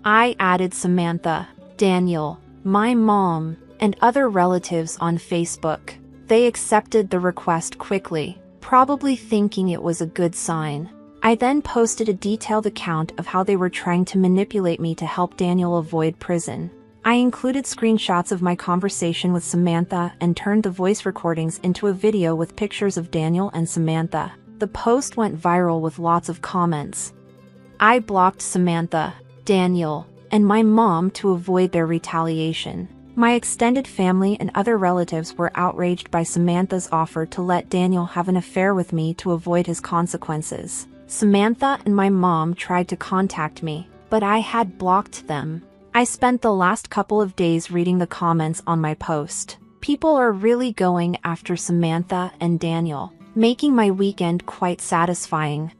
I added Samantha, Daniel, my mom, and other relatives on Facebook. They accepted the request quickly, probably thinking it was a good sign. I then posted a detailed account of how they were trying to manipulate me to help Daniel avoid prison. I included screenshots of my conversation with Samantha and turned the voice recordings into a video with pictures of Daniel and Samantha. The post went viral with lots of comments. I blocked Samantha, Daniel, and my mom to avoid their retaliation. My extended family and other relatives were outraged by Samantha's offer to let Daniel have an affair with me to avoid his consequences. Samantha and my mom tried to contact me, but I had blocked them. I spent the last couple of days reading the comments on my post. People are really going after Samantha and Daniel, making my weekend quite satisfying.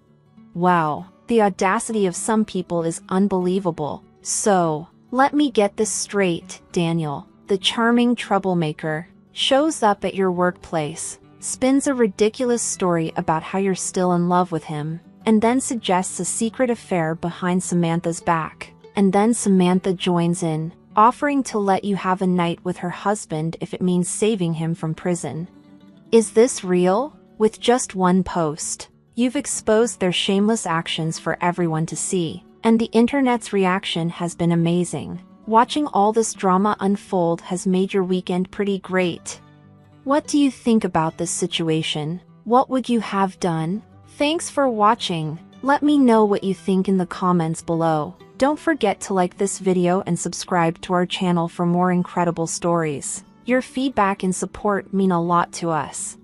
Wow, the audacity of some people is unbelievable. So, let me get this straight. Daniel, the charming troublemaker, shows up at your workplace, spins a ridiculous story about how you're still in love with him, and then suggests a secret affair behind Samantha's back. And then Samantha joins in, offering to let you have a night with her husband if it means saving him from prison. Is this real? With just one post, you've exposed their shameless actions for everyone to see, and the internet's reaction has been amazing. Watching all this drama unfold has made your weekend pretty great. What do you think about this situation? What would you have done? Thanks for watching. Let me know what you think in the comments below. Don't forget to like this video and subscribe to our channel for more incredible stories. Your feedback and support mean a lot to us.